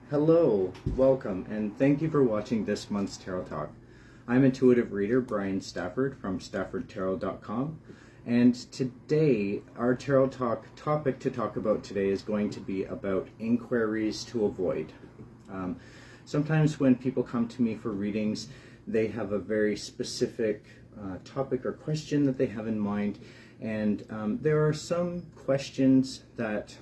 Hello, welcome, and thank you for watching this month's Tarot Talk. I'm intuitive reader Bryan Stafford from staffordtarot.com, and today our Tarot Talk topic to talk about today is going to be about inquiries to avoid. Sometimes when people come to me for readings, they have a very specific topic or question that they have in mind, and there are some questions that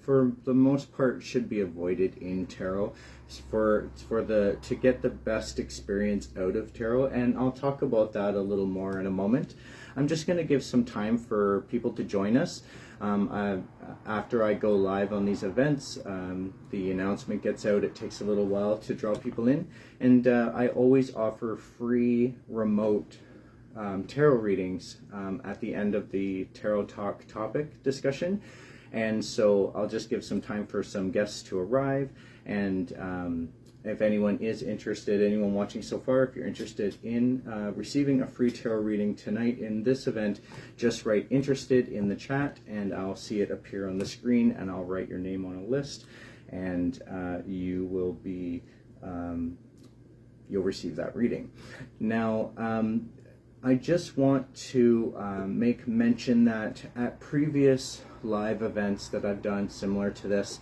for the most part should be avoided in tarot to get the best experience out of tarot, and I'll talk about that a little more in a moment. I'm just going to give some time for people to join us. After I go live on these events, the announcement gets out. It takes a little while to draw people in, and I always offer free remote tarot readings at the end of the Tarot Talk topic discussion. And so I'll just give some time for some guests to arrive, and if anyone is interested, anyone watching so far, if you're interested in receiving a free tarot reading tonight in this event, just write interested in the chat and I'll see it appear on the screen, and I'll write your name on a list, and you will be you'll receive that reading. Now I just want to make mention that at previous live events that I've done similar to this,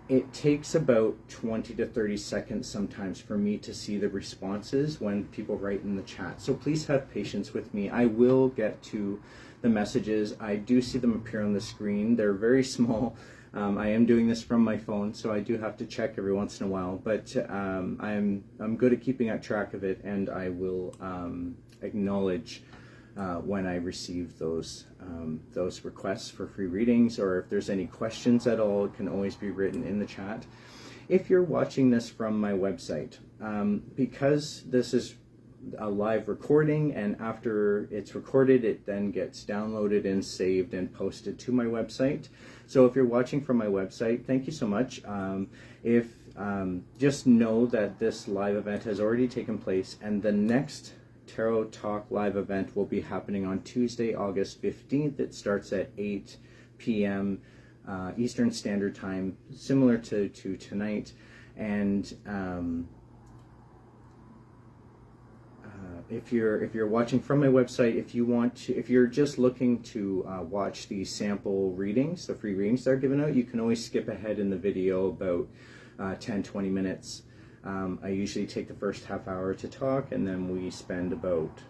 it takes about 20 to 30 seconds sometimes for me to see the responses when people write in the chat. So please have patience with me. I will get to the messages. I do see them appear on the screen. They're very small. I am doing this from my phone, so I do have to check every once in a while, but I'm good at keeping track of it, and I will acknowledge when I receive those requests for free readings, or if there's any questions at all, it can always be written in the chat. If you're watching this from my website, because this is a live recording, and after it's recorded it then gets downloaded and saved and posted to my website. So if you're watching from my website, thank you so much. Just know that this live event has already taken place, and the next Tarot Talk live event will be happening on Tuesday, August 15th. It starts at 8 p.m. Eastern Standard Time, similar to tonight. And if you're watching from my website, if you're just looking to watch the sample readings, the free readings that are given out, you can always skip ahead in the video about 10-20 minutes. I usually take the first half hour to talk, and then we spend about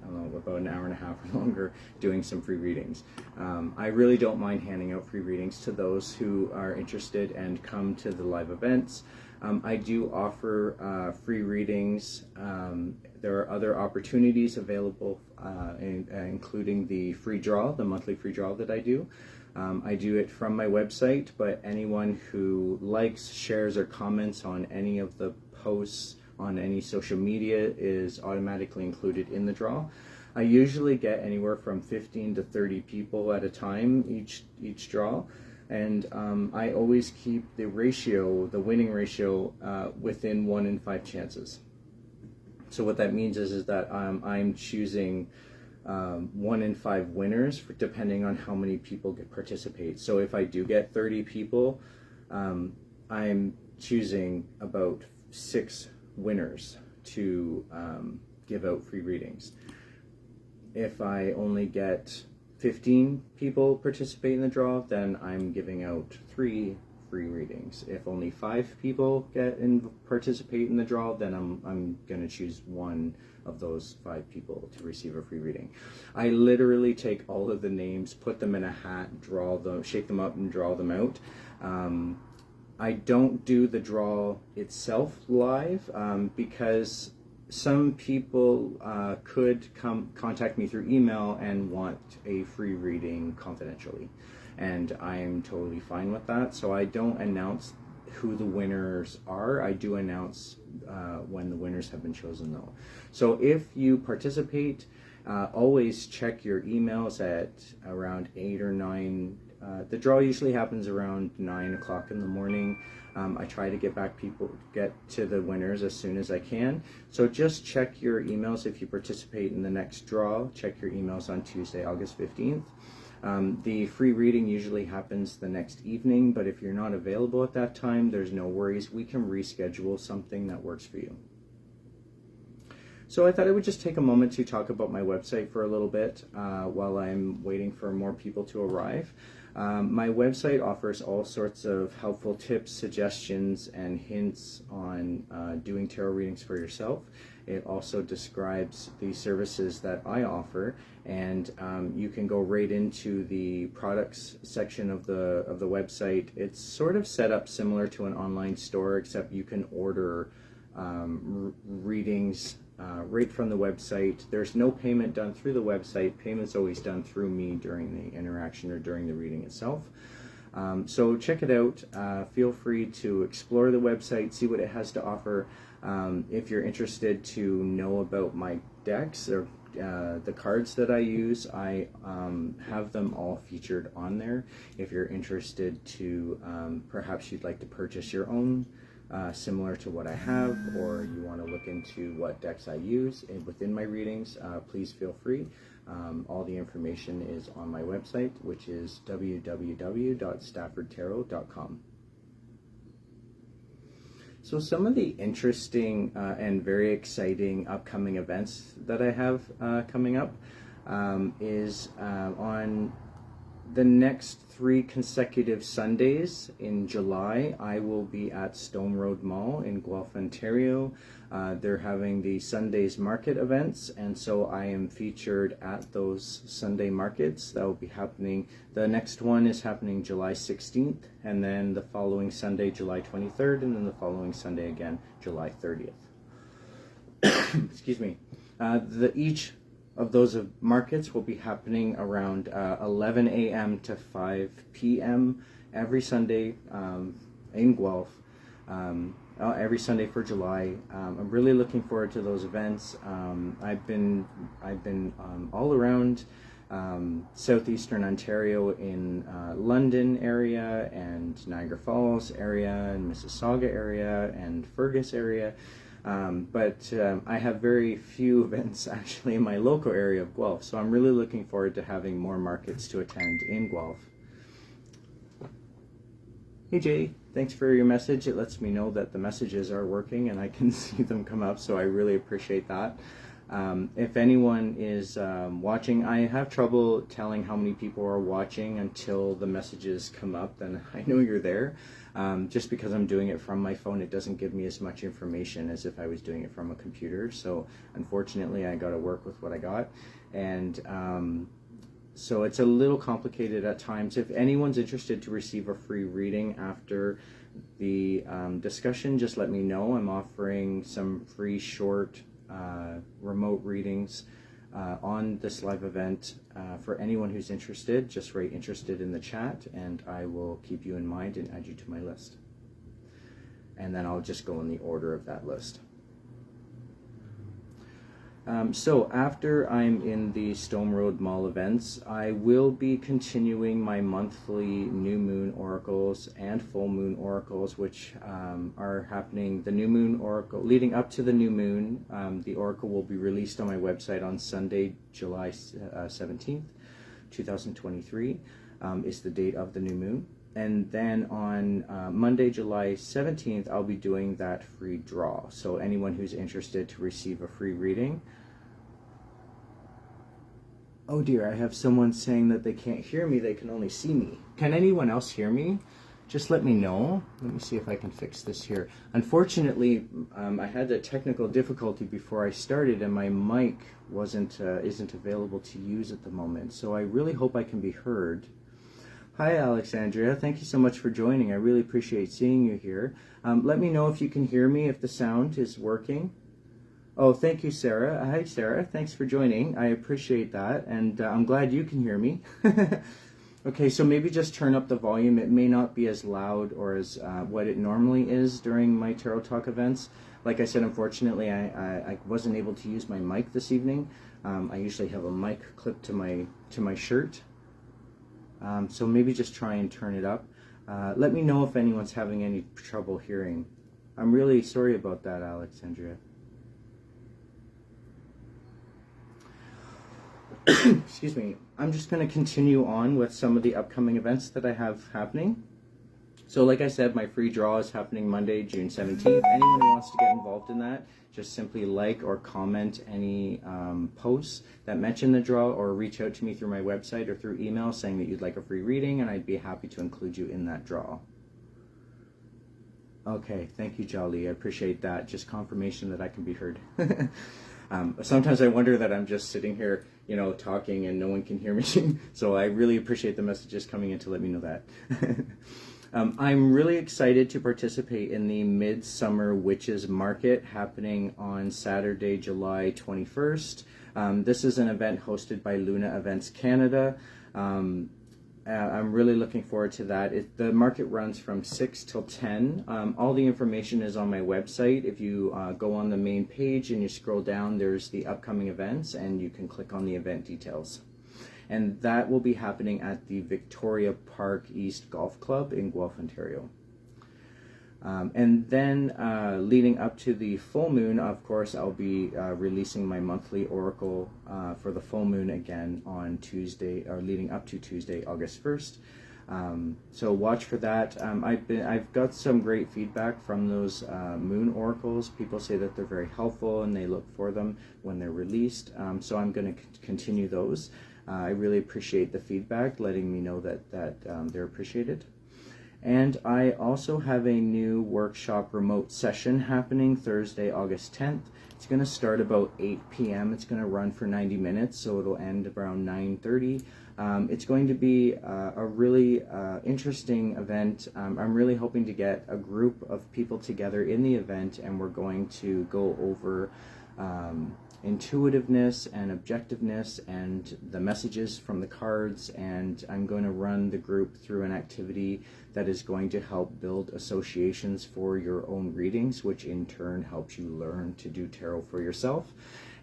an hour and a half or longer doing some free readings. I really don't mind handing out free readings to those who are interested and come to the live events. I do offer free readings. There are other opportunities available, including the free draw, the monthly free draw that I do. I do it from my website, but anyone who likes, shares, or comments on any of the posts on any social media is automatically included in the draw. I usually get anywhere from 15 to 30 people at a time each draw, and I always keep the winning ratio, within 1 in 5 chances. So what that means is that I'm choosing 1 in 5 winners depending on how many people participate. So if I do get 30 people, I'm choosing about 6 winners to give out free readings. If I only get 15 people participate in the draw, then I'm giving out 3 free readings. If only 5 people participate in the draw, then I'm going to choose 1 of those 5 people to receive a free reading. I literally take all of the names, put them in a hat, draw them, shake them up, and draw them out. I don't do the draw itself live because some people could contact me through email and want a free reading confidentially, and I'm totally fine with that. So I don't announce who the winners are. I do announce when the winners have been chosen, though. So if you participate, always check your emails at around 8 or 9. The draw usually happens around 9 o'clock in the morning. I try to get to the winners as soon as I can. So just check your emails if you participate in the next draw. Check your emails on Tuesday, August 15th. The free reading usually happens the next evening, but if you're not available at that time, there's no worries. We can reschedule something that works for you. So I thought I would just take a moment to talk about my website for a little bit while I'm waiting for more people to arrive. My website offers all sorts of helpful tips, suggestions, and hints on doing tarot readings for yourself. It also describes the services that I offer, and you can go right into the products section of the website. It's sort of set up similar to an online store, except you can order readings right from the website. There's no payment done through the website. Payment's always done through me during the interaction or during the reading itself. So check it out. Feel free to explore the website, see what it has to offer. If you're interested to know about my decks or the cards that I use, I have them all featured on there. If you're interested to, perhaps you'd like to purchase your own, similar to what I have, or you want to look into what decks I use within my readings, please feel free. All the information is on my website, which is www.staffordtarot.com. So some of the interesting and very exciting upcoming events that I have coming up is on the next 3 consecutive Sundays in July. I will be at Stone Road Mall in Guelph, Ontario. They're having the Sundays market events, and so I am featured at those Sunday markets. That will be happening. The next one is happening July 16th, and then the following Sunday, July 23rd, and then the following Sunday again, July 30th. Excuse me. Each of those markets will be happening around 11 a.m. to 5 p.m. every Sunday in Guelph, every Sunday for July. I'm really looking forward to those events. I've been all around southeastern Ontario, in London area and Niagara Falls area and Mississauga area and Fergus area. But I have very few events actually in my local area of Guelph, so I'm really looking forward to having more markets to attend in Guelph. Hey Jay, thanks for your message. It lets me know that the messages are working and I can see them come up, so I really appreciate that. If anyone is watching, I have trouble telling how many people are watching until the messages come up, then I know you're there. Just because I'm doing it from my phone, it doesn't give me as much information as if I was doing it from a computer. So unfortunately, I got to work with what I got. And so it's a little complicated at times. If anyone's interested to receive a free reading after the discussion, just let me know. I'm offering some free short remote readings on this live event. For anyone who's interested, just write interested in the chat and I will keep you in mind and add you to my list. And then I'll just go in the order of that list. So after I'm in the Stone Road Mall events, I will be continuing my monthly new moon oracles and full moon oracles, which are happening. The new moon oracle, leading up to the new moon, the oracle will be released on my website on Sunday, July 17th, 2023, is the date of the new moon. And then on Monday, July 17th, I'll be doing that free draw. So anyone who's interested to receive a free reading. Oh dear, I have someone saying that they can't hear me, they can only see me. Can anyone else hear me? Just let me know. Let me see if I can fix this here. Unfortunately, I had a technical difficulty before I started and my mic isn't available to use at the moment. So I really hope I can be heard. Hi Alexandria, thank you so much for joining. I really appreciate seeing you here. Let me know if you can hear me, if the sound is working. Oh, thank you, Sarah. Hi, Sarah. Thanks for joining. I appreciate that, and I'm glad you can hear me. Okay, so maybe just turn up the volume. It may not be as loud or as what it normally is during my Tarot Talk events. Like I said, unfortunately, I wasn't able to use my mic this evening. I usually have a mic clipped to my shirt. So maybe just try and turn it up. Let me know if anyone's having any trouble hearing. I'm really sorry about that, Alexandria. excuse me, I'm just going to continue on with some of the upcoming events that I have happening. So like I said, my free draw is happening Monday, June 17th. Anyone who wants to get involved in that, just simply like or comment any posts that mention the draw, or reach out to me through my website or through email saying that you'd like a free reading, and I'd be happy to include you in that draw. Okay, thank you, Jolly. I appreciate that. Just confirmation that I can be heard. Sometimes I wonder that I'm just sitting here, you know, talking and no one can hear me. So I really appreciate the messages coming in to let me know that. I'm really excited to participate in the Midsummer Witches Market happening on Saturday, July 21st. This is an event hosted by Luna Events Canada. I'm really looking forward to that. The market runs from 6 till 10. All the information is on my website. If you go on the main page and you scroll down, there's the upcoming events, and you can click on the event details. And that will be happening at the Victoria Park East Golf Club in Guelph, Ontario. And then leading up to the full moon, of course, I'll be releasing my monthly oracle for the full moon again on Tuesday, or leading up to Tuesday, August 1st. So watch for that. I've got some great feedback from those moon oracles. People say that they're very helpful and they look for them when they're released. So I'm going to continue those. I really appreciate the feedback, letting me know that they're appreciated. And I also have a new workshop remote session happening Thursday, August 10th. It's going to start about 8 p.m. It's going to run for 90 minutes, so it'll end around 9:30. It's going to be a really interesting event. I'm really hoping to get a group of people together in the event, and we're going to go over intuitiveness and objectiveness and the messages from the cards, and I'm going to run the group through an activity that is going to help build associations for your own readings, which in turn helps you learn to do tarot for yourself.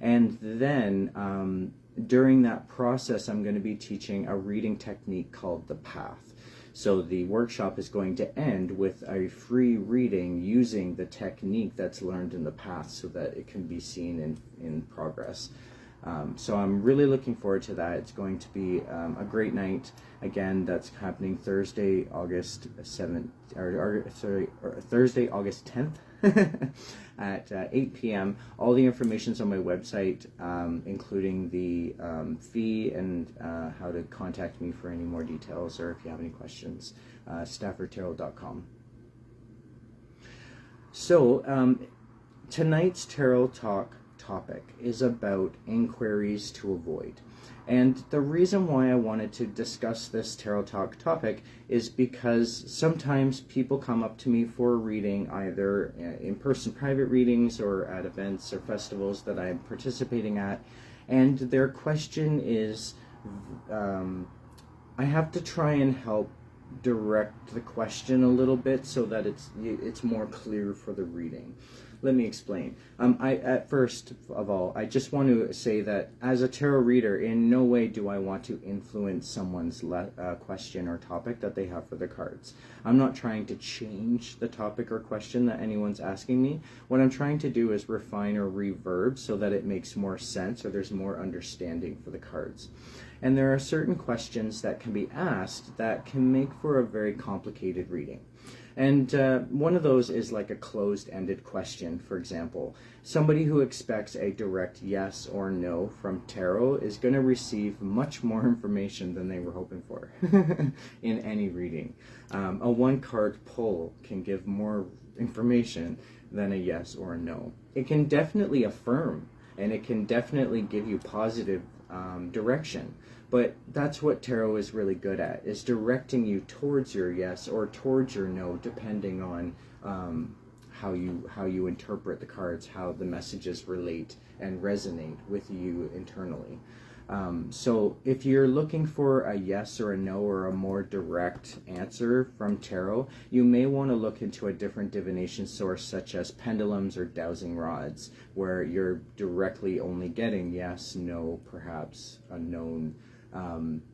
And then during that process, I'm going to be teaching a reading technique called the Path. So the workshop is going to end with a free reading using the technique that's learned in the Path, so that it can be seen in progress. So I'm really looking forward to that. It's going to be a great night. Again, that's happening Thursday, August 7th, Thursday, August 10th at 8 p.m. All the information's on my website, including the fee and how to contact me for any more details, or if you have any questions, staffordtarot.com. So tonight's Tarot Talk topic is about inquiries to avoid. And the reason why I wanted to discuss this Tarot Talk topic is because sometimes people come up to me for a reading, either in-person private readings or at events or festivals that I'm participating at, and their question is, I have to try and help direct the question a little bit so that it's more clear for the reading. Let me explain. First of all, I just want to say that as a tarot reader, in no way do I want to influence someone's question or topic that they have for the cards. I'm not trying to change the topic or question that anyone's asking me. What I'm trying to do is refine or reverb so that it makes more sense, or there's more understanding for the cards. And there are certain questions that can be asked that can make for a very complicated reading. And one of those is like a closed-ended question. For example, somebody who expects a direct yes or no from tarot is going to receive much more information than they were hoping for in any reading. A one-card pull can give more information than a yes or a no. It can definitely affirm, and it can definitely give you positive direction. But that's what tarot is really good at, is directing you towards your yes or towards your no, depending on how you interpret the cards, how the messages relate and resonate with you internally. So if you're looking for a yes or a no, or a more direct answer from tarot, you may want to look into a different divination source, such as pendulums or dowsing rods, where you're directly only getting yes, no, perhaps unknown.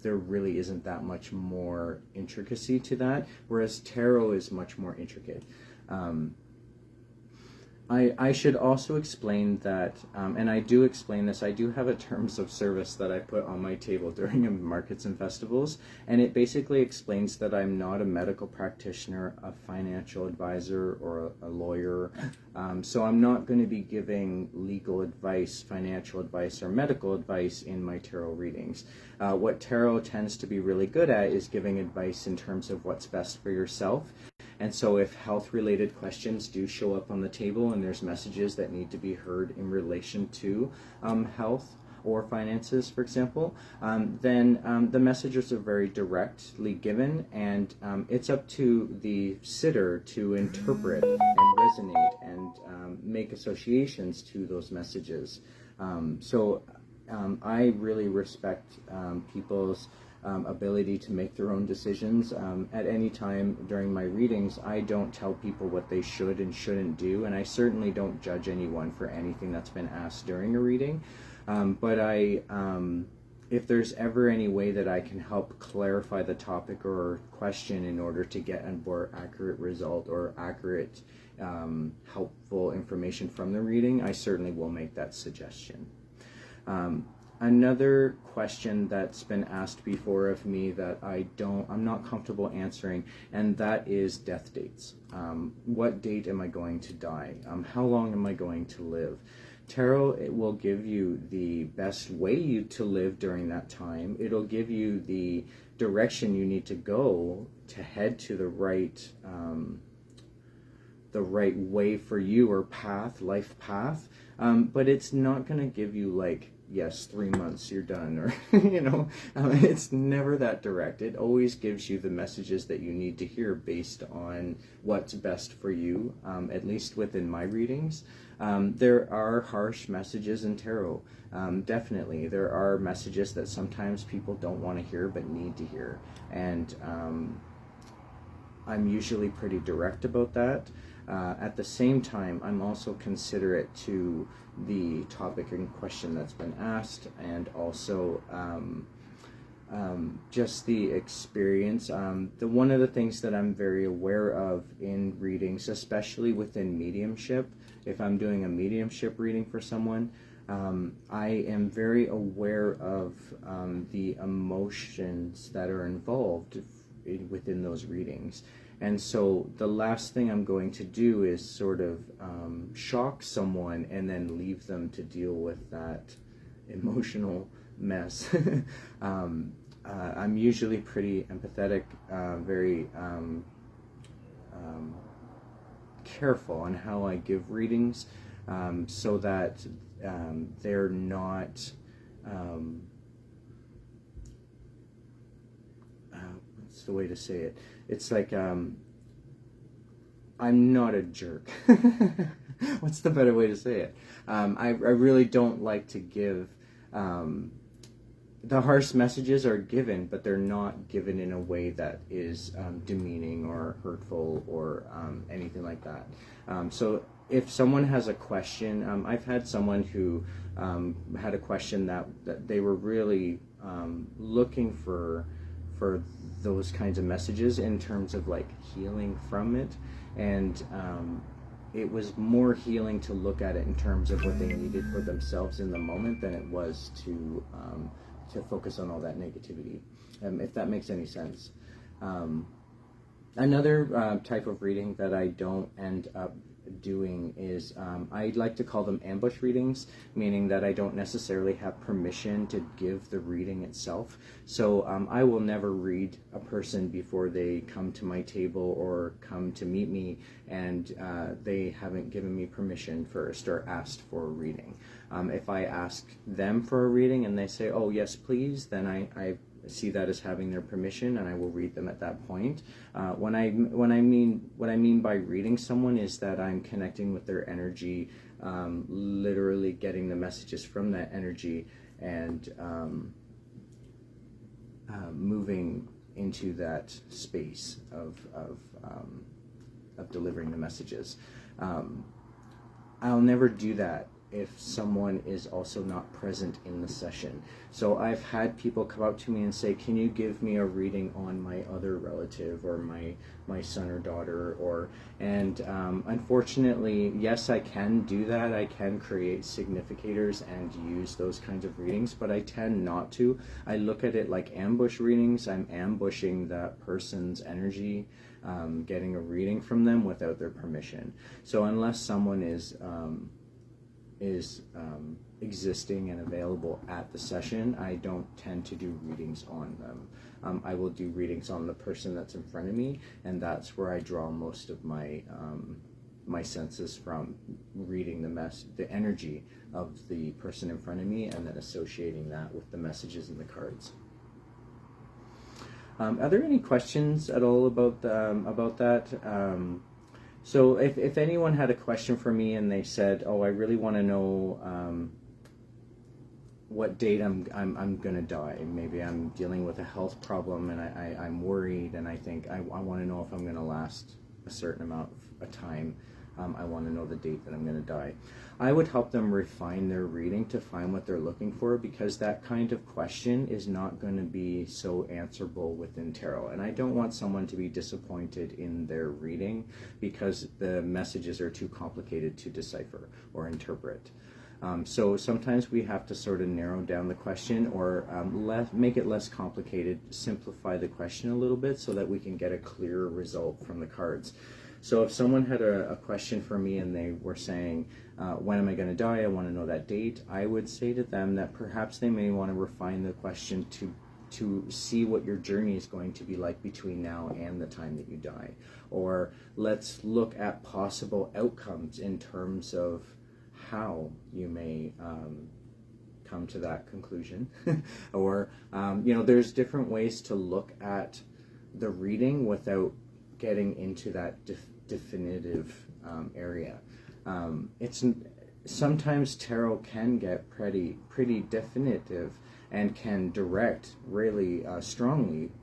There really isn't that much more intricacy to that, whereas tarot is much more intricate. I should also explain that, and I do explain this, I do have a terms of service that I put on my table during markets and festivals, and it basically explains that I'm not a medical practitioner, a financial advisor, or a lawyer. So I'm not going to be giving legal advice, financial advice, or medical advice in my tarot readings. What tarot tends to be really good at is giving advice in terms of what's best for yourself. And so if health-related questions do show up on the table and there's messages that need to be heard in relation to health or finances, for example, then the messages are very directly given, and it's up to the sitter to interpret and resonate and make associations to those messages. I really respect people's ability to make their own decisions. At any time during my readings, I don't tell people what they should and shouldn't do, and I certainly don't judge anyone for anything that's been asked during a reading. If there's ever any way that I can help clarify the topic or question in order to get a more accurate result or accurate, helpful information from the reading, I certainly will make that suggestion. Another question that's been asked before of me that I'm not comfortable answering, and that is death dates. What date am I going to die? How long am I going to live? Tarot, it will give you the best way to live during that time. It'll give you the direction you need to go to head to the right way for you, or life path. But it's not going to give you like, yes, 3 months, you're done, or, it's never that direct. It always gives you the messages that you need to hear based on what's best for you, at least within my readings. There are harsh messages in tarot. Definitely. There are messages that sometimes people don't want to hear but need to hear. And I'm usually pretty direct about that. At the same time, I'm also considerate to the topic in question that's been asked, and also just the experience. One of the things that I'm very aware of in readings, especially within mediumship, if I'm doing a mediumship reading for someone, I am very aware of the emotions that are involved within those readings. And so the last thing I'm going to do is sort of shock someone and then leave them to deal with that emotional mess. I'm usually pretty empathetic, very careful on how I give readings, so that they're not... what's the way to say it? It's like, I'm not a jerk. What's the better way to say it? I really don't like to give... the harsh messages are given, but they're not given in a way that is demeaning or hurtful or anything like that. So if someone has a question, I've had someone who had a question that they were really looking for those kinds of messages in terms of like healing from it, and it was more healing to look at it in terms of what they needed for themselves in the moment than it was to focus on all that negativity, if that makes any sense. Another type of reading that I don't end up doing is, I like to call them ambush readings, meaning that I don't necessarily have permission to give the reading itself. So I will never read a person before they come to my table or come to meet me, and they haven't given me permission first or asked for a reading. If I ask them for a reading and they say, oh yes please, then I see that as having their permission, and I will read them at that point. What I mean by reading someone is that I'm connecting with their energy, literally getting the messages from that energy, and moving into that space of delivering the messages. I'll never do that if someone is also not present in the session. So I've had people come up to me and say, can you give me a reading on my other relative or my son or daughter, and unfortunately, yes, I can do that. I can create significators and use those kinds of readings, but I tend not to. I look at it like ambush readings. I'm ambushing that person's energy, getting a reading from them without their permission. So unless someone is existing and available at the session, I don't tend to do readings on them. I will do readings on the person that's in front of me, and that's where I draw most of my my senses from, reading the energy of the person in front of me, and then associating that with the messages in the cards. Are there any questions at all about that? So if anyone had a question for me and they said, "Oh, I really want to know what date I'm gonna die. Maybe I'm dealing with a health problem and I'm worried, and I think I want to know if I'm gonna last a certain amount of time. I want to know the date that I'm gonna die." I would help them refine their reading to find what they're looking for, because that kind of question is not going to be so answerable within tarot. And I don't want someone to be disappointed in their reading because the messages are too complicated to decipher or interpret. So sometimes we have to sort of narrow down the question, or make it less complicated, simplify the question a little bit so that we can get a clearer result from the cards. So if someone had a question for me and they were saying, when am I going to die? I want to know that date. I would say to them that perhaps they may want to refine the question to see what your journey is going to be like between now and the time that you die. Or let's look at possible outcomes in terms of how you may come to that conclusion. Or, there's different ways to look at the reading without getting into that definitive area. Sometimes tarot can get pretty definitive and can direct really strongly,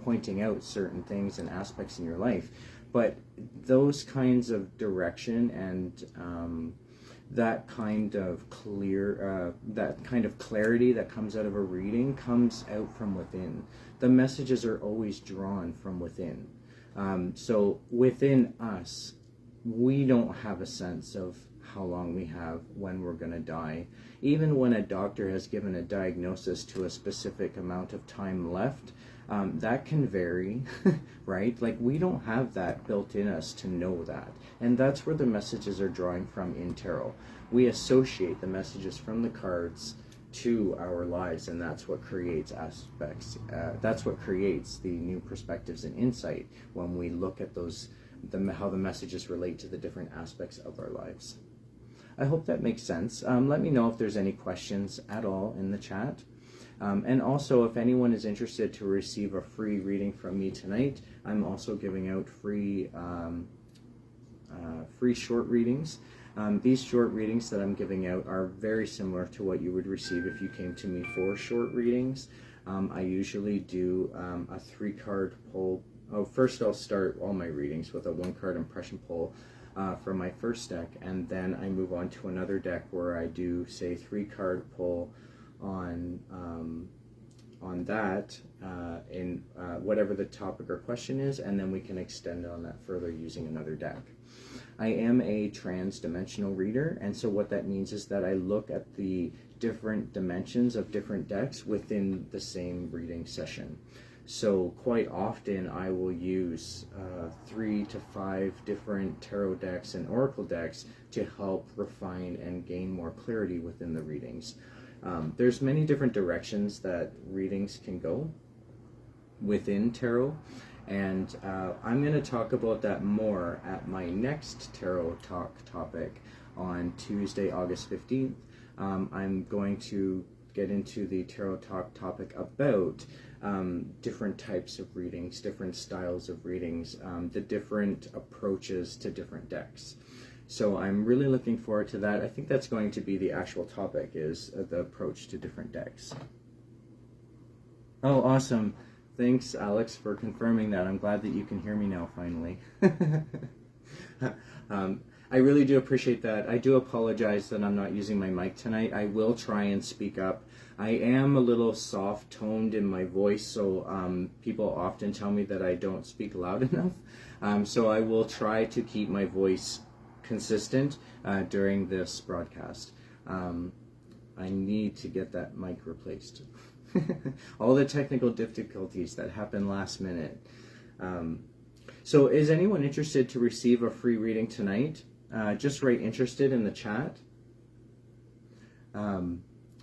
pointing out certain things and aspects in your life. But those kinds of direction and that kind of clarity that comes out of a reading comes out from within. The messages are always drawn from within. So within us, we don't have a sense of how long we have, when we're going to die. Even when a doctor has given a diagnosis to a specific amount of time left, that can vary, right? Like, we don't have that built in us to know that. And that's where the messages are drawing from in tarot. We associate the messages from the cards to our lives, and that's what creates aspects. That's what creates the new perspectives and insight when we look at how the messages relate to the different aspects of our lives. I hope that makes sense. Let me know if there's any questions at all in the chat. And also, if anyone is interested to receive a free reading from me tonight, I'm also giving out free short readings. These short readings that I'm giving out are very similar to what you would receive if you came to me for short readings. I usually do a 3-card pull. First I'll start all my readings with a 1-card impression pull for my first deck, and then I move on to another deck where I do, say, 3-card pull on that in whatever the topic or question is, and then we can extend on that further using another deck. I am a trans-dimensional reader, and so what that means is that I look at the different dimensions of different decks within the same reading session. So quite often I will use 3 to 5 different tarot decks and oracle decks to help refine and gain more clarity within the readings. There's many different directions that readings can go within tarot, and I'm going to talk about that more at my next Tarot Talk topic on Tuesday, August 15th. I'm going to get into the Tarot Talk topic about different types of readings, different styles of readings, the different approaches to different decks. So I'm really looking forward to that. I think that's going to be the actual topic, is the approach to different decks. Oh, awesome. Thanks, Alex, for confirming that. I'm glad that you can hear me now, finally. I really do appreciate that. I do apologize that I'm not using my mic tonight. I will try and speak up. I am a little soft-toned in my voice, so people often tell me that I don't speak loud enough. So I will try to keep my voice consistent during this broadcast. I need to get that mic replaced. All the technical difficulties that happened last minute. So is anyone interested to receive a free reading tonight? Just write interested in the chat.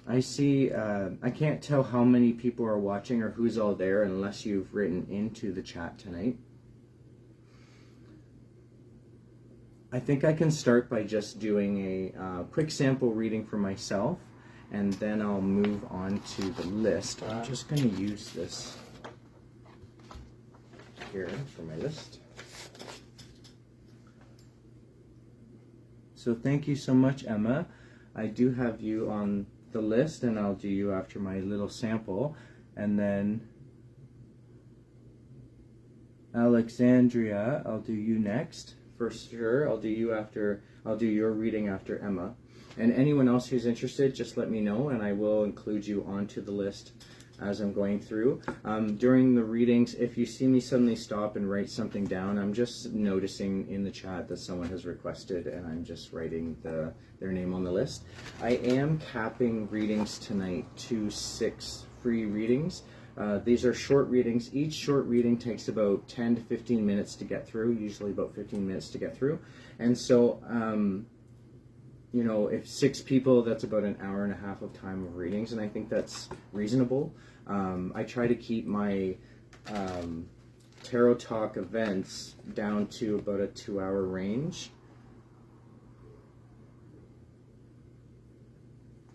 I see, I can't tell how many people are watching or who's all there unless you've written into the chat tonight. I think I can start by just doing a quick sample reading for myself, and then I'll move on to the list. I'm just going to use this here for my list. So thank you so much, Emma. I do have you on the list, and I'll do you after my little sample. And then Alexandria, I'll do you next. For sure, I'll do you after, I'll do your reading after Emma. And anyone else who's interested, just let me know, and I will include you onto the list as I'm going through. During the readings, if you see me suddenly stop and write something down, I'm just noticing in the chat that someone has requested, and I'm just writing their name on the list. I am capping readings tonight to 6 free readings. These are short readings. Each short reading takes about 10 to 15 minutes to get through, usually about 15 minutes to get through. And so, you know, if 6 people, that's about an hour and a half of time of readings, and I think that's reasonable. I try to keep my Tarot Talk events down to about a 2-hour range.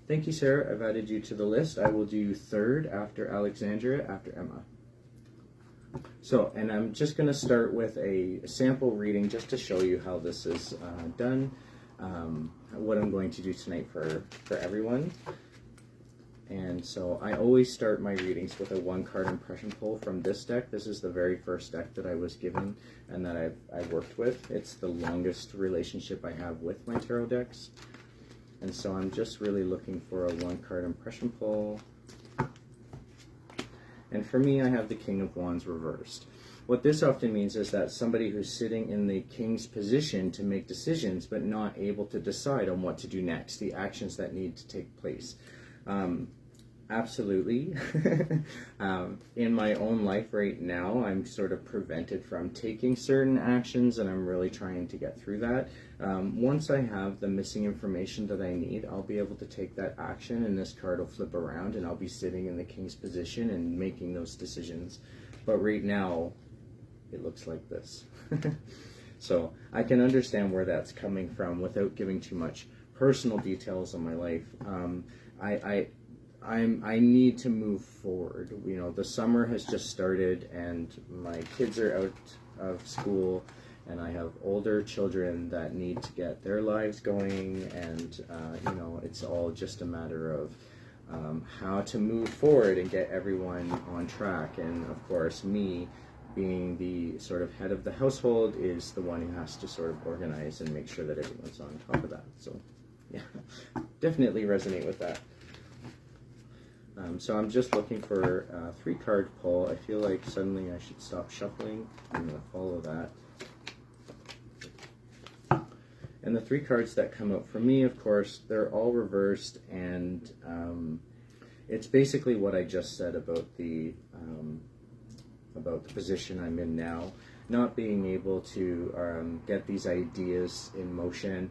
Thank you, Sarah. I've added you to the list. I will do you third after Alexandria, after Emma. So, and I'm just going to start with a sample reading just to show you how this is done, what I'm going to do tonight for everyone. And so I always start my readings with a 1-card impression pull from this deck. This is the very first deck that I was given and that I've worked with. It's the longest relationship I have with my tarot decks. And so I'm just really looking for a 1-card impression pull. And for me, I have the King of Wands reversed. What this often means is that somebody who's sitting in the king's position to make decisions but not able to decide on what to do next, the actions that need to take place. Absolutely. In my own life right now, I'm sort of prevented from taking certain actions, and I'm really trying to get through that. Once I have the missing information that I need, I'll be able to take that action, and this card will flip around, and I'll be sitting in the king's position and making those decisions. But right now, it looks like this. So I can understand where that's coming from without giving too much personal details on my life. I need to move forward. You know, the summer has just started, and my kids are out of school, and I have older children that need to get their lives going, and you know, it's all just a matter of how to move forward and get everyone on track. And of course, me being the sort of head of the household is the one who has to sort of organize and make sure that everyone's on top of that. So yeah, definitely resonate with that. So I'm just looking for a 3-card pull. I feel like suddenly I should stop shuffling. I'm going to follow that. And the 3 cards that come out for me, of course, they're all reversed, and it's basically what I just said about the position I'm in now. Not being able to get these ideas in motion.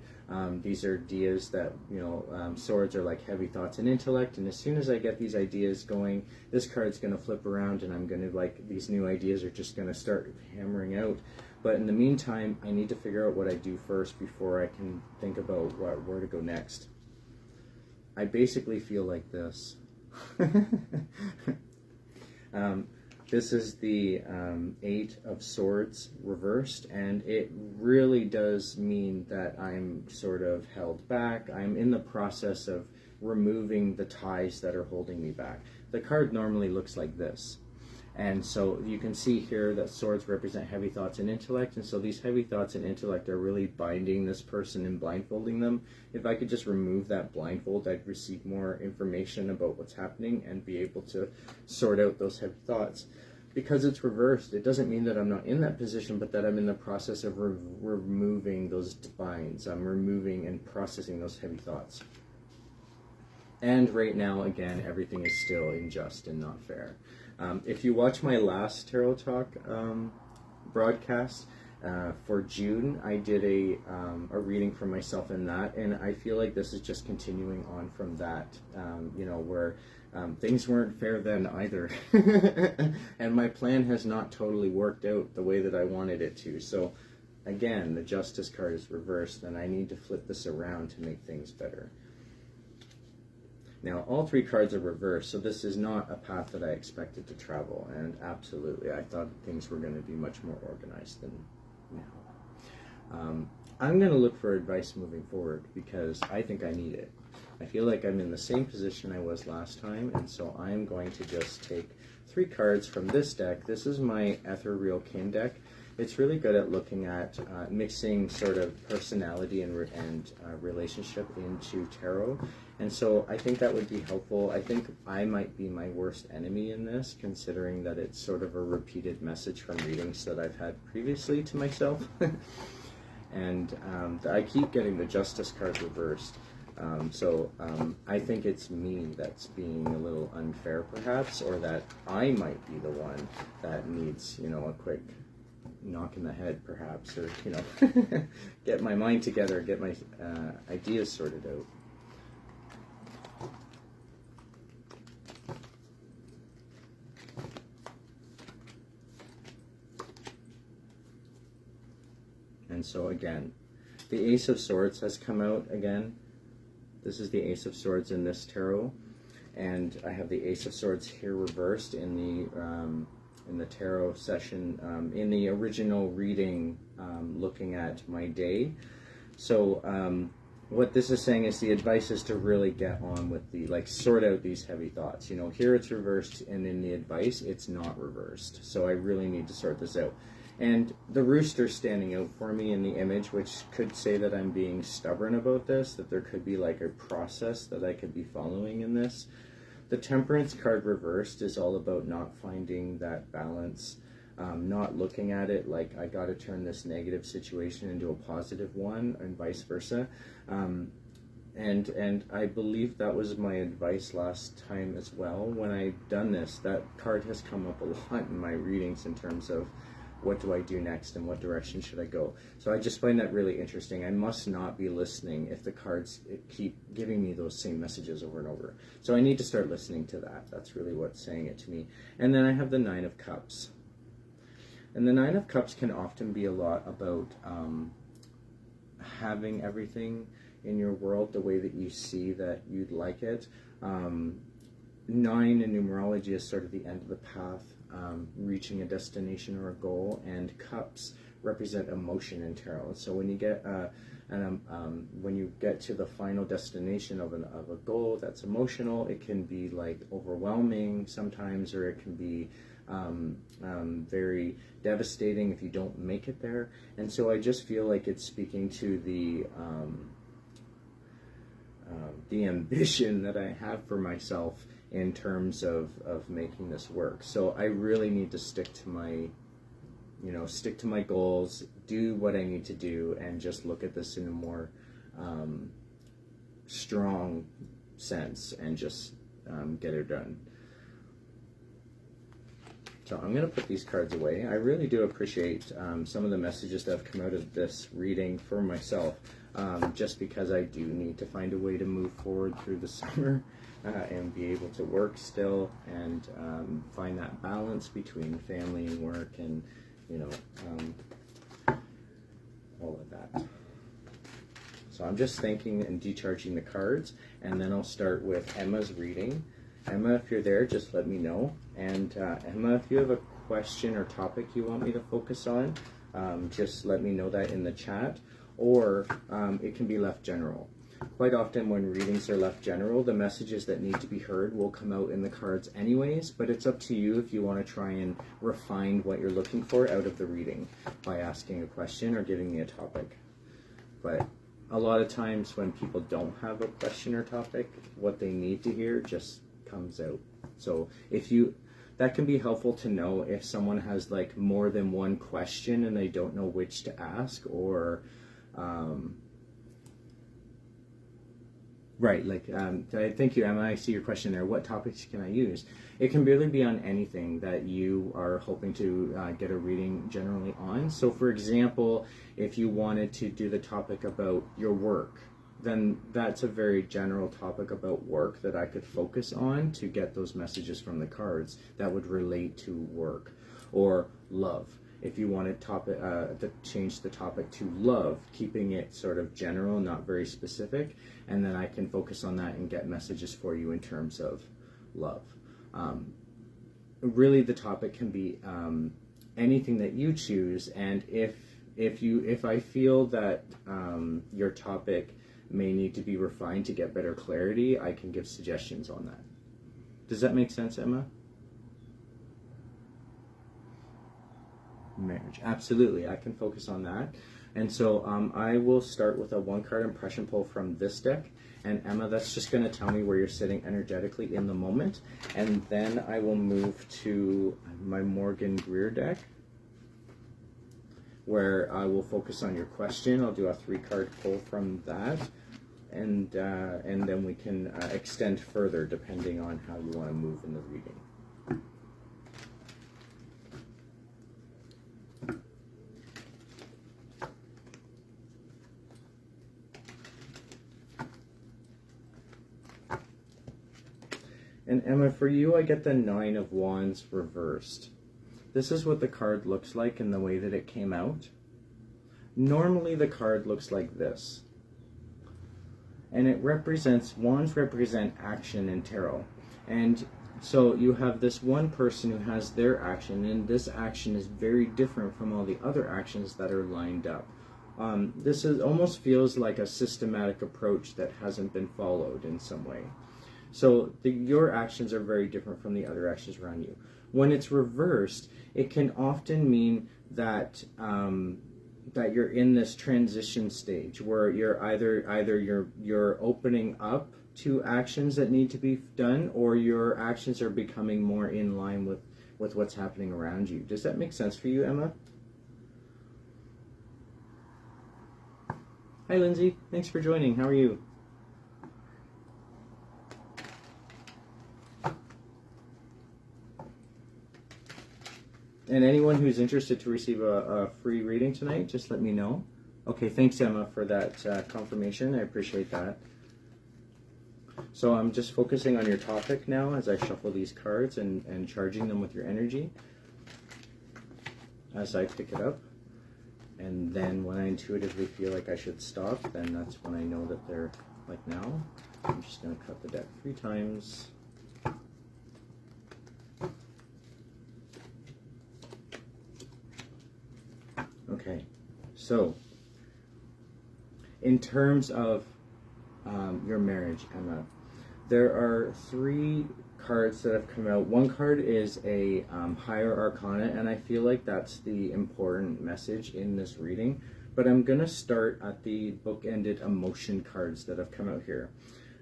These are ideas that, you know, swords are like heavy thoughts and intellect, and as soon as I get these ideas going, this card's going to flip around, and I'm going to, like, these new ideas are just going to start hammering out. But in the meantime, I need to figure out what I do first before I can think about where to go next. I basically feel like this. This is the 8 of Swords reversed, and it really does mean that I'm sort of held back. I'm in the process of removing the ties that are holding me back. The card normally looks like this, And so you can see here that swords represent heavy thoughts and intellect, and so these heavy thoughts and intellect are really binding this person and blindfolding them. If I could just remove that blindfold, I'd receive more information about what's happening and be able to sort out those heavy thoughts. Because it's reversed, it doesn't mean that I'm not in that position, but that I'm in the process of removing those binds. I'm removing and processing those heavy thoughts. And right now, again, everything is still unjust and not fair. If you watch my last Tarot Talk broadcast for June, I did a reading for myself in that, and I feel like this is just continuing on from that, where things weren't fair then either. And my plan has not totally worked out the way that I wanted it to. So again, the Justice card is reversed, and I need to flip this around to make things better. Now, all three cards are reversed, so this is not a path that I expected to travel, and absolutely, I thought things were going to be much more organized than now. I'm going to look for advice moving forward, because I think I need it. I feel like I'm in the same position I was last time, and so I'm going to just take 3 cards from this deck. This is my Ethereal King deck. It's really good at looking at mixing sort of personality and relationship into tarot. And so I think that would be helpful. I think I might be my worst enemy in this, considering that it's sort of a repeated message from readings that I've had previously to myself. And I keep getting the Justice card reversed. I think it's me that's being a little unfair, perhaps, or that I might be the one that needs, a quick knock in the head, perhaps, or, get my mind together, get my ideas sorted out. And so again, the Ace of Swords has come out again. This is the Ace of Swords in this tarot, and I have the Ace of Swords here reversed in the tarot session, in the original reading, looking at my day. So what this is saying is the advice is to really get on with sort out these heavy thoughts. Here it's reversed, and in the advice it's not reversed. So I really need to sort this out. And the rooster standing out for me in the image, which could say that I'm being stubborn about this, that there could be like a process that I could be following in this. The Temperance card reversed is all about not finding that balance, not looking at it like I got to turn this negative situation into a positive one, and vice versa. And I believe that was my advice last time as well. When I've done this, that card has come up a lot in my readings in terms of what do I do next and what direction should I go. So I just find that really interesting. I must not be listening if the cards keep giving me those same messages over and over. So I need to start listening to that. That's really what's saying it to me. And then I have the Nine of Cups. And the Nine of Cups can often be a lot about having everything in your world the way that you see that you'd like it. 9 in numerology is sort of the end of the path, reaching a destination or a goal, and cups represent emotion in tarot. So when you get when you get to the final destination of a goal that's emotional, it can be like overwhelming sometimes, or it can be very devastating if you don't make it there. And so I just feel like it's speaking to the ambition that I have for myself in terms of making this work. So I really need to stick to my, stick to my goals, do what I need to do, and just look at this in a more strong sense and just get it done. So I'm going to put these cards away. I really do appreciate some of the messages that have come out of this reading for myself, just because I do need to find a way to move forward through the summer and be able to work still and find that balance between family and work and, all of that. So I'm just thanking and decharging the cards, and then I'll start with Emma's reading. Emma, if you're there, just let me know. And Emma, if you have a question or topic you want me to focus on, just let me know that in the chat, or it can be left general. Quite often when readings are left general, the messages that need to be heard will come out in the cards anyways, but it's up to you if you want to try and refine what you're looking for out of the reading by asking a question or giving me a topic. But a lot of times when people don't have a question or topic, what they need to hear just comes out. So that can be helpful to know if someone has like more than one question and they don't know which to ask, or right, like thank you, Emma, I see your question there. What topics can I use? It can really be on anything that you are hoping to get a reading generally on. So for example, if you wanted to do the topic about your work, then that's a very general topic about work that I could focus on to get those messages from the cards that would relate to work. Or love. If you wanted to change the topic to love, keeping it sort of general, not very specific, and then I can focus on that and get messages for you in terms of love. Really, the topic can be anything that you choose, and if I feel that your topic may need to be refined to get better clarity, I can give suggestions on that. Does that make sense, Emma? Marriage, absolutely. I can focus on that. And so I will start with a one-card impression pull from this deck. And Emma, that's just going to tell me where you're sitting energetically in the moment. And then I will move to my Morgan Greer deck, where I will focus on your question. I'll do a 3-card pull from that. And then we can extend further depending on how you want to move in the reading. And Emma, for you, I get the 9 of Wands reversed. This is what the card looks like in the way that it came out. Normally the card looks like this. And it represents, Wands represent action in tarot. And so you have this one person who has their action, and this action is very different from all the other actions that are lined up. This almost feels like a systematic approach that hasn't been followed in some way. So your actions are very different from the other actions around you. When it's reversed, it can often mean that that you're in this transition stage where you're either you're opening up to actions that need to be done, or your actions are becoming more in line with what's happening around you. Does that make sense for you, Emma? Hi, Lindsay. Thanks for joining. How are you? And anyone who's interested to receive a free reading tonight, just let me know. Okay, thanks, Emma, for that confirmation. I appreciate that. So I'm just focusing on your topic now as I shuffle these cards and charging them with your energy as I pick it up. And then when I intuitively feel like I should stop, then that's when I know that they're like now. I'm just going to cut the deck 3 times. Okay, so in terms of your marriage, Emma, there are 3 cards that have come out. One card is a higher arcana, and I feel like that's the important message in this reading. But I'm going to start at the book-ended emotion cards that have come out here.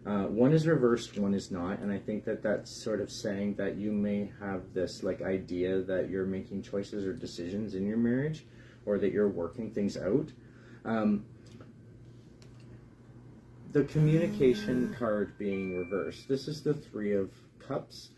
One is reversed, one is not, and I think that that's sort of saying that you may have this like idea that you're making choices or decisions in your marriage, or that you're working things out. The communication card being reversed. This is the 3 of Cups,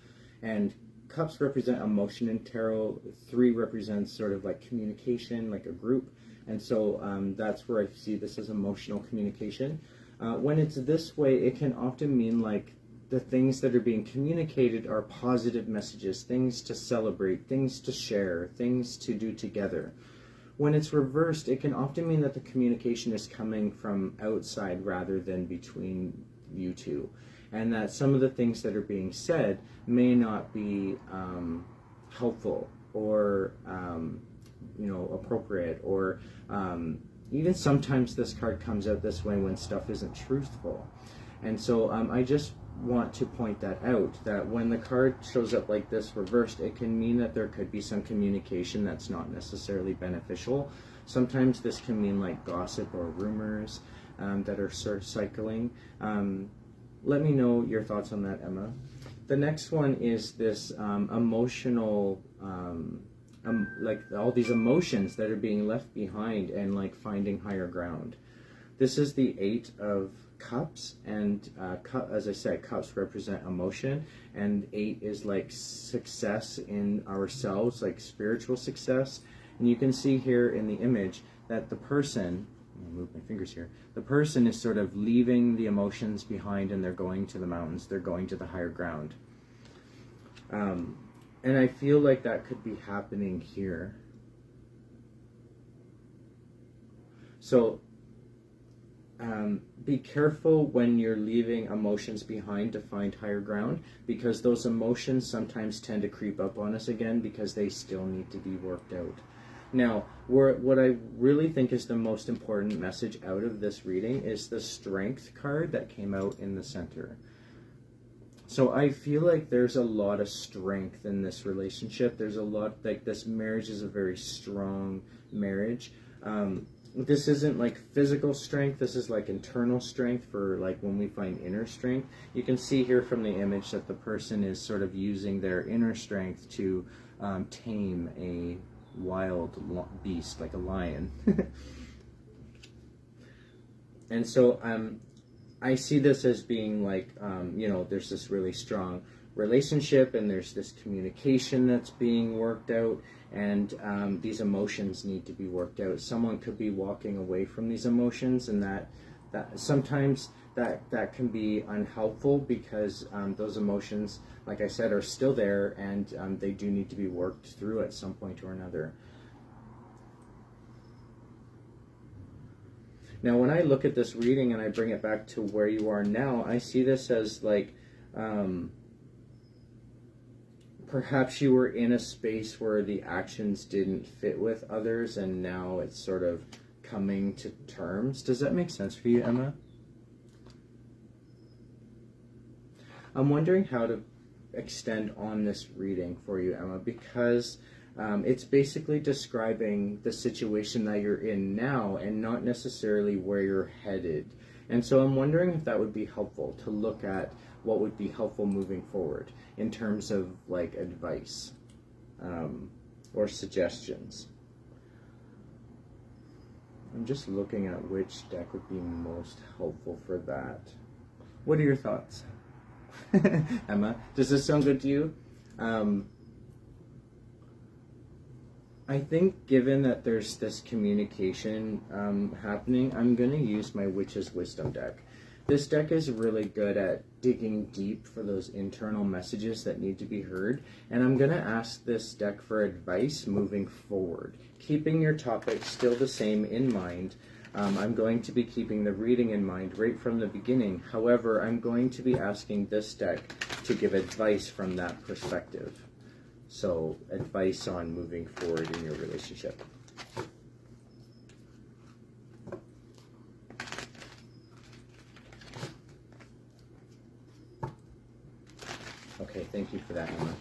and Cups represent emotion in tarot. 3 represents sort of like communication, like a group, and so that's where I see this as emotional communication. When it's this way, it can often mean like the things that are being communicated are positive messages, things to celebrate, things to share, things to do together. When it's reversed, it can often mean that the communication is coming from outside rather than between you two, and that some of the things that are being said may not be helpful or appropriate, or even sometimes this card comes out this way when stuff isn't truthful. And so I just want to point that out, that when the card shows up like this reversed, it can mean that there could be some communication that's not necessarily beneficial. Sometimes this can mean like gossip or rumors that are sort of cycling. Let me know your thoughts on that, Emma. The next one is this emotional, like all these emotions that are being left behind and like finding higher ground. This is the 8 of Cups, and as I said, cups represent emotion, and 8 is like success in ourselves, like spiritual success. And you can see here in the image that the person, I'll move my fingers here, the person is sort of leaving the emotions behind, and they're going to the mountains, they're going to the higher ground. And I feel like that could be happening here. So be careful when you're leaving emotions behind to find higher ground, because those emotions sometimes tend to creep up on us again because they still need to be worked out. Now, what I really think is the most important message out of this reading is the Strength card that came out in the center. So I feel like there's a lot of strength in this relationship. There's a lot, like this marriage is a very strong marriage. This isn't like physical strength, this is like internal strength for like when we find inner strength. You can see here from the image that the person is sort of using their inner strength to tame a wild beast like a lion. And so I see this as being like, you know, there's this really strong relationship and there's this communication that's being worked out, and these emotions need to be worked out. Someone could be walking away from these emotions, and that sometimes that can be unhelpful because those emotions, like I said, are still there, and they do need to be worked through at some point or another. Now, when I look at this reading and I bring it back to where you are now, I see this as like, perhaps you were in a space where the actions didn't fit with others, and now it's sort of coming to terms. Does that make sense for you, Emma? I'm wondering how to extend on this reading for you, Emma, because it's basically describing the situation that you're in now and not necessarily where you're headed. And so I'm wondering if that would be helpful to look at what would be helpful moving forward in terms of like advice or suggestions. I'm just looking at which deck would be most helpful for that. What are your thoughts? Emma, does this sound good to you? I think given that there's this communication happening, I'm going to use my Witch's Wisdom deck. This deck is really good at digging deep for those internal messages that need to be heard, and I'm going to ask this deck for advice moving forward, keeping your topic still the same in mind. I'm going to be keeping the reading in mind right from the beginning. However, I'm going to be asking this deck to give advice from that perspective. So, advice on moving forward in your relationship. Okay, thank you for that, Emma.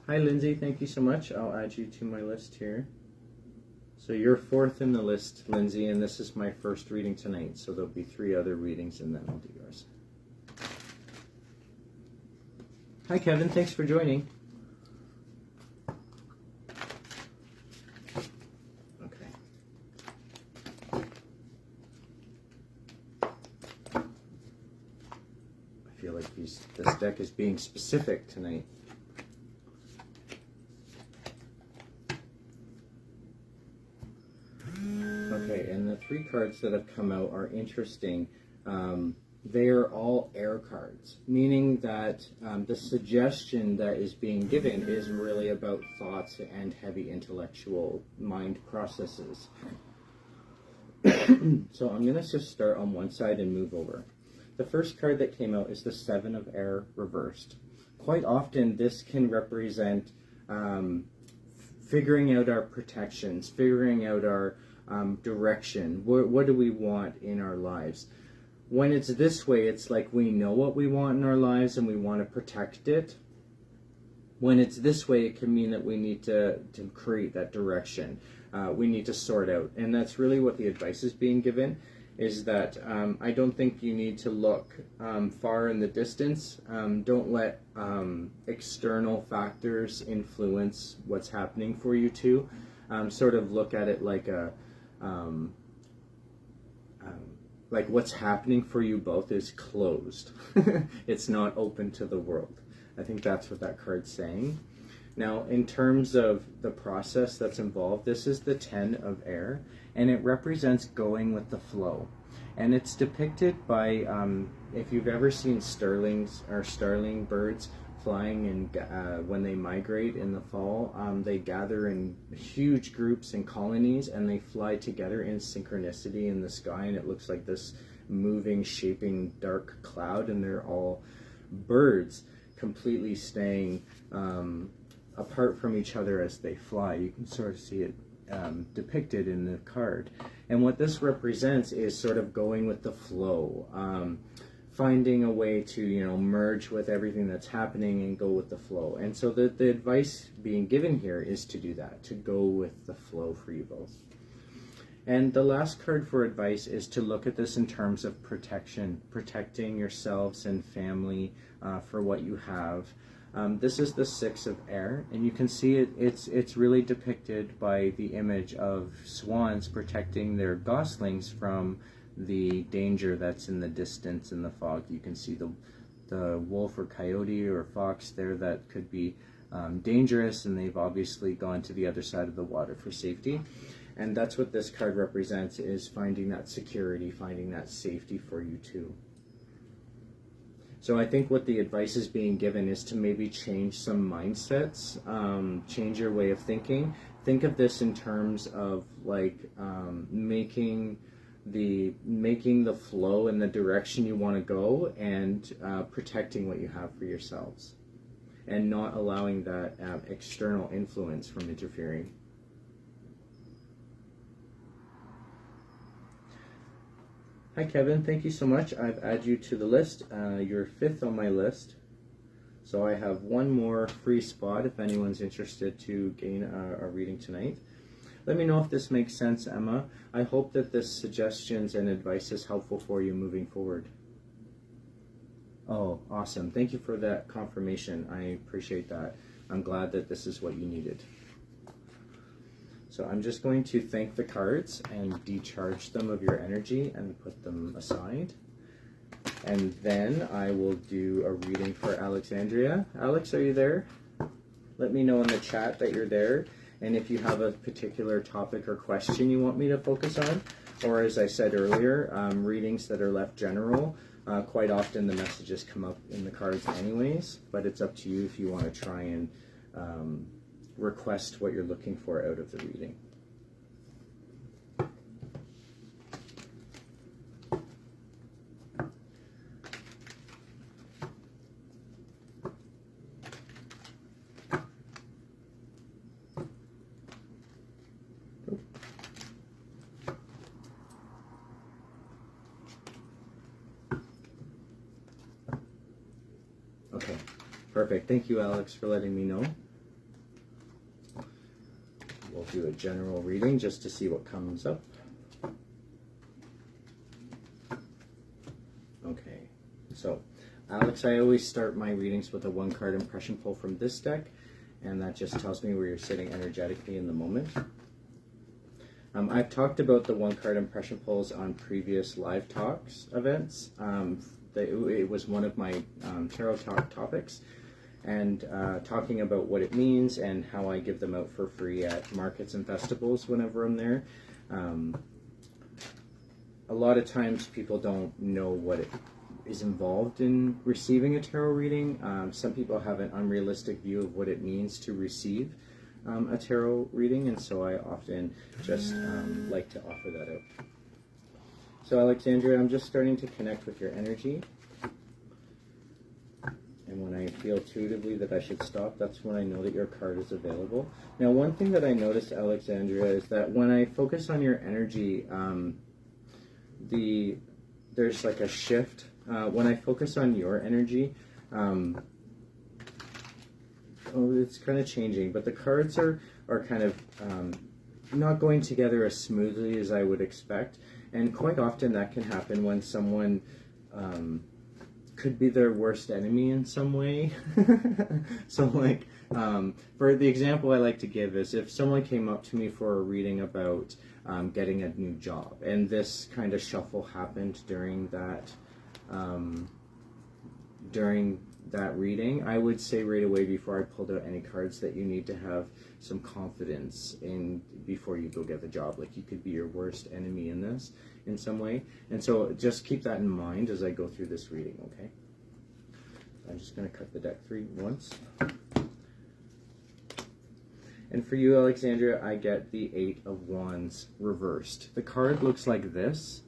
Hi, Lindsay. Thank you so much. I'll add you to my list here. So you're 4th in the list, Lindsay, and this is my first reading tonight. So there'll be 3 other readings, and then I'll do yours. Hi, Kevin. Thanks for joining. Okay. I feel like this deck is being specific tonight. Okay, and the 3 cards that have come out are interesting. They are all air cards, meaning that the suggestion that is being given is really about thoughts and heavy intellectual mind processes. So I'm going to just start on one side and move over. The first card that came out is the 7 of Air reversed. Quite often this can represent figuring out our protections, figuring out our direction. What do we want in our lives? When it's this way, it's like we know what we want in our lives and we want to protect it. When it's this way, it can mean that we need to create that direction. We need to sort out. And that's really what the advice is being given, is that I don't think you need to look far in the distance. Don't let external factors influence what's happening for you too. Sort of look at it like like what's happening for you both is closed. It's not open to the world. I think that's what that card's saying. Now, in terms of the process that's involved, this is the 10 of air, and it represents going with the flow. And it's depicted by, if you've ever seen starlings or starling birds flying, and when they migrate in the fall, they gather in huge groups and colonies, and they fly together in synchronicity in the sky, and it looks like this moving, shaping dark cloud, and they're all birds completely staying apart from each other as they fly. You can sort of see it depicted in the card. And what this represents is sort of going with the flow, finding a way to, you know, merge with everything that's happening and go with the flow. And so the advice being given here is to do that, to go with the flow for you both. And the last card for advice is to look at this in terms of protection, protecting yourselves and family for what you have. This is the 6 of air, and you can see it's really depicted by the image of swans protecting their goslings from the danger that's in the distance in the fog. You can see the wolf or coyote or fox there that could be dangerous, and they've obviously gone to the other side of the water for safety. And that's what this card represents, is finding that security, finding that safety for you too. So I think what the advice is being given is to maybe change some mindsets, change your way of thinking. Think of this in terms of like making the flow in the direction you want to go, and protecting what you have for yourselves, and not allowing that external influence from interfering. Hi Kevin, thank you so much. I've added you to the list. You're 5th on my list. So I have one more free spot if anyone's interested to gain a reading tonight. Let me know if this makes sense, Emma. I hope that this suggestions and advice is helpful for you moving forward. Oh, awesome. Thank you for that confirmation. I appreciate that. I'm glad that this is what you needed. So I'm just going to thank the cards and decharge them of your energy and put them aside. And then I will do a reading for Alexandria. Alex, are you there? Let me know in the chat that you're there. And if you have a particular topic or question you want me to focus on, or as I said earlier, readings that are left general, quite often the messages come up in the cards anyways, but it's up to you if you want to try and request what you're looking for out of the reading. Okay, perfect. Thank you, Alex, for letting me know. We'll do a general reading just to see what comes up. Okay, so Alex, I always start my readings with a 1-card impression pull from this deck, and that just tells me where you're sitting energetically in the moment. I've talked about the 1-card impression pulls on previous live talks events. It was one of my tarot talk topics, and talking about what it means and how I give them out for free at markets and festivals whenever I'm there. A lot of times people don't know what it is involved in receiving a tarot reading. Some people have an unrealistic view of what it means to receive a tarot reading, and so I often just like to offer that out. So Alexandria, I'm just starting to connect with your energy. And And when I feel intuitively that I should stop, that's when I know that your card is available. Now, one thing that I noticed, Alexandria, is that when I focus on your energy, there's like a shift. When I focus on your energy, it's kind of changing, but the cards are kind of not going together as smoothly as I would expect. And quite often that can happen when someone could be their worst enemy in some way. So like, for the example I like to give is if someone came up to me for a reading about getting a new job, and this kind of shuffle happened during that reading, I would say right away before I pulled out any cards that you need to have some confidence in before you go get the job. Like, you could be your worst enemy in this in some way. And so just keep that in mind as I go through this reading, okay? I'm just going to cut the deck once. And for you, Alexandria, I get the 8 of Wands reversed. The card looks like this.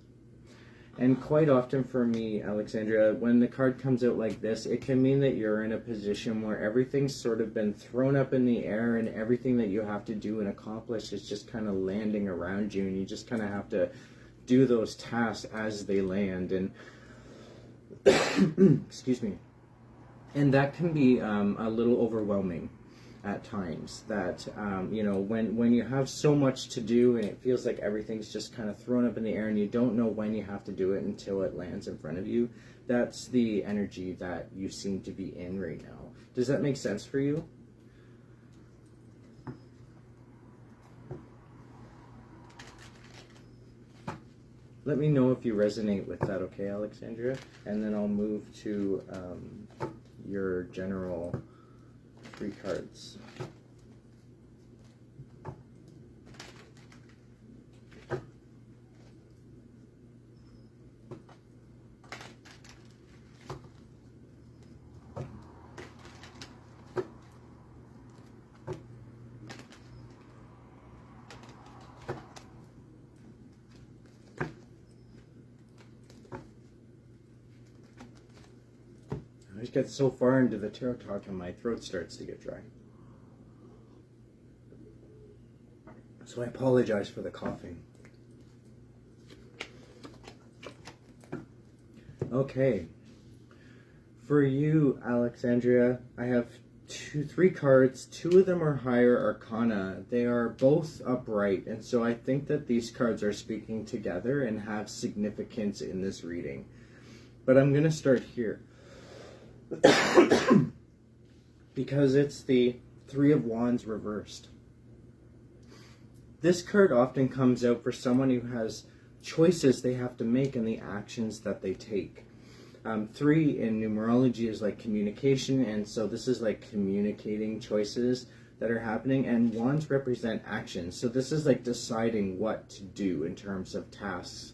And quite often for me, Alexandria, when the card comes out like this, it can mean that you're in a position where everything's sort of been thrown up in the air, and everything that you have to do and accomplish is just kind of landing around you, and you just kind of have to do those tasks as they land. And excuse me. And that can be a little overwhelming at times, that you know, when you have so much to do and it feels like everything's just kind of thrown up in the air and you don't know when you have to do it until it lands in front of you. That's the energy that you seem to be in right now. Does that make sense for you? Let me know if you resonate with that, okay, Alexandria? And then I'll move to your general 3 cards. I just get so far into the tarot talk and my throat starts to get dry. So I apologize for the coughing. Okay. For you, Alexandria, I have 3 cards. 2 of them are higher arcana. They are both upright, and so I think that these cards are speaking together and have significance in this reading. But I'm going to start here. Because it's the 3 of Wands reversed. This card often comes out for someone who has choices they have to make and the actions that they take. 3 in numerology is like communication, and so this is like communicating choices that are happening, and Wands represent actions. So this is like deciding what to do in terms of tasks.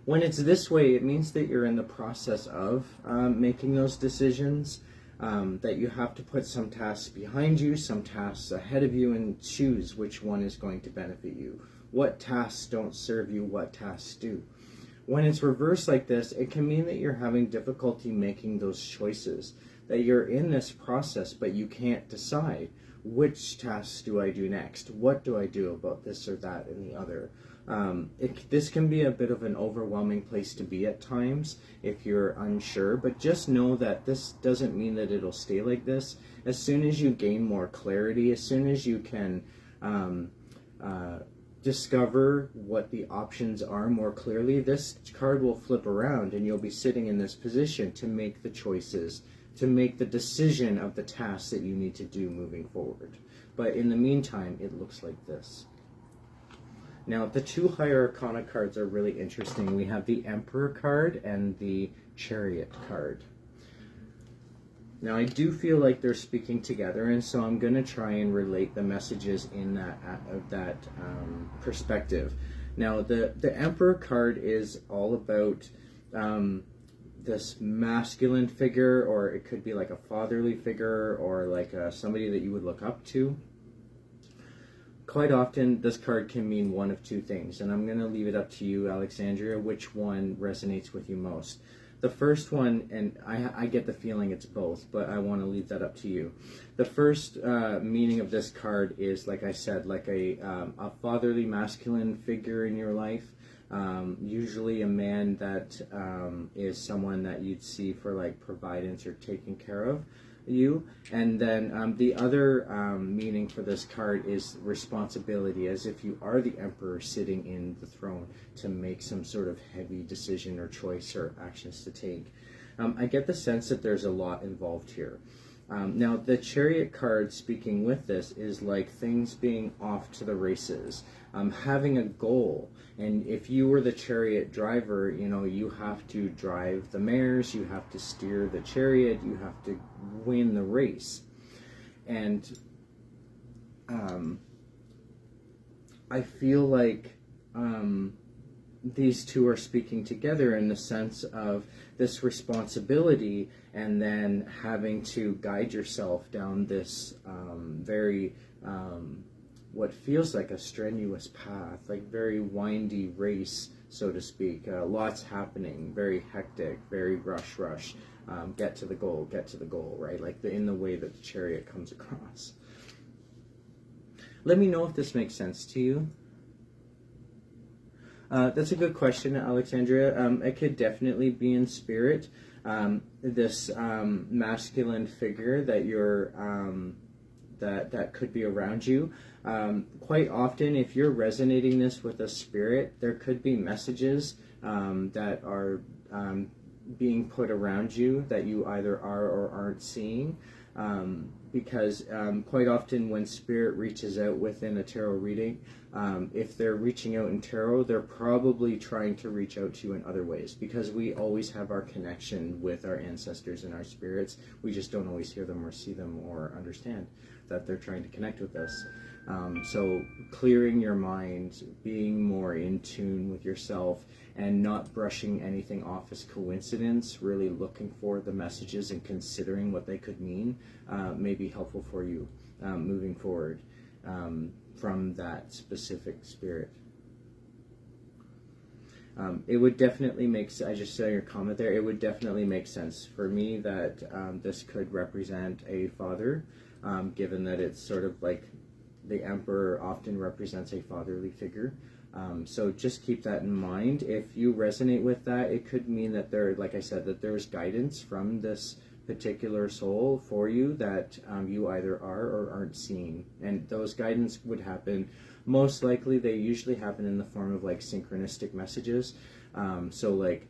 When it's this way, it means that you're in the process of making those decisions, that you have to put some tasks behind you, some tasks ahead of you, and choose which one is going to benefit you. What tasks don't serve you, what tasks do. When it's reversed like this, it can mean that you're having difficulty making those choices, that you're in this process, but you can't decide which tasks do I do next, what do I do about this or that and the other. This can be a bit of an overwhelming place to be at times if you're unsure, but just know that this doesn't mean that it'll stay like this. As soon as you gain more clarity, as soon as you can discover what the options are more clearly, this card will flip around and you'll be sitting in this position to make the choices, to make the decision of the tasks that you need to do moving forward. But in the meantime, it looks like this. Now, the 2 higher arcana cards are really interesting. We have the Emperor card and the Chariot card. Now, I do feel like they're speaking together, and so I'm going to try and relate the messages in that perspective. Now, the Emperor card is all about this masculine figure, or it could be like a fatherly figure, or like somebody that you would look up to. Quite often, this card can mean one of 2 things, and I'm going to leave it up to you, Alexandria, which one resonates with you most. The first one, and I get the feeling it's both, but I want to leave that up to you. The first meaning of this card is, like I said, like a fatherly masculine figure in your life. Usually a man that is someone that you'd see for like providence or taking care of you. And then the other meaning for this card is responsibility, as if you are the emperor sitting in the throne to make some sort of heavy decision or choice or actions to take. I get the sense that there's a lot involved here. Now, the Chariot card, speaking with this, is like things being off to the races, having a goal. And if you were the chariot driver, you know, you have to drive the mares, you have to steer the chariot, you have to win the race. And I feel like these two are speaking together in the sense of this responsibility and then having to guide yourself down this very what feels like a strenuous path, like very windy race, so to speak. Lots happening, very hectic, very rush, get to the goal, right? Like in the way that the chariot comes across. Let me know if this makes sense to you. That's a good question, Alexandria. It could definitely be in spirit. This masculine figure that you're that could be around you. Quite often, if you're resonating this with a spirit, there could be messages that are being put around you that you either are or aren't seeing. Because quite often when spirit reaches out within a tarot reading, if they're reaching out in tarot, they're probably trying to reach out to you in other ways, because we always have our connection with our ancestors and our spirits. We just don't always hear them or see them or understand that they're trying to connect with us. So clearing your mind, being more in tune with yourself, and not brushing anything off as coincidence, really looking for the messages and considering what they could mean, may be helpful for you moving forward from that specific spirit. It would definitely make sense. I just saw your comment there. It would definitely make sense for me that this could represent a father, given that it's sort of like the emperor often represents a fatherly figure. So just keep that in mind. If you resonate with that, it could mean that there, like I said, that there's guidance from this particular soul for you that you either are or aren't seeing. And those guidance would happen, most likely they usually happen in the form of like synchronistic messages. So like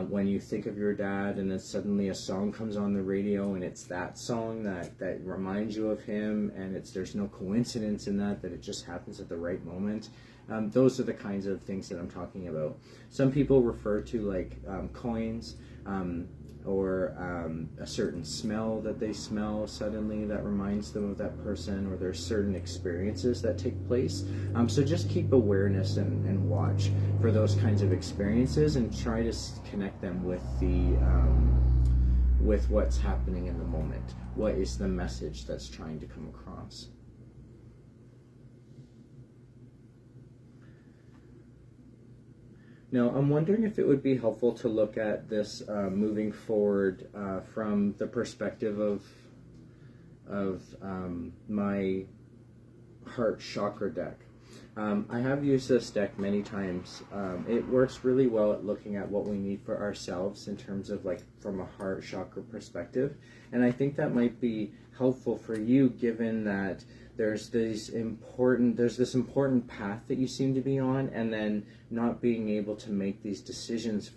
when you think of your dad and then suddenly a song comes on the radio and it's that song that reminds you of him, and there's no coincidence in that it just happens at the right moment. Those are the kinds of things that I'm talking about. Some people refer to like coins or a certain smell that they smell suddenly that reminds them of that person, or there's certain experiences that take place. So just keep awareness and watch for those kinds of experiences and try to connect them with with what's happening in the moment. What is the message that's trying to come across? Now, I'm wondering if it would be helpful to look at this moving forward from the perspective of my heart chakra deck. I have used this deck many times. It works really well at looking at what we need for ourselves in terms of like from a heart chakra perspective. And I think that might be helpful for you, given that there's this important path that you seem to be on, and then not being able to make these decisions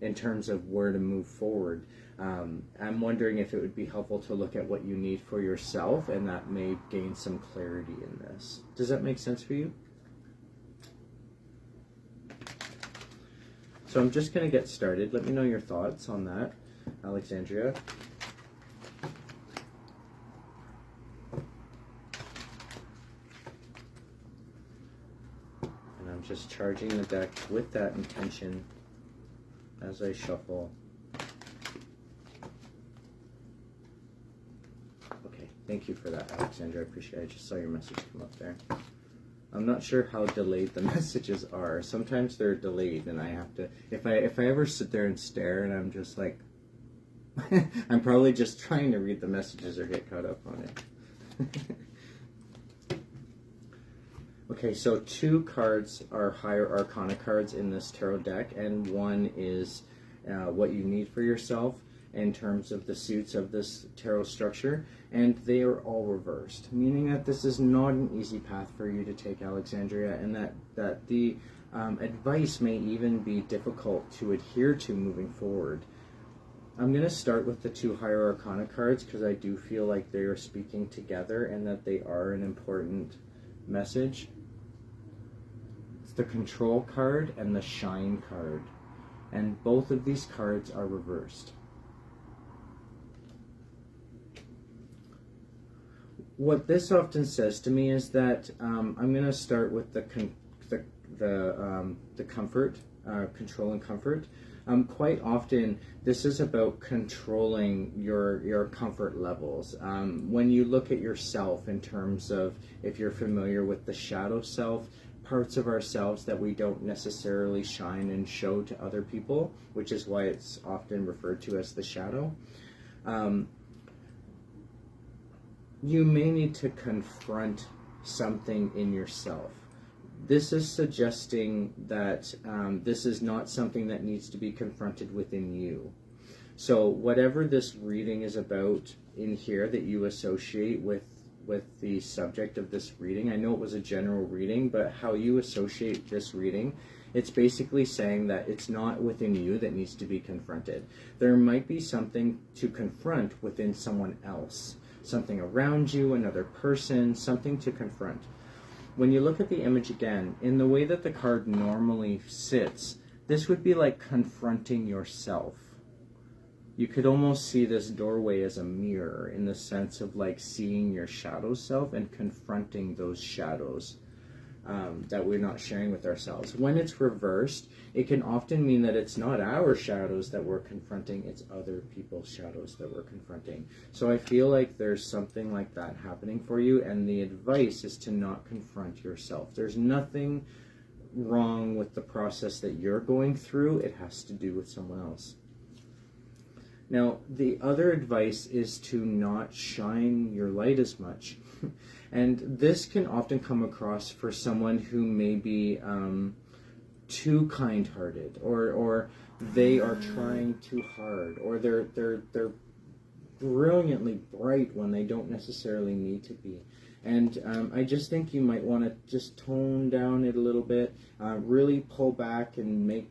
in terms of where to move forward. I'm wondering if it would be helpful to look at what you need for yourself, and that may gain some clarity in this. Does that make sense for you? So I'm just going to get started. Let me know your thoughts on that, Alexandria. Just charging the deck with that intention as I shuffle. Okay, thank you for that, Alexandra. I appreciate it. I just saw your message come up there. I'm not sure how delayed the messages are. Sometimes they're delayed, and I have to, if I ever sit there and stare and I'm just like, I'm probably just trying to read the messages or get caught up on it. Okay, so 2 cards are higher arcana cards in this tarot deck, and 1 is what you need for yourself in terms of the suits of this tarot structure, and they are all reversed, meaning that this is not an easy path for you to take, Alexandria, and that the advice may even be difficult to adhere to moving forward. I'm going to start with the 2 higher arcana cards because I do feel like they are speaking together and that they are an important message. It's the Control card and the Shine card, and both of these cards are reversed. What this often says to me is that I'm going to start with the comfort, control and comfort. Quite often, this is about controlling your comfort levels. When you look at yourself in terms of, if you're familiar with the shadow self, parts of ourselves that we don't necessarily shine and show to other people, which is why it's often referred to as the shadow. You may need to confront something in yourself. This is suggesting that this is not something that needs to be confronted within you. So whatever this reading is about in here that you associate with the subject of this reading, I know it was a general reading, but how you associate this reading, it's basically saying that it's not within you that needs to be confronted. There might be something to confront within someone else. Something around you, another person, something to confront. When you look at the image again, in the way that the card normally sits, this would be like confronting yourself. You could almost see this doorway as a mirror, in the sense of like seeing your shadow self and confronting those shadows that we're not sharing with ourselves. When it's reversed, it can often mean that it's not our shadows that we're confronting, it's other people's shadows that we're confronting. So I feel like there's something like that happening for you, and the advice is to not confront yourself. There's nothing wrong with the process that you're going through. It has to do with someone else. Now, the other advice is to not shine your light as much. And this can often come across for someone who may be too kind-hearted, or they are trying too hard, or they're brilliantly bright when they don't necessarily need to be. And I just think you might want to just tone down it a little bit, really pull back and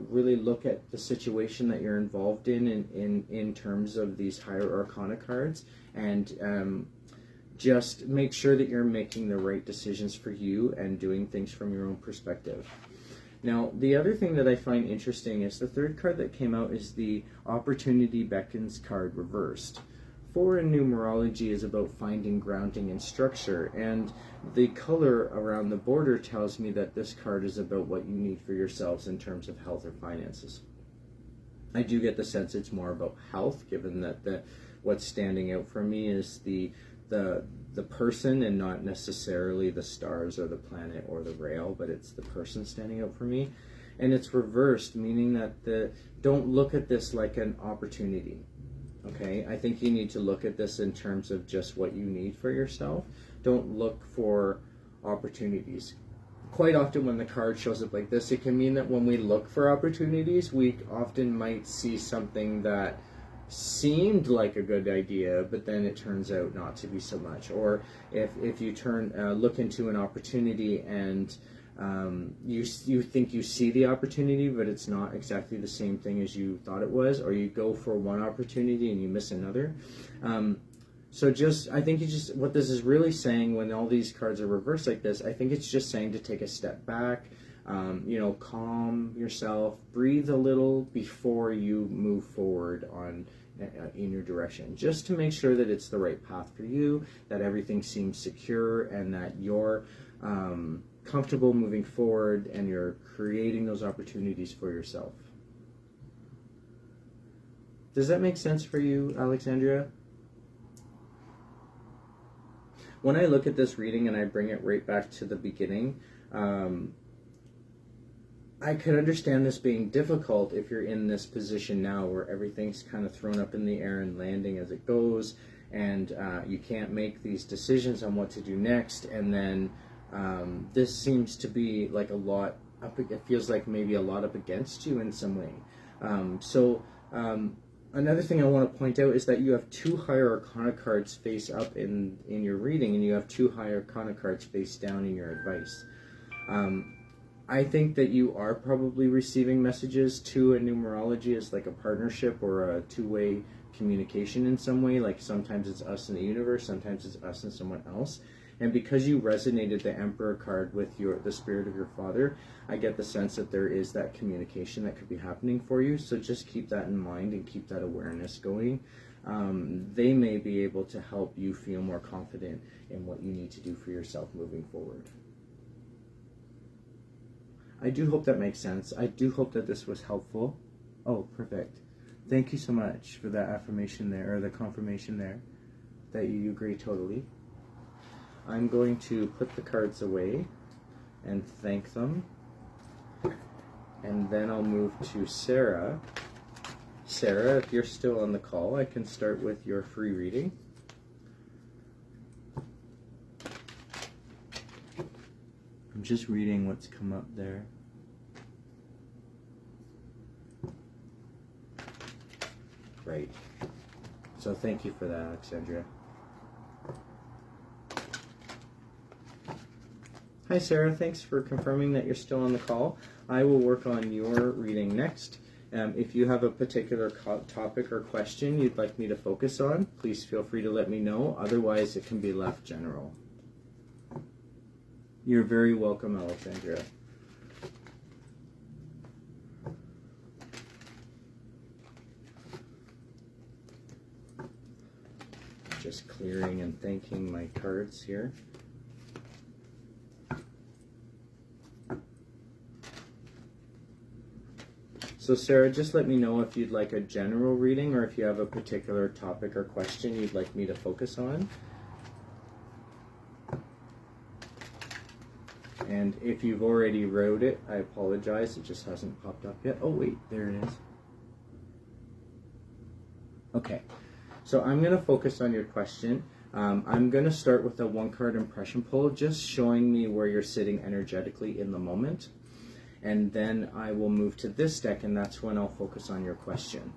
really look at the situation that you're involved in terms of these higher arcana cards, and just make sure that you're making the right decisions for you and doing things from your own perspective. Now, the other thing that I find interesting is the 3rd card that came out is the Opportunity Beckons card reversed. 4 in numerology is about finding grounding and structure, and the color around the border tells me that this card is about what you need for yourselves in terms of health or finances. I do get the sense it's more about health, given that what's standing out for me is the person and not necessarily the stars or the planet or the rail, but it's the person standing out for me. And it's reversed, meaning that don't look at this like an opportunity. Okay, I think you need to look at this in terms of just what you need for yourself. Don't look for opportunities. Quite often when the card shows up like this, it can mean that when we look for opportunities, we often might see something that seemed like a good idea, but then it turns out not to be so much. Or if you look into an opportunity and you think you see the opportunity, but it's not exactly the same thing as you thought it was, or you go for one opportunity and you miss another. I think what this is really saying when all these cards are reversed like this, I think it's just saying to take a step back, calm yourself, breathe a little before you move forward in your direction, just to make sure that it's the right path for you, that everything seems secure, and that you're comfortable moving forward and you're creating those opportunities for yourself. Does that make sense for you, Alexandria? when I look at this reading and I bring it right back to the beginning, I could understand this being difficult if you're in this position now where everything's kind of thrown up in the air and landing as it goes, and you can't make these decisions on what to do next, and then this seems to be like a lot up, it feels like maybe a lot up against you in some way. Another thing I want to point out is that you have 2 higher arcana cards face up in your reading, and you have 2 higher arcana cards face down in your advice. I think that you are probably receiving messages to a numerology as like a partnership or a two-way communication in some way. Like sometimes it's us in the universe, sometimes it's us and someone else. And because you resonated the Emperor card with the spirit of your father, I get the sense that there is that communication that could be happening for you. So just keep that in mind and keep that awareness going. They may be able to help you feel more confident in what you need to do for yourself moving forward. I do hope that makes sense. I do hope that this was helpful. Oh, perfect. Thank you so much for that affirmation there, or the confirmation there, that you agree totally. I'm going to put the cards away and thank them. And then I'll move to Sarah. Sarah, if you're still on the call, I can start with your free reading. I'm just reading what's come up there. Right. So thank you for that, Alexandria. Hi Sarah, thanks for confirming that you're still on the call. I will work on your reading next. If you have a particular topic or question you'd like me to focus on, please feel free to let me know. Otherwise, it can be left general. You're very welcome, Alexandria. Just clearing and thanking my cards here. So Sarah, just let me know if you'd like a general reading or if you have a particular topic or question you'd like me to focus on. And if you've already wrote it, I apologize, it just hasn't popped up yet. Oh wait, there it is. Okay, so I'm going to focus on your question. I'm going to start with a 1-card impression pull, just showing me where you're sitting energetically in the moment. And then I will move to this deck, and that's when I'll focus on your question.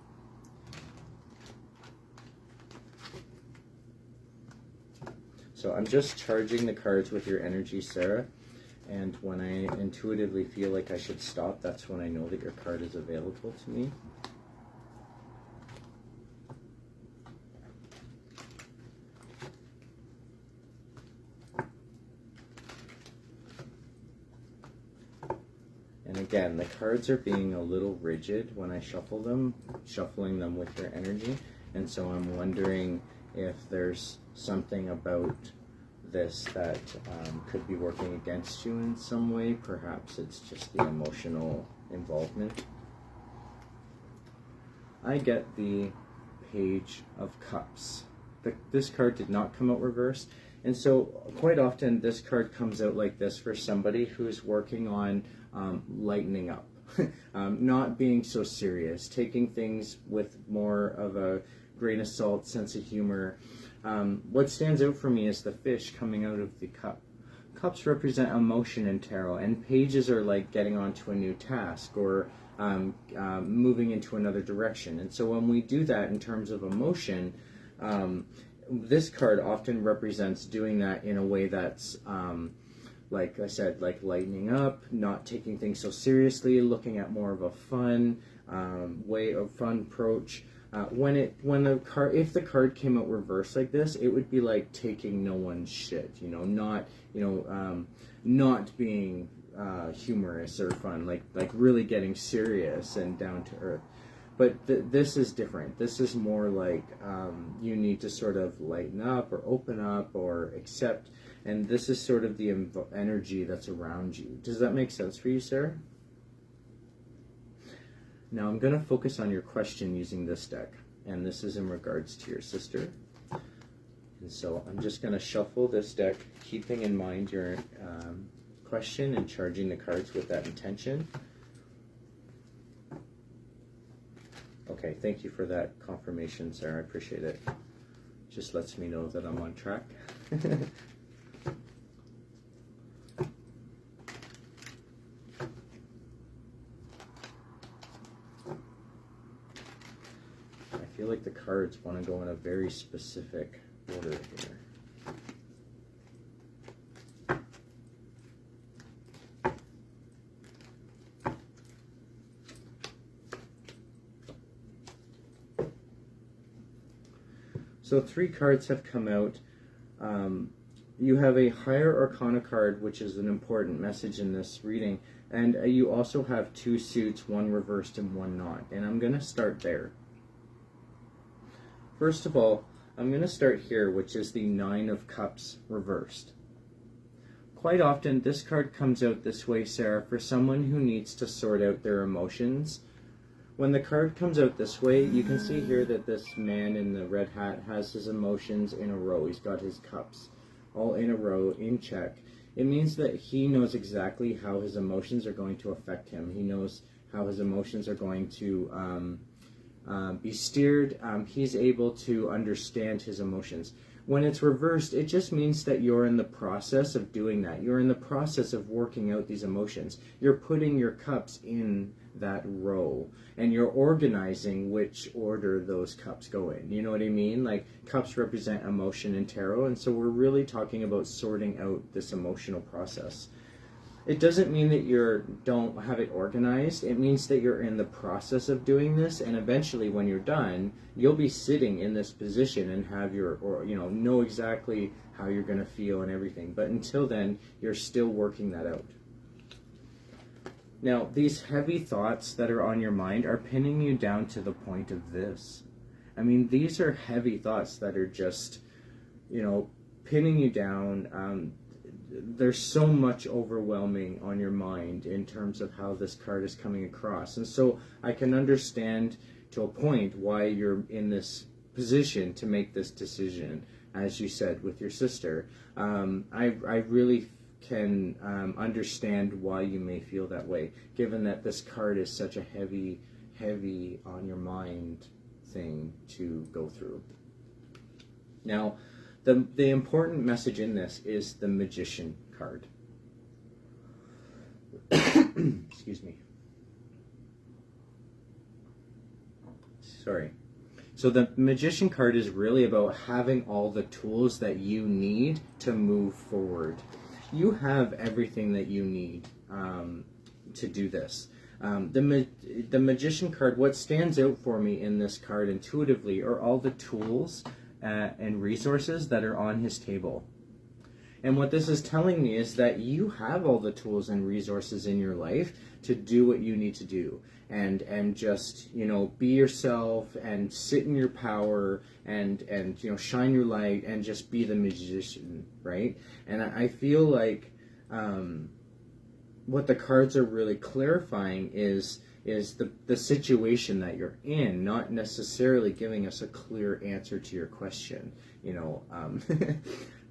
So I'm just charging the cards with your energy, Sarah. And when I intuitively feel like I should stop, that's when I know that your card is available to me. And again, the cards are being a little rigid when I shuffle them, shuffling them with your energy. And so I'm wondering if there's something about this that could be working against you in some way. Perhaps it's just the emotional involvement. I get the Page of Cups. This card did not come out reversed. And so quite often this card comes out like this for somebody who's working on lightening up, not being so serious, taking things with more of a grain of salt, sense of humor. What stands out for me is the fish coming out of the cup. Cups represent emotion in tarot, and pages are like getting onto a new task or moving into another direction. And so when we do that in terms of emotion, this card often represents doing that in a way that's, like I said, like lightening up, not taking things so seriously, looking at more of a fun approach. If the card came out reversed like this, it would be like taking no one's shit, not being humorous or fun, like really getting serious and down to earth. But this is different. This is more like you need to sort of lighten up or open up or accept, and this is sort of the energy that's around you. Does that make sense for you, Sarah? Now I'm going to focus on your question using this deck, and this is in regards to your sister. And so I'm just going to shuffle this deck, keeping in mind your question and charging the cards with that intention. Okay, thank you for that confirmation, Sarah. I appreciate it. Just lets me know that I'm on track. I feel like the cards want to go in a very specific order here. So 3 cards have come out. You have a higher arcana card, which is an important message in this reading, and you also have 2 suits, 1 reversed and 1 not. And I'm going to start there. First of all, I'm going to start here, which is the 9 of Cups reversed. Quite often, this card comes out this way, Sarah, for someone who needs to sort out their emotions. When the card comes out this way, you can see here that this man in the red hat has his emotions in a row. He's got his cups all in a row, in check. It means that he knows exactly how his emotions are going to affect him. He knows how his emotions are going to be steered. He's able to understand his emotions. When it's reversed, it just means that you're in the process of doing that. You're in the process of working out these emotions. You're putting your cups in that row, and you're organizing which order those cups go in. You know what I mean? Like, cups represent emotion in tarot, and so we're really talking about sorting out this emotional process. It doesn't mean that you don't have it organized. It means that you're in the process of doing this, and eventually when you're done, you'll be sitting in this position and have know exactly how you're going to feel and everything. But until then, you're still working that out. Now, these heavy thoughts that are on your mind are pinning you down to the point of this. I mean, these are heavy thoughts that are just, pinning you down. There's so much overwhelming on your mind in terms of how this card is coming across. And so I can understand to a point why you're in this position to make this decision, as you said, with your sister. I really can understand why you may feel that way, given that this card is such a heavy on your mind thing to go through. Now, the important message in this is the Magician card. Excuse me. Sorry. So the Magician card is really about having all the tools that you need to move forward. You have everything that you need to do this. The Magician card, what stands out for me in this card intuitively are all the tools and resources that are on his table. And what this is telling me is that you have all the tools and resources in your life to do what you need to do, and just be yourself and sit in your power and shine your light and just be the magician, right? And I feel like what the cards are really clarifying is the situation that you're in, not necessarily giving us a clear answer to your question.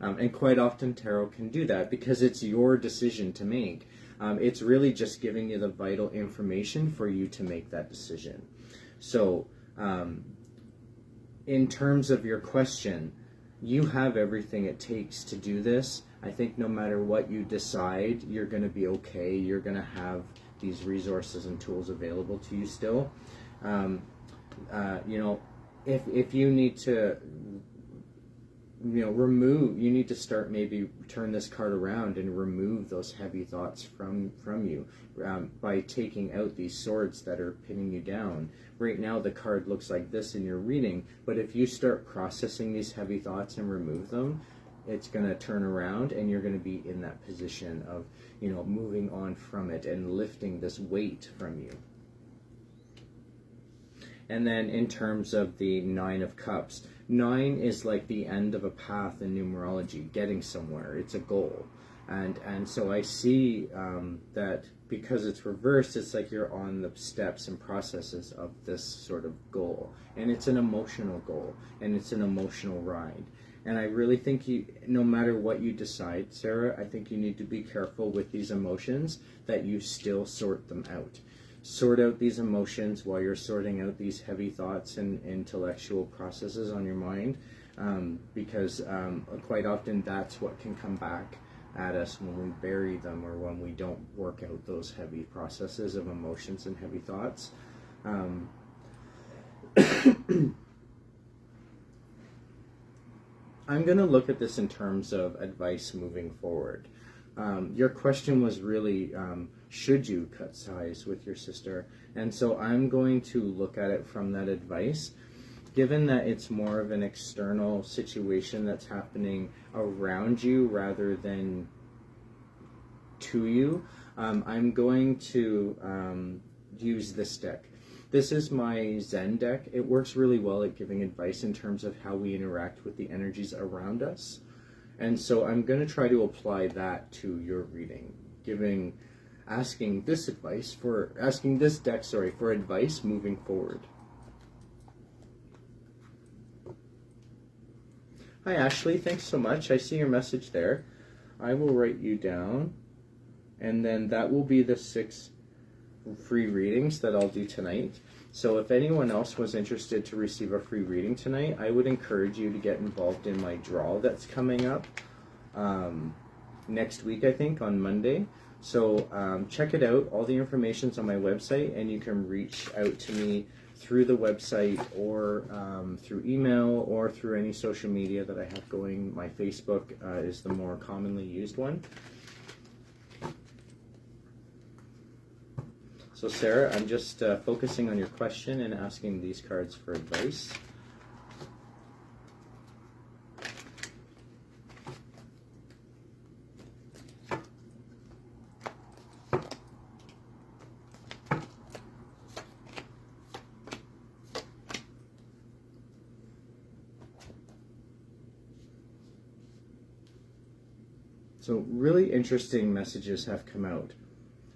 And quite often tarot can do that because it's your decision to make. It's really just giving you the vital information for you to make that decision. So in terms of your question, you have everything it takes to do this. I think no matter what you decide, you're going to be okay. You're going to have these resources and tools available to you still. If you need to you need to start, maybe turn this card around and remove those heavy thoughts from you by taking out these swords that are pinning you down. Right now the card looks like this in your reading, but if you start processing these heavy thoughts and remove them, it's going to turn around and you're going to be in that position of moving on from it and lifting this weight from you. And then in terms of the 9 of Cups, 9 is like the end of a path in numerology, getting somewhere. It's a goal. And so I see that because it's reversed, it's like you're on the steps and processes of this sort of goal. And it's an emotional goal, and it's an emotional ride. And I really think no matter what you decide, Sarah, I think you need to be careful with these emotions, that you still sort them out. Sort out these emotions while you're sorting out these heavy thoughts and intellectual processes on your mind, because quite often that's what can come back at us when we bury them, or when we don't work out those heavy processes of emotions and heavy thoughts. I'm going to look at this in terms of advice moving forward. Your question was really, should you cut ties with your sister? And so I'm going to look at it from that advice. Given that it's more of an external situation that's happening around you rather than to you, I'm going to use this deck. This is my Zen deck. It works really well at giving advice in terms of how we interact with the energies around us. And so I'm going to try to apply that to your reading, asking this deck for advice moving forward. Hi Ashley, thanks so much. I see your message there. I will write you down, and then that will be the 6 free readings that I'll do tonight. So if anyone else was interested to receive a free reading tonight, I would encourage you to get involved in my draw that's coming up next week, I think, on Monday. So check it out. All the information's on my website, and you can reach out to me through the website, or through email, or through any social media that I have going. My Facebook is the more commonly used one. So Sarah, I'm just focusing on your question and asking these cards for advice. So really interesting messages have come out.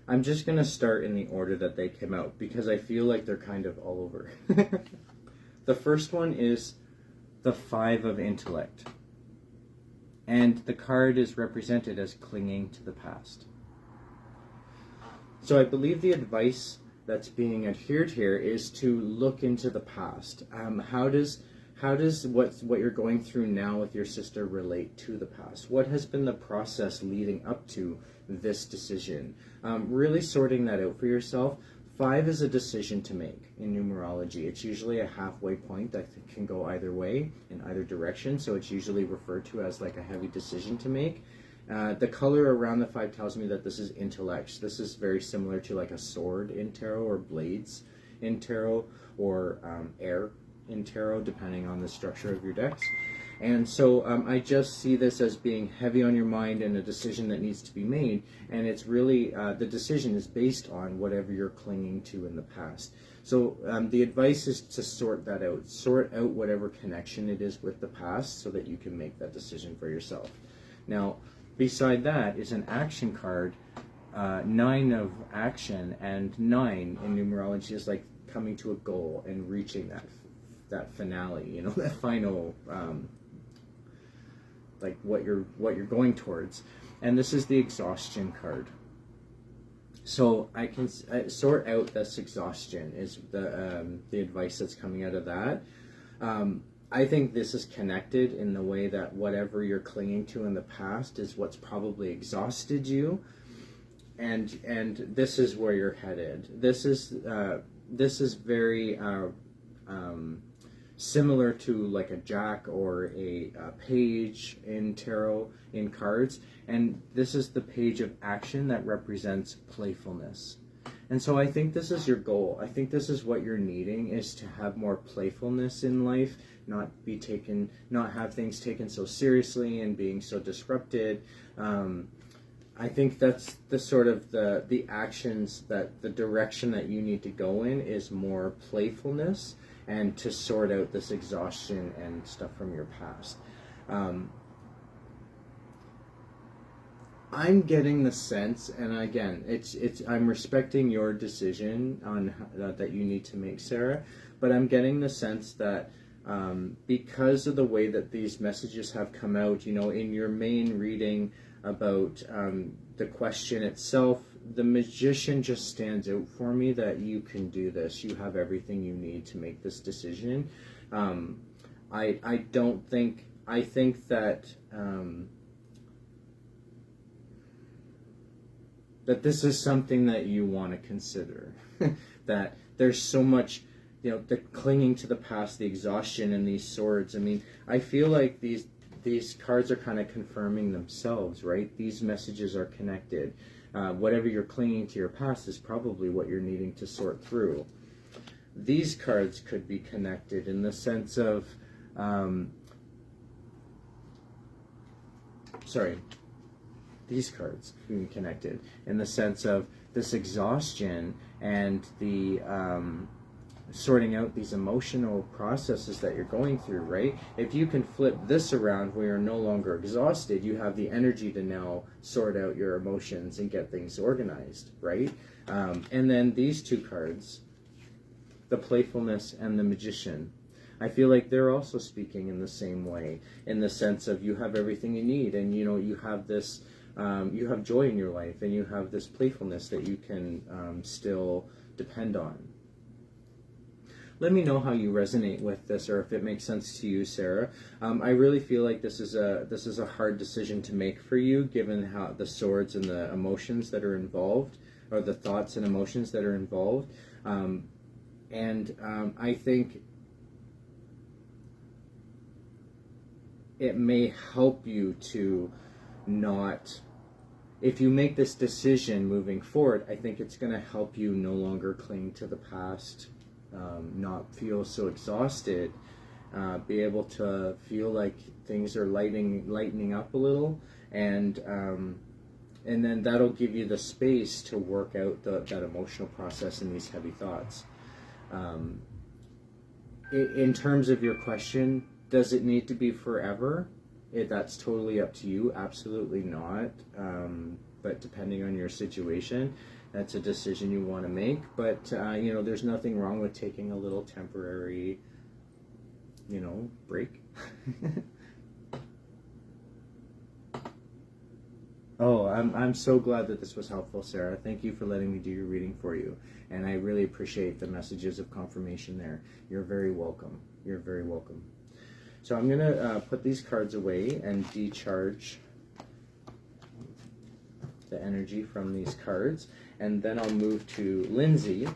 I'm just going to start in the order that they came out, because I feel like they're kind of all over. The first one is the 5 of intellect. And the card is represented as clinging to the past. So I believe the advice that's being adhered here is to look into the past. How does what you're going through now with your sister relate to the past? What has been the process leading up to this decision? Really sorting that out for yourself. 5 is a decision to make in numerology. It's usually a halfway point that can go either way, in either direction, so it's usually referred to as like a heavy decision to make. The color around the 5 tells me that this is intellect. This is very similar to like a sword in tarot, or blades in tarot, or air in tarot, depending on the structure of your decks. And so I just see this as being heavy on your mind and a decision that needs to be made. And it's really, the decision is based on whatever you're clinging to in the past. So the advice is to sort that out. Sort out whatever connection it is with the past, so that you can make that decision for yourself. Now, beside that is an action card, 9 of action, and 9 in numerology is like coming to a goal and reaching that finale, you know, that final, like what you're going towards. And this is the exhaustion card. So I can sort out this exhaustion is the advice that's coming out of that. I think this is connected in the way that whatever you're clinging to in the past is what's probably exhausted you, and this is where you're headed. This is very similar to like a jack or a page in tarot in cards, and this is the page of action that represents playfulness. And so I think this is your goal. I think this is what you're needing, is to have more playfulness in life, not have things taken so seriously and being so disrupted. I think that's the sort of the actions, that the direction that you need to go in is more playfulness, and to sort out this exhaustion and stuff from your past. I'm getting the sense, and again, I'm respecting your decision on that you need to make, Sarah, but I'm getting the sense that because of the way that these messages have come out, you know, in your main reading about the question itself, the Magician just stands out for me, that you can do this. You have everything you need to make this decision. I think that that this is something that you want to consider. That there's so much, you know, the clinging to the past, the exhaustion, and these swords. I mean, I feel like these cards are kind of confirming themselves, right? These messages are connected. Whatever you're clinging to your past is probably what you're needing to sort through. These cards could be connected in the sense of, these cards can be connected in the sense of this exhaustion and the sorting out these emotional processes that you're going through, right? If you can flip this around where you're no longer exhausted, you have the energy to now sort out your emotions and get things organized, right? And then these two cards, the Playfulness and the Magician, I feel like they're also speaking in the same way, in the sense of you have everything you need, and you know, you have this, you have joy in your life, and you have this playfulness that you can still depend on. Let me know how you resonate with this, or if it makes sense to you, Sarah. I really feel like this is a hard decision to make for you, given how the swords and the emotions that are involved, or the thoughts and emotions that are involved. I think it may help you to not, if you make this decision moving forward, I think it's going to help you no longer cling to the past, not feel so exhausted, be able to feel like things are lightening up a little, and then that'll give you the space to work out that emotional process and these heavy thoughts. In terms of your question, does it need to be forever? That's totally up to you. Absolutely not. But depending on your situation, that's a decision you want to make. But, you know, there's nothing wrong with taking a little temporary, you know, break. Oh, I'm so glad that this was helpful, Sarah. Thank you for letting me do your reading for you. And I really appreciate the messages of confirmation there. You're very welcome. You're very welcome. So I'm going to put these cards away and decharge the energy from these cards. And then I'll move to Lindsay.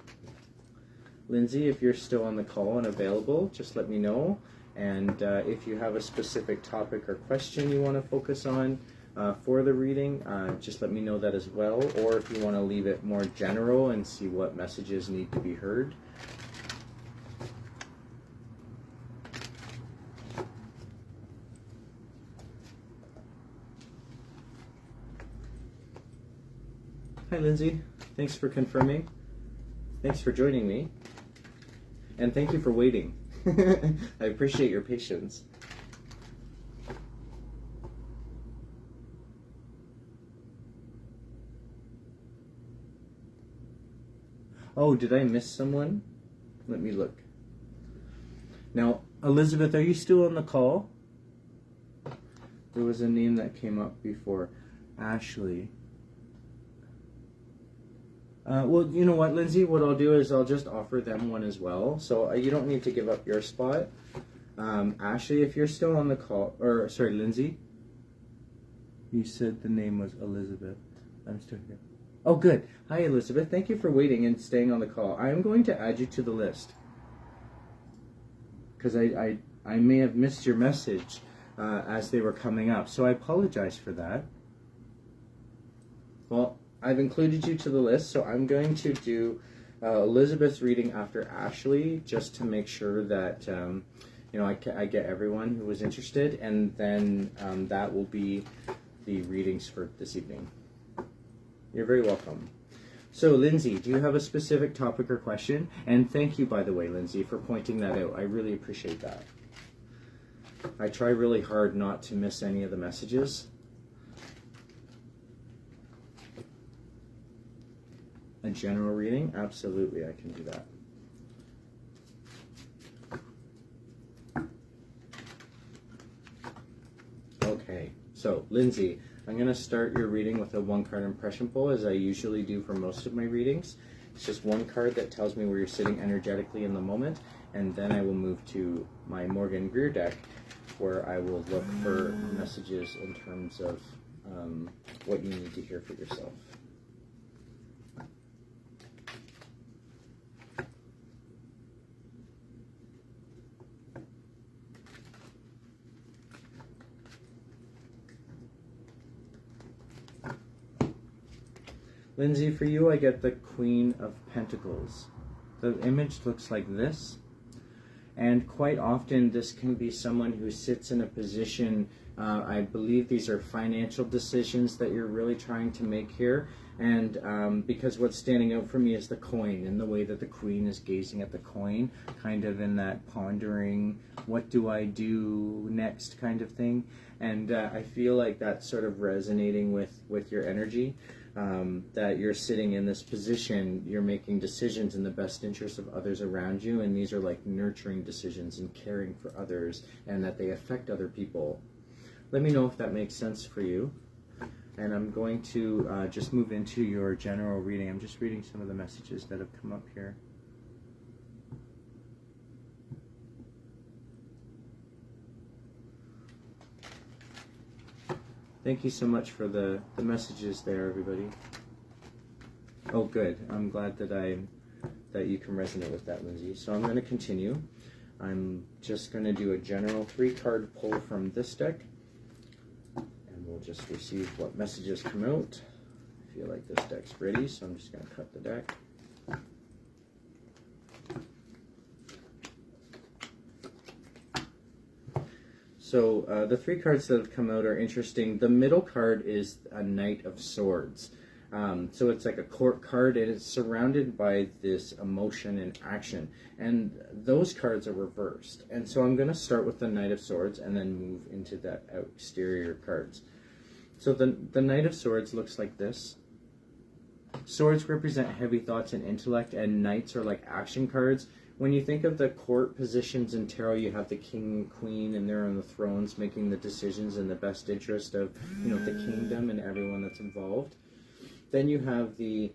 Lindsay, if you're still on the call and available, just let me know. And if you have a specific topic or question you want to focus on for the reading, just let me know that as well. Or if you want to leave it more general and see what messages need to be heard. Hi, Lindsay. Thanks for confirming. Thanks for joining me. And thank you for waiting. I appreciate your patience. Oh, did I miss someone? Let me look. Now, Elizabeth, are you still on the call? There was a name that came up before. Ashley. Well, you know what, Lindsay? What I'll do is I'll just offer them one as well. So you don't need to give up your spot. Ashley, if you're still on the call, or sorry, Lindsay. You said the name was Elizabeth. I'm still here. Oh, good. Hi, Elizabeth. Thank you for waiting and staying on the call. I am going to add you to the list because I may have missed your message as they were coming up. So I apologize for that. Well, I've included you to the list, so I'm going to do Elizabeth's reading after Ashley, just to make sure that you know, I get everyone who was interested, and then that will be the readings for this evening. You're very welcome. So, Lindsay, do you have a specific topic or question? And thank you, by the way, Lindsay, for pointing that out. I really appreciate that. I try really hard not to miss any of the messages. A general reading? Absolutely, I can do that. Lindsay, I'm going to start your reading with a one-card impression pull, as I usually do for most of my readings. It's just one card that tells me where you're sitting energetically in the moment, and then I will move to my Morgan Greer deck, where I will look for messages in terms of what you need to hear for yourself. Lindsay, for you, I get the Queen of Pentacles. The image looks like this, and quite often this can be someone who sits in a position, I believe these are financial decisions that you're really trying to make here, and because what's standing out for me is the coin, and the way that the Queen is gazing at the coin, kind of in that pondering, what do I do next kind of thing, and I feel like that's sort of resonating with your energy. That you're sitting in this position, you're making decisions in the best interest of others around you, and these are like nurturing decisions and caring for others, and that they affect other people. Let me know if that makes sense for you. And I'm going to just move into your general reading. I'm just reading some of the messages that have come up here. Thank you so much for the messages there, everybody. Oh, good. I'm glad that you can resonate with that, Lindsay. So I'm going to continue. I'm just going to do a general 3-card pull from this deck, and we'll just receive what messages come out. I feel like this deck's ready, so I'm just going to cut the deck. So the 3 cards that have come out are interesting. The middle card is a Knight of Swords. So it's like a court card, and it's surrounded by this emotion and action. And those cards are reversed. And so I'm going to start with the Knight of Swords and then move into that exterior cards. So the Knight of Swords looks like this. Swords represent heavy thoughts and intellect, and Knights are like action cards. When you think of the court positions in tarot, you have the king and queen, and they're on the thrones making the decisions in the best interest of, the kingdom and everyone that's involved. Then you have the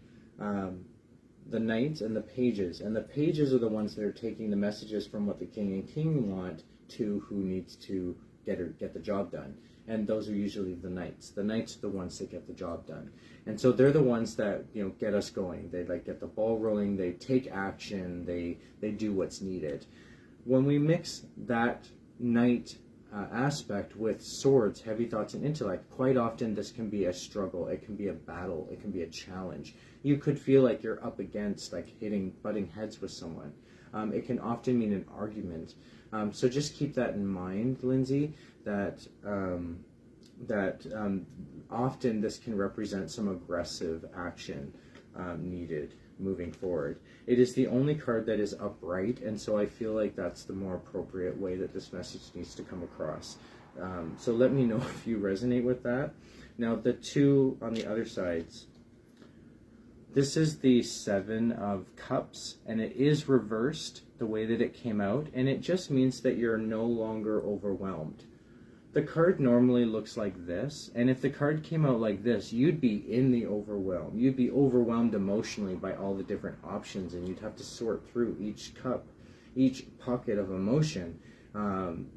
knights and the pages, and the pages are the ones that are taking the messages from what the king and queen want to who needs to get the job done. And those are usually the knights. The knights are the ones that get the job done. And so they're the ones that, get us going. They get the ball rolling, they take action, they do what's needed. When we mix that knight aspect with swords, heavy thoughts, and intellect, quite often this can be a struggle, it can be a battle, it can be a challenge. You could feel like you're up against, butting heads with someone. It can often mean an argument. So just keep that in mind, Lindsay, that often this can represent some aggressive action needed moving forward. It is the only card that is upright, and so I feel like that's the more appropriate way that this message needs to come across. So let me know if you resonate with that. Now, the 2 on the other sides. This is the 7 of Cups, and it is reversed the way that it came out, and it just means that you're no longer overwhelmed. The card normally looks like this, and if the card came out like this, you'd be in the overwhelm. You'd be overwhelmed emotionally by all the different options, and you'd have to sort through each cup, each pocket of emotion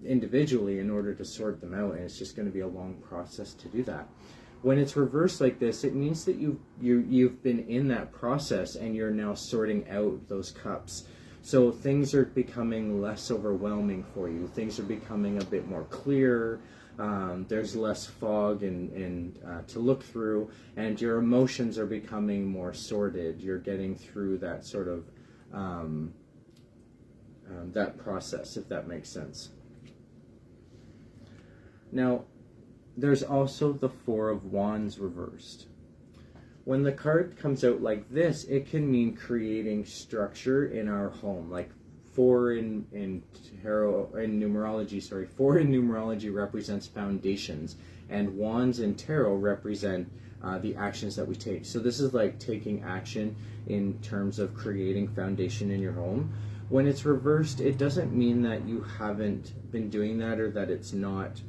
individually in order to sort them out, and it's just going to be a long process to do that. When it's reversed like this, it means that you've been in that process and you're now sorting out those cups. So things are becoming less overwhelming for you. Things are becoming a bit more clear. There's less fog and to look through, and your emotions are becoming more sorted. You're getting through that sort of that process, if that makes sense. Now, there's also the 4 of Wands reversed. When the card comes out like this, it can mean creating structure in our home. Like 4 in tarot, in numerology, 4 in numerology represents foundations, and Wands in tarot represent the actions that we take. So this is like taking action in terms of creating foundation in your home. When it's reversed, it doesn't mean that you haven't been doing that or that it's not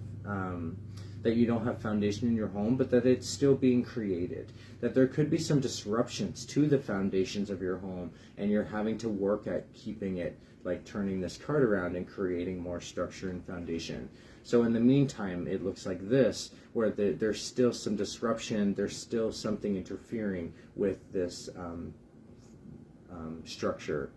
that you don't have foundation in your home, but that it's still being created. That there could be some disruptions to the foundations of your home, and you're having to work at keeping it, like turning this card around and creating more structure and foundation. So in the meantime, it looks like this, where there's still some disruption, there's still something interfering with this structure.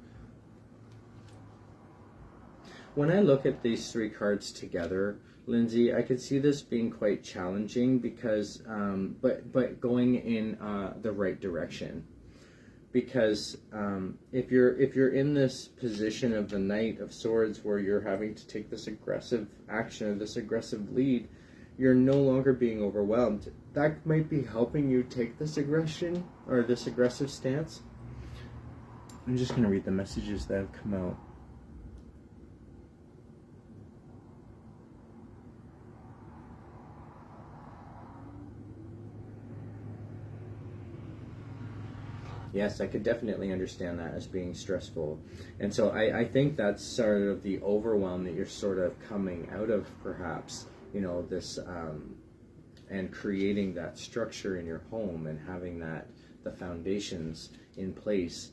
When I look at these three cards together, Lindsay, I could see this being quite challenging because, but going in the right direction. Because if you're in this position of the Knight of Swords, where you're having to take this aggressive action or this aggressive lead, you're no longer being overwhelmed. That might be helping you take this aggression or this aggressive stance. I'm just going to read the messages that have come out. Yes, I could definitely understand that as being stressful. And so I think that's sort of the overwhelm that you're sort of coming out of, perhaps, you know, this, and creating that structure in your home and having that, the foundations in place.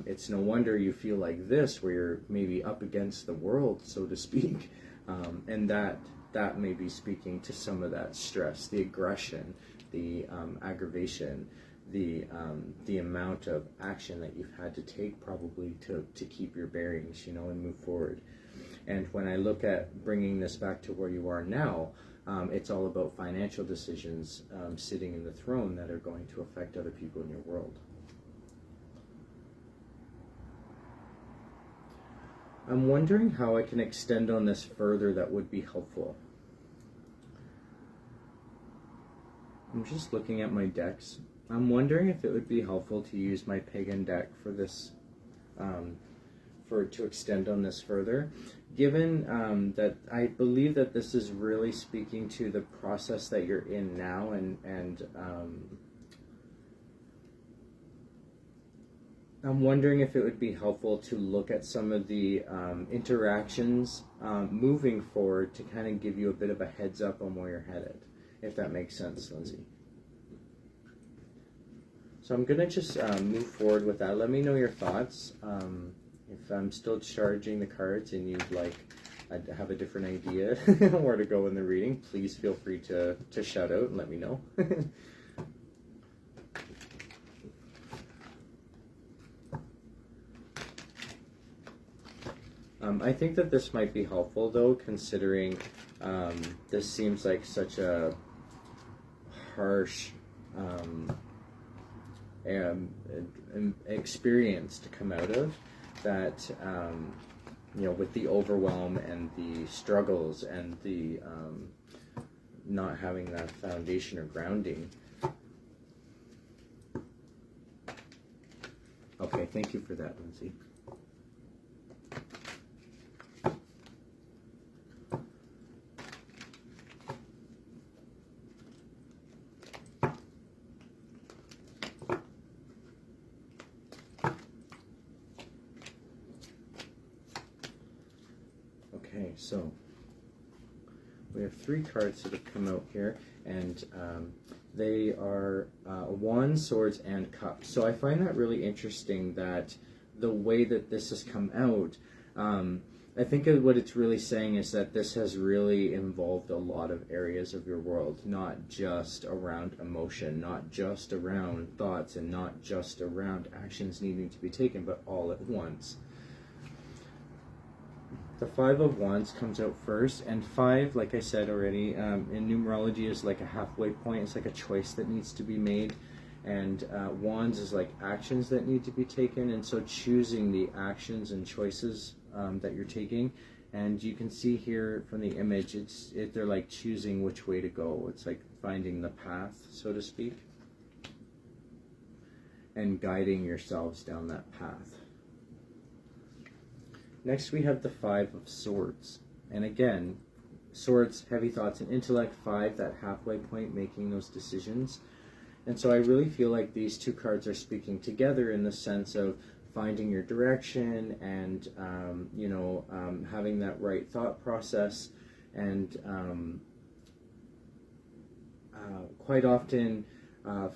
It's no wonder you feel like this, where you're maybe up against the world, so to speak, and that may be speaking to some of that stress, the aggression, the aggravation, the amount of action that you've had to take, probably to keep your bearings, you know, and move forward. And when I look at bringing this back to where you are now, it's all about financial decisions sitting in the throne that are going to affect other people in your world. I'm wondering how I can extend on this further that would be helpful. I'm just looking at my decks. I'm wondering if it would be helpful to use my pagan deck for this, to extend on this further, given that I believe that this is really speaking to the process that you're in now, and I'm wondering if it would be helpful to look at some of the interactions moving forward to kind of give you a bit of a heads up on where you're headed, if that makes sense, Lindsay. So I'm going to just move forward with that. Let me know your thoughts. If I'm still charging the cards and you'd like, I have a different idea where to go in the reading, please feel free to shout out and let me know. I think that this might be helpful, though, considering this seems like such a harsh experience to come out of, that you know, with the overwhelm and the struggles and the not having that foundation or grounding. Okay, thank you for that, Lindsay. Okay, so we have three cards that have come out here, and they are Wands, Swords, and Cups. So I find that really interesting, that the way that this has come out, I think what it's really saying is that this has really involved a lot of areas of your world, not just around emotion, not just around thoughts, and not just around actions needing to be taken, but all at once. The Five of Wands comes out first, and 5, like I said already, in numerology is like a halfway point. It's like a choice that needs to be made, and Wands is like actions that need to be taken, and so choosing the actions and choices that you're taking. And you can see here from the image, they're like choosing which way to go. It's like finding the path, so to speak, and guiding yourselves down that path. Next we have the Five of Swords, and again, Swords, heavy thoughts and intellect, 5, that halfway point, making those decisions. And so I really feel like these two cards are speaking together in the sense of finding your direction and having that right thought process, and quite often,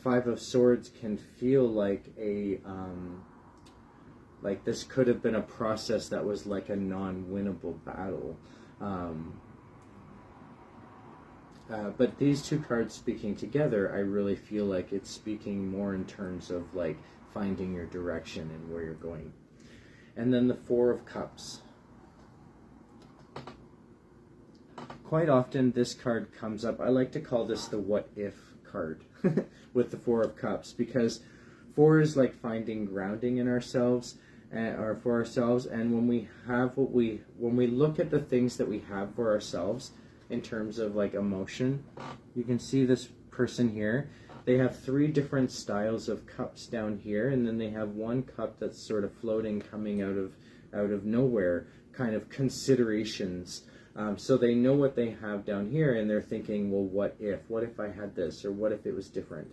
Five of Swords can feel like like this could have been a process that was like a non-winnable battle. But these two cards speaking together, I really feel like it's speaking more in terms of like finding your direction and where you're going. And then the Four of Cups. Quite often this card comes up. I like to call this the what if card with the Four of Cups, because four is like finding grounding in ourselves, or for ourselves. And when we have when we look at the things that we have for ourselves in terms of like emotion, you can see this person here. They have three different styles of cups down here, and then they have one cup that's sort of floating, coming out of nowhere, kind of considerations. So they know what they have down here, and they're thinking, well, what if I had this, or what if it was different?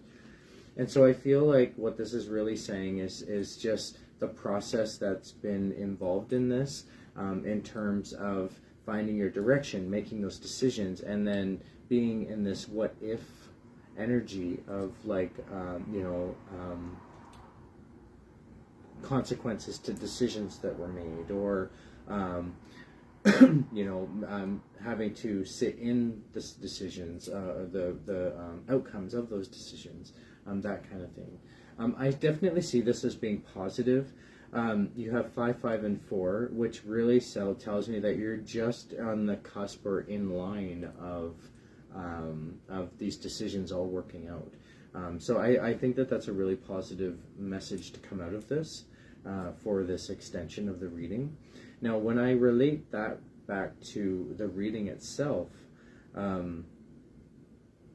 And so I feel like what this is really saying is just the process that's been involved in this, in terms of finding your direction, making those decisions, and then being in this what if energy of like, consequences to decisions that were made, or having to sit in the decisions, the outcomes of those decisions, that kind of thing. I definitely see this as being positive. You have 5, 5, and 4, which really tells me that you're just on the cusp or in line of these decisions all working out. So I think that that's a really positive message to come out of this, for this extension of the reading. Now, when I relate that back to the reading itself,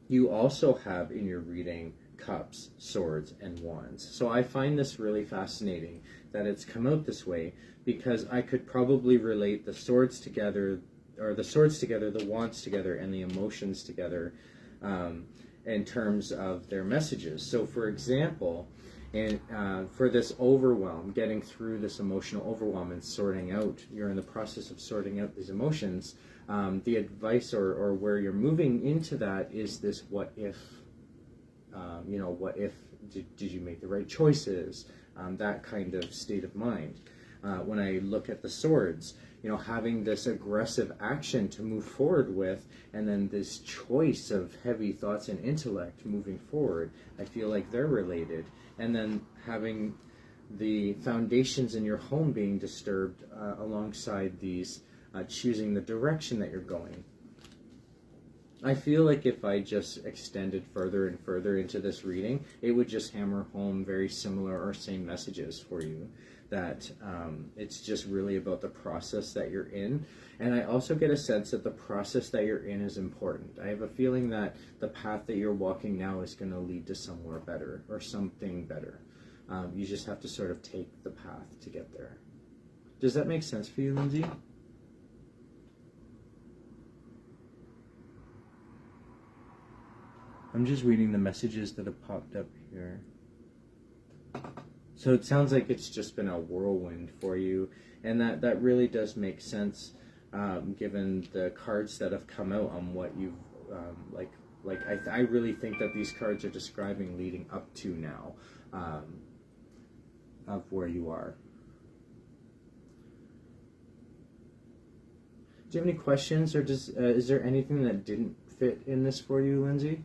you also have in your reading cups, swords, and wands. So I find this really fascinating that it's come out this way, because I could probably relate the swords together, the wands together, and the emotions together, in terms of their messages. So for example, for this overwhelm, getting through this emotional overwhelm and sorting out, you're in the process of sorting out these emotions, the advice or where you're moving into that is this what if. What if, did you make the right choices? That kind of state of mind. When I look at the swords, having this aggressive action to move forward with, and then this choice of heavy thoughts and intellect moving forward, I feel like they're related. And then having the foundations in your home being disturbed, alongside these, choosing the direction that you're going. I feel like if I just extended further and further into this reading, it would just hammer home very similar or same messages for you. That it's just really about the process that you're in. And I also get a sense that the process that you're in is important. I have a feeling that the path that you're walking now is going to lead to somewhere better, or something better. You just have to sort of take the path to get there. Does that make sense for you, Lindsay? I'm just reading the messages that have popped up here. So it sounds like it's just been a whirlwind for you, and that really does make sense, given the cards that have come out on what you've, I really think that these cards are describing leading up to now, of where you are. Do you have any questions, or is there anything that didn't fit in this for you, Lindsay?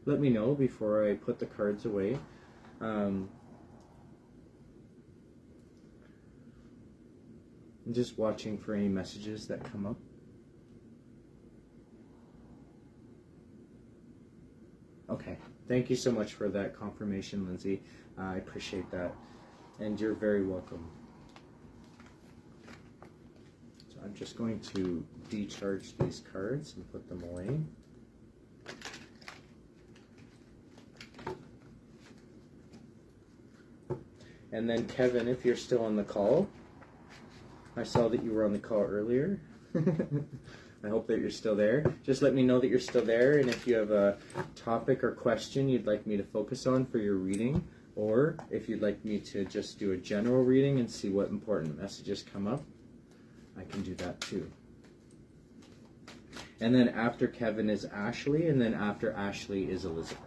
Let me know before I put the cards away. I'm just watching for any messages that come up. Okay, thank you so much for that confirmation, Lindsay. I appreciate that, and you're very welcome. So I'm just going to decharge these cards and put them away. And then Kevin, if you're still on the call, I saw that you were on the call earlier. I hope that you're still there. Just let me know that you're still there, and if you have a topic or question you'd like me to focus on for your reading, or if you'd like me to just do a general reading and see what important messages come up, I can do that too. And then after Kevin is Ashley, and then after Ashley is Elizabeth.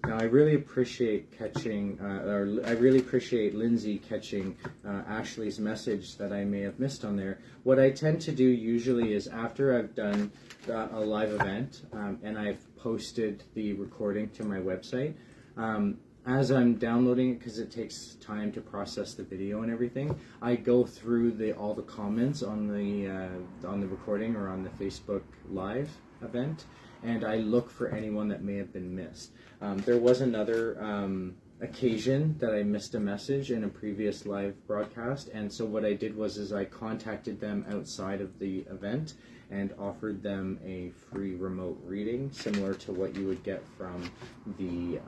Now, I really appreciate I really appreciate Lindsay catching Ashley's message that I may have missed on there. What I tend to do usually is after I've done a live event and I've posted the recording to my website, as I'm downloading it, because it takes time to process the video and everything, I go through all the comments on the recording or on the Facebook Live event, and I look for anyone that may have been missed. There was another occasion that I missed a message in a previous live broadcast, and so what I did was I contacted them outside of the event and offered them a free remote reading, similar to what you would get from the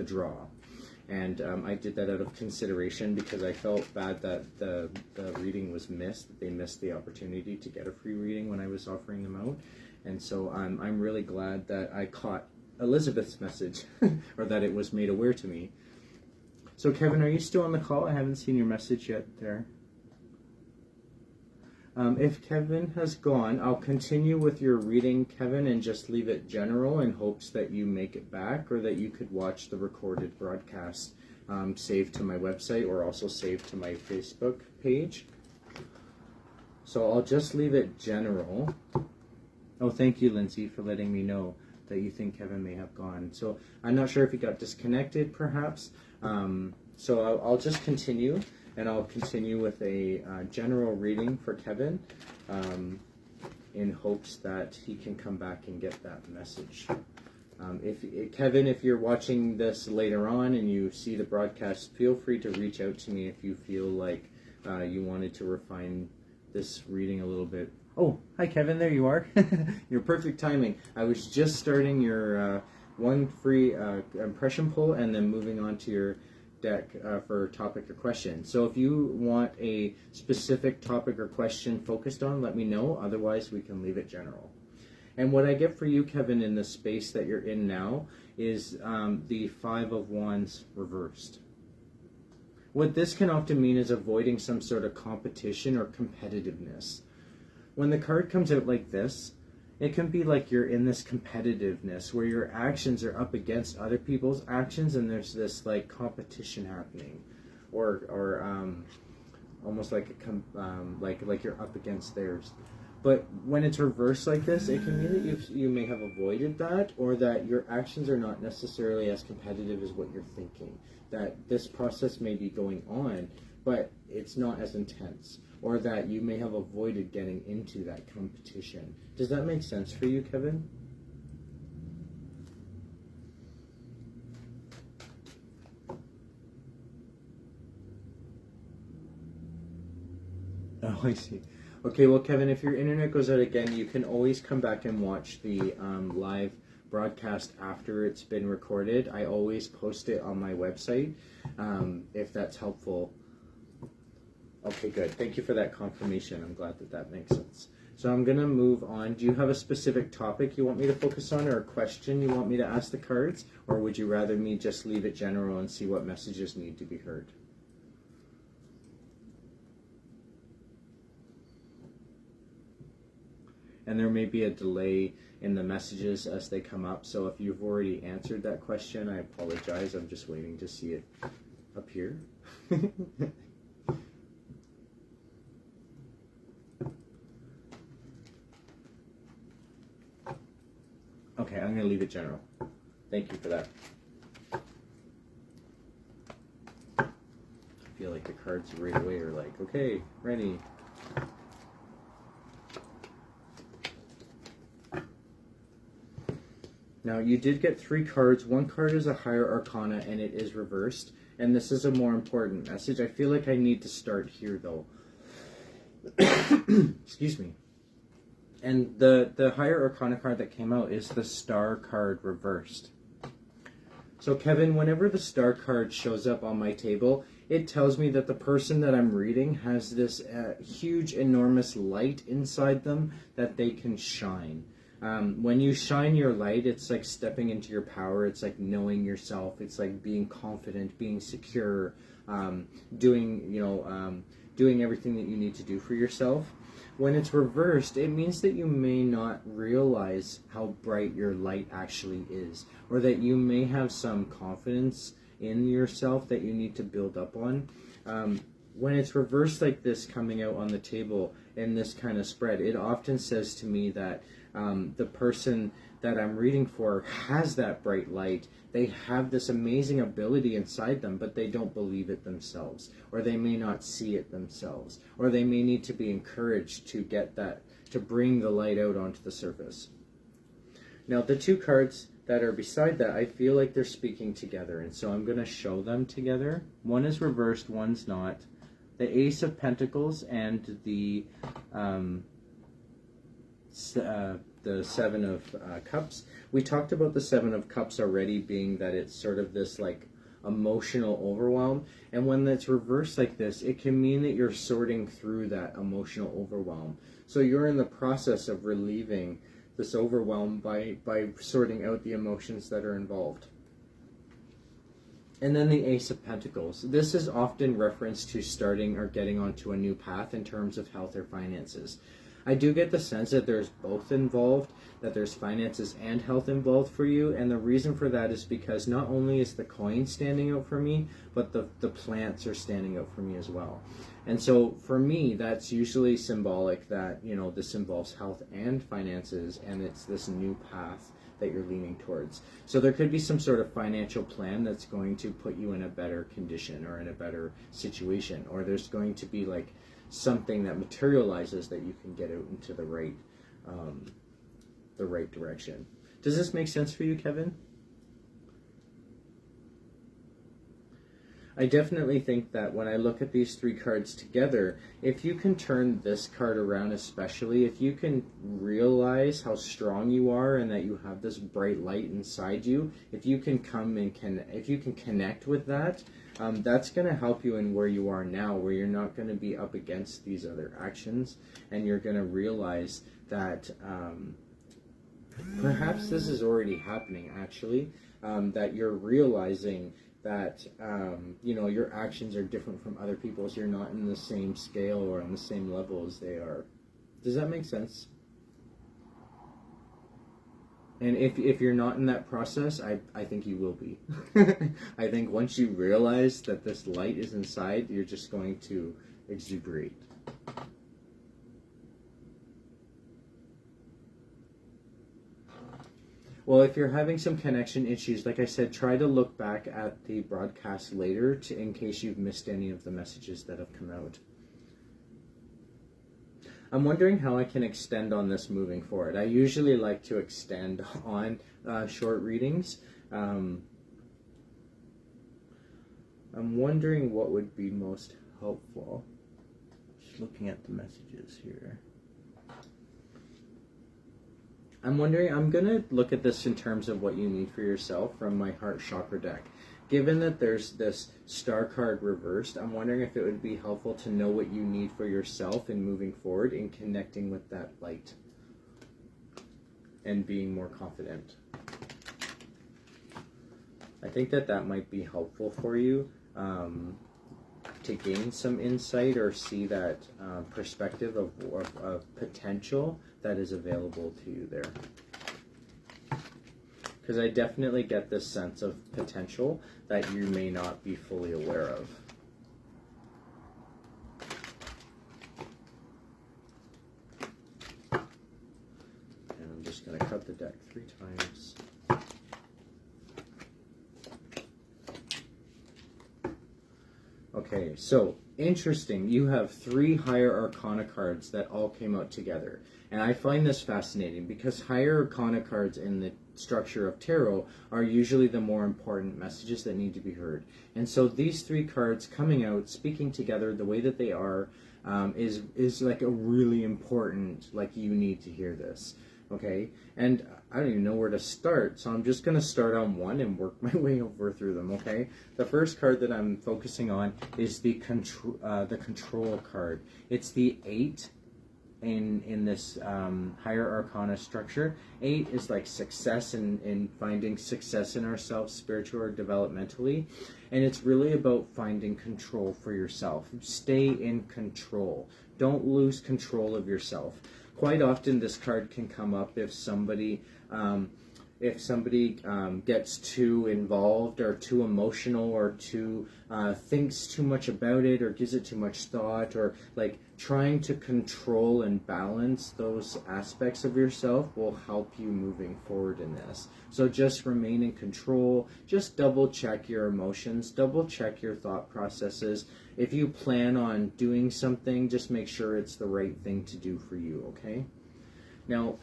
draw. And I did that out of consideration because I felt bad that the reading was missed, that they missed the opportunity to get a free reading when I was offering them out. And so I'm really glad that I caught Elizabeth's message, or that it was made aware to me. So Kevin, are you still on the call? I haven't seen your message yet there. If Kevin has gone, I'll continue with your reading, Kevin, and just leave it general in hopes that you make it back, or that you could watch the recorded broadcast saved to my website or also saved to my Facebook page. So I'll just leave it general. Oh, thank you, Lindsay, for letting me know that you think Kevin may have gone. So I'm not sure if he got disconnected, perhaps. So I'll just continue, and I'll continue with a general reading for Kevin in hopes that he can come back and get that message. Kevin, if you're watching this later on and you see the broadcast, feel free to reach out to me if you feel like you wanted to refine this reading a little bit. Oh, hi Kevin, there you are. Your perfect timing. I was just starting your one free impression pull and then moving on to your deck for topic or question. So if you want a specific topic or question focused on, let me know. Otherwise, we can leave it general. And what I get for you, Kevin, in the space that you're in now is the Five of Wands reversed. What this can often mean is avoiding some sort of competition or competitiveness. When the card comes out like this, it can be like you're in this competitiveness where your actions are up against other people's actions, and there's this like competition happening, or almost like like you're up against theirs. But when it's reversed like this, it can mean that you may have avoided that, or that your actions are not necessarily as competitive as what you're thinking. That this process may be going on, but it's not as intense, or that you may have avoided getting into that competition. Does that make sense for you, Kevin? Oh, I see. Okay, well, Kevin, if your internet goes out again, you can always come back and watch the live broadcast after it's been recorded. I always post it on my website, if that's helpful. Okay, good. Thank you for that confirmation. I'm glad that that makes sense. So I'm going to move on. Do you have a specific topic you want me to focus on, or a question you want me to ask the cards? Or would you rather me just leave it general and see what messages need to be heard? And there may be a delay in the messages as they come up. So if you've already answered that question, I apologize. I'm just waiting to see it appear. Okay, I'm going to leave it general. Thank you for that. I feel like the cards right away are like, okay, ready. Now, you did get 3 cards. One card is a higher arcana, and it is reversed. And this is a more important message. I feel like I need to start here, though. Excuse me. And the higher arcana card that came out is the Star card reversed. So Kevin, whenever the star card shows up on my table, it tells me that the person that I'm reading has this huge, enormous light inside them that they can shine. When you shine your light, it's like stepping into your power. It's like knowing yourself. It's like being confident, being secure, doing everything that you need to do for yourself. When it's reversed, it means that you may not realize how bright your light actually is, or that you may have some confidence in yourself that you need to build up on. When it's reversed like this, coming out on the table in this kind of spread, it often says to me that the person that I'm reading for has that bright light. They have this amazing ability inside them, but they don't believe it themselves, or they may not see it themselves, or they may need to be encouraged to get that, to bring the light out onto the surface. Now, the two cards that are beside that, I feel like they're speaking together, and so I'm going to show them together. One is reversed, one's not. The Ace of Pentacles and the Seven of Cups. We talked about the Seven of Cups already, being that it's sort of this like emotional overwhelm, and when it's reversed like this, it can mean that you're sorting through that emotional overwhelm. So you're in the process of relieving this overwhelm by sorting out the emotions that are involved. And then the Ace of Pentacles. This is often referenced to starting or getting onto a new path in terms of health or finances. I do get the sense that there's both involved, that there's finances and health involved for you, and the reason for that is because not only is the coin standing out for me, but the plants are standing out for me as well. And so for me, that's usually symbolic that, you know, this involves health and finances, and it's this new path that you're leaning towards. So there could be some sort of financial plan that's going to put you in a better condition or in a better situation, or there's going to be like something that materializes that you can get out into the right direction. Does this make sense for you, Kevin? I definitely think that when I look at these three cards together, if you can turn this card around, especially if you can realize how strong you are and that you have this bright light inside you, if you can come and if you can connect with that, that's going to help you in where you are now, where you're not going to be up against these other actions, and you're going to realize that perhaps this is already happening, actually, that you're realizing that you know, your actions are different from other people's. You're not in the same scale or on the same level as they are. Does that make sense? And if you're not in that process, I think you will be. I think once you realize that this light is inside, you're just going to exuberate. Well, if you're having some connection issues, like I said, try to look back at the broadcast later in case you've missed any of the messages that have come out. I'm wondering how I can extend on this moving forward. I usually like to extend on short readings. I'm wondering what would be most helpful. Just looking at the messages here. I'm wondering, I'm going to look at this in terms of what you need for yourself from my heart chakra deck. Given that there's this star card reversed, I'm wondering if it would be helpful to know what you need for yourself in moving forward in connecting with that light and being more confident. I think that that might be helpful for you to gain some insight or see that perspective of potential that is available to you there. Because I definitely get this sense of potential that you may not be fully aware of. And I'm just going to cut the deck 3 times. Okay, so interesting. You have 3 higher arcana cards that all came out together. And I find this fascinating because higher arcana cards in the structure of tarot are usually the more important messages that need to be heard. And so these 3 cards coming out, speaking together the way that they are, is like a really important, like, you need to hear this. okay? And I don't even know where to start, so I'm just going to start on one and work my way over through them, okay? The first card that I'm focusing on is the control card. It's the 8 in this higher arcana structure. 8 is like success in finding success in ourselves, spiritual or developmentally, and it's really about finding control for yourself. Stay in control. Don't lose control of yourself. Quite often this card can come up if somebody gets too involved or too emotional or too thinks too much about it or gives it too much thought, or like trying to control and balance those aspects of yourself will help you moving forward in this. So just remain in control. Just double check your emotions, double check your thought processes. If you plan on doing something, just make sure it's the right thing to do for you, okay? Now,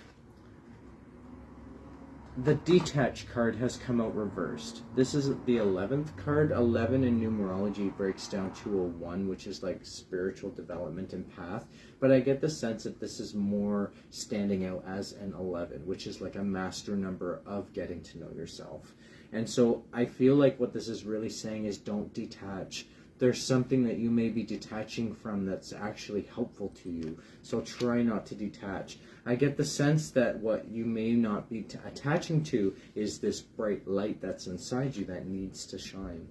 the detach card has come out reversed. This is the 11th card. 11 in numerology breaks down to a 1, which is like spiritual development and path. But I get the sense that this is more standing out as an 11, which is like a master number of getting to know yourself. And so I feel like what this is really saying is don't detach. There's something that you may be detaching from that's actually helpful to you. So try not to detach. I get the sense that what you may not be attaching to is this bright light that's inside you that needs to shine.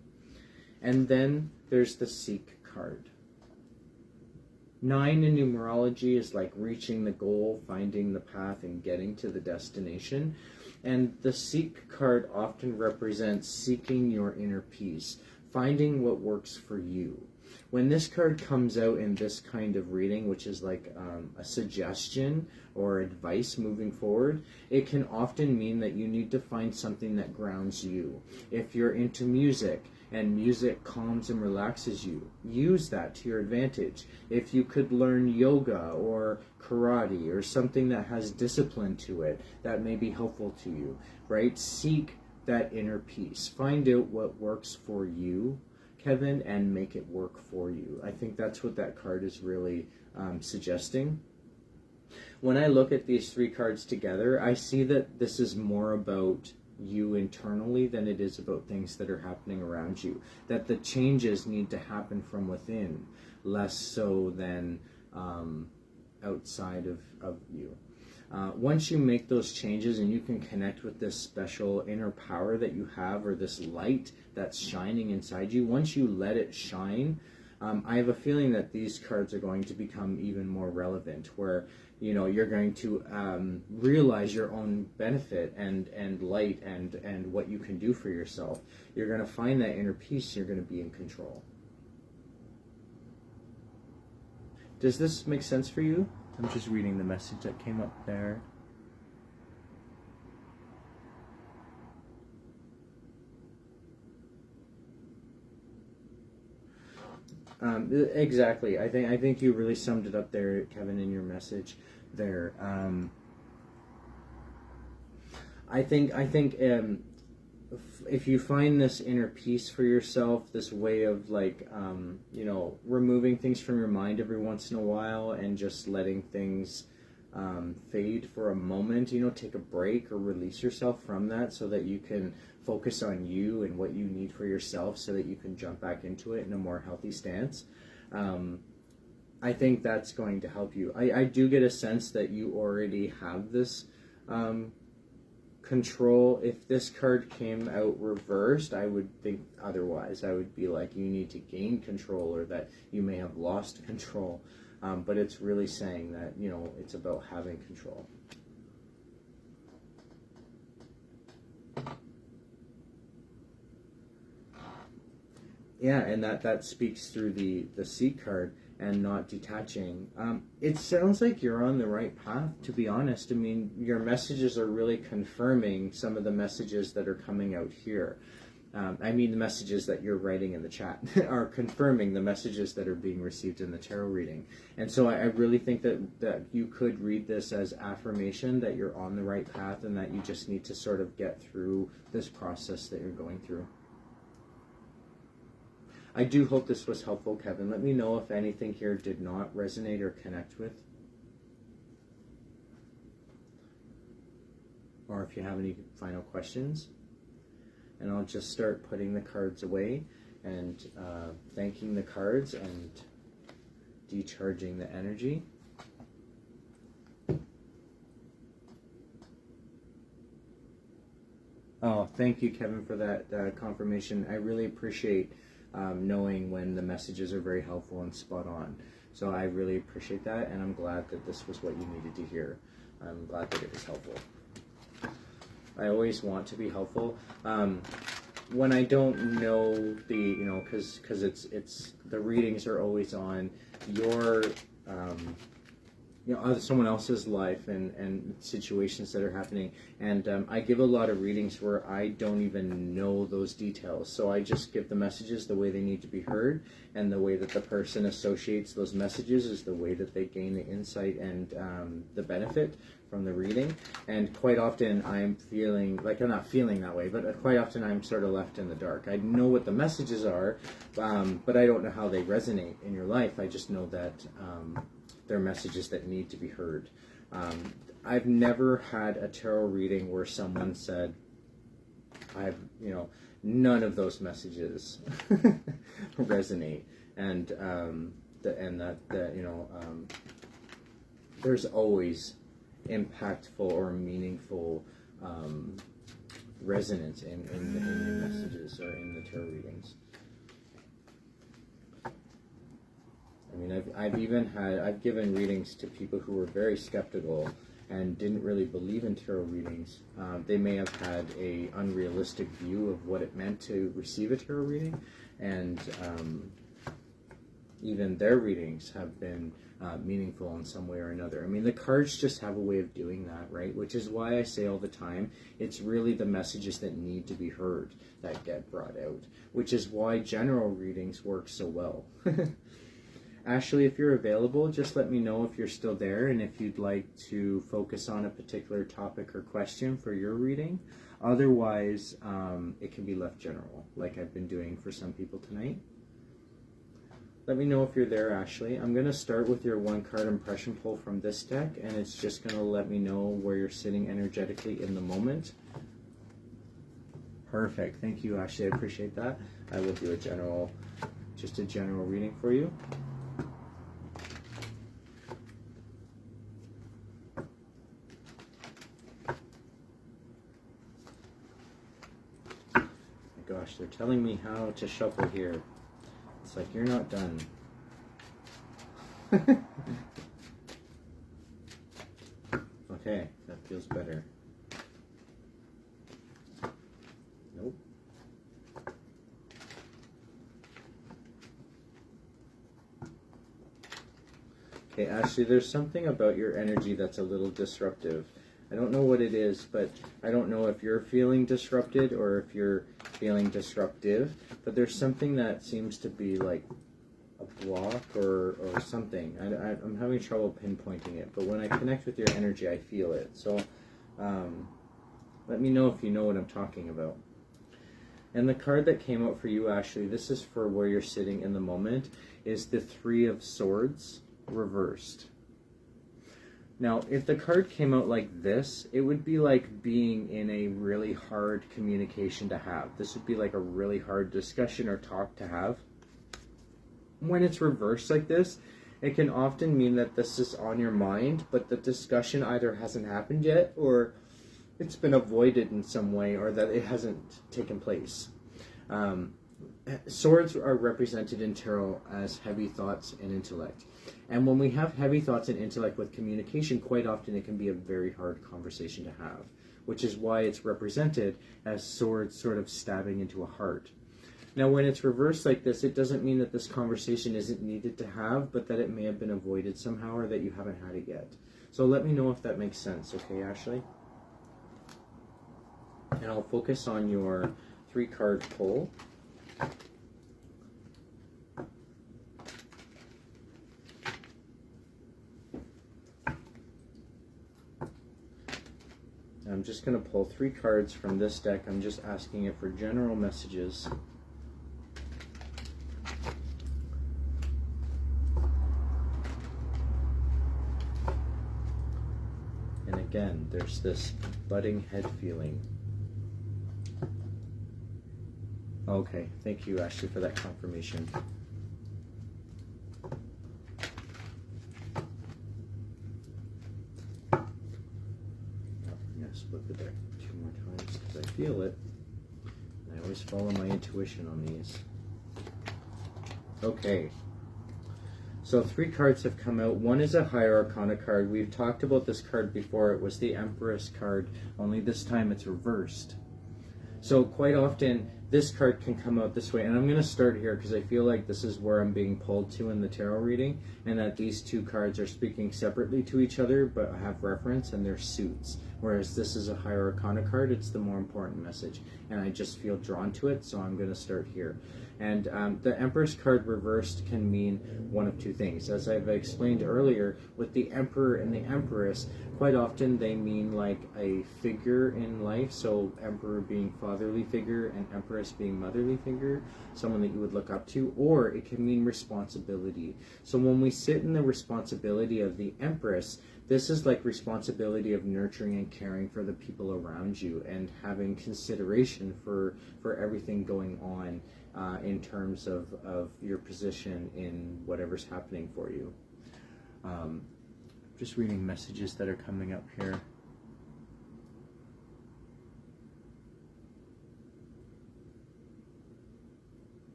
And then there's the Seek card. 9 in numerology is like reaching the goal, finding the path, and getting to the destination. And the Seek card often represents seeking your inner peace, finding what works for you. When this card comes out in this kind of reading, which is like a suggestion or advice moving forward, it can often mean that you need to find something that grounds you. If you're into music and music calms and relaxes you, use that to your advantage. If you could learn yoga or karate or something that has discipline to it, that may be helpful to you, right? Seek that inner peace. Find out what works for you, Kevin, and make it work for you. I think that's what that card is really suggesting. When I look at these 3 cards together, I see that this is more about you internally than it is about things that are happening around you. That the changes need to happen from within, less so than outside of you. Once you make those changes and you can connect with this special inner power that you have, or this light that's shining inside you, once you let it shine, I have a feeling that these cards are going to become even more relevant, where you're going to realize your own benefit and light and what you can do for yourself. You're going to find that inner peace. You're going to be in control. Does this make sense for you? I'm just reading the message that came up there. Exactly. I think you really summed it up there, Kevin, in your message there. I think if you find this inner peace for yourself, this way of removing things from your mind every once in a while and just letting things fade for a moment, take a break or release yourself from that so that you can focus on you and what you need for yourself so that you can jump back into it in a more healthy stance. I think that's going to help you. I do get a sense that you already have this control. If this card came out reversed, I would think otherwise. I would be like, you need to gain control, or that you may have lost control. But it's really saying that, it's about having control. Yeah, and that speaks through the Seek card and not detaching. It sounds like you're on the right path, to be honest. I mean, your messages are really confirming some of the messages that are coming out here. The messages that you're writing in the chat are confirming the messages that are being received in the tarot reading. And so I really think that you could read this as affirmation that you're on the right path and that you just need to sort of get through this process that you're going through. I do hope this was helpful, Kevin. Let me know if anything here did not resonate or connect with. or if you have any final questions. And I'll just start putting the cards away and thanking the cards and decharging the energy. Oh, thank you, Kevin, for that confirmation. I really appreciate knowing when the messages are very helpful and spot on. So I really appreciate that, and I'm glad that this was what you needed to hear. I'm glad that it was helpful. I always want to be helpful. When I don't know the, because it's the readings are always on your, someone else's life and situations that are happening. And I give a lot of readings where I don't even know those details. So I just give the messages the way they need to be heard, and the way that the person associates those messages is the way that they gain the insight and the benefit from the reading. And quite often I'm feeling, like, I'm not feeling that way, but quite often I'm sort of left in the dark. I know what the messages are, but I don't know how they resonate in your life. I just know that they're messages that need to be heard. I've never had a tarot reading where someone said, none of those messages resonate, and there's always impactful or meaningful resonance in the messages or in the tarot readings. I mean, I've given readings to people who were very skeptical and didn't really believe in tarot readings. They may have had a unrealistic view of what it meant to receive a tarot reading, and even their readings have been meaningful in some way or another. I mean, the cards just have a way of doing that, right? Which is why I say all the time, it's really the messages that need to be heard that get brought out, which is why general readings work so well. Ashley, if you're available, just let me know if you're still there and if you'd like to focus on a particular topic or question for your reading. Otherwise, it can be left general, like I've been doing for some people tonight. Let me know if you're there, Ashley. I'm going to start with your one card impression pull from this deck, and it's just going to let me know where you're sitting energetically in the moment. Perfect. Thank you, Ashley. I appreciate that. I will do a general reading for you. Gosh, they're telling me how to shuffle here. It's like, you're not done. Okay, that feels better. Nope. Okay, Ashley, there's something about your energy that's a little disruptive. I don't know what it is, but I don't know if you're feeling disrupted or if you're feeling disruptive, but there's something that seems to be like a block or something. I'm having trouble pinpointing it, but when I connect with your energy, I feel it. So let me know if you know what I'm talking about. And the card that came out for you, Ashley, this is for where you're sitting in the moment, is the Three of Swords reversed. Now, if the card came out like this, it would be like being in a really hard communication to have. This would be like a really hard discussion or talk to have. When it's reversed like this, it can often mean that this is on your mind, but the discussion either hasn't happened yet, or it's been avoided in some way, or that it hasn't taken place. Swords are represented in tarot as heavy thoughts and intellect. And when we have heavy thoughts and intellect with communication, quite often it can be a very hard conversation to have, which is why it's represented as swords sort of stabbing into a heart. Now, when it's reversed like this, it doesn't mean that this conversation isn't needed to have, but that it may have been avoided somehow, or that you haven't had it yet. So let me know if that makes sense, okay, Ashley? And I'll focus on your 3-card pull. I'm just going to pull 3 cards from this deck. I'm just asking it for general messages. And again, there's this butting head feeling. Okay, thank you, Ashley, for that confirmation. I'm going to split the deck 2 more times because I feel it. And I always follow my intuition on these. Okay. So 3 cards have come out. One is a Higher Arcana card. We've talked about this card before. It was the Empress card, only this time it's reversed. So quite often, this card can come out this way. And I'm going to start here because I feel like this is where I'm being pulled to in the tarot reading, and that these 2 cards are speaking separately to each other, but have reference, and they're suits. Whereas this is a Higher Arcana card, it's the more important message. And I just feel drawn to it, so I'm going to start here. And the Empress card reversed can mean one of 2 things. As I've explained earlier, with the Emperor and the Empress, quite often they mean like a figure in life. So Emperor being fatherly figure and Empress being motherly figure, someone that you would look up to. Or it can mean responsibility. So when we sit in the responsibility of the Empress, this is like responsibility of nurturing and caring for the people around you and having consideration for everything going on in terms of your position in whatever's happening for you. Just reading messages that are coming up here.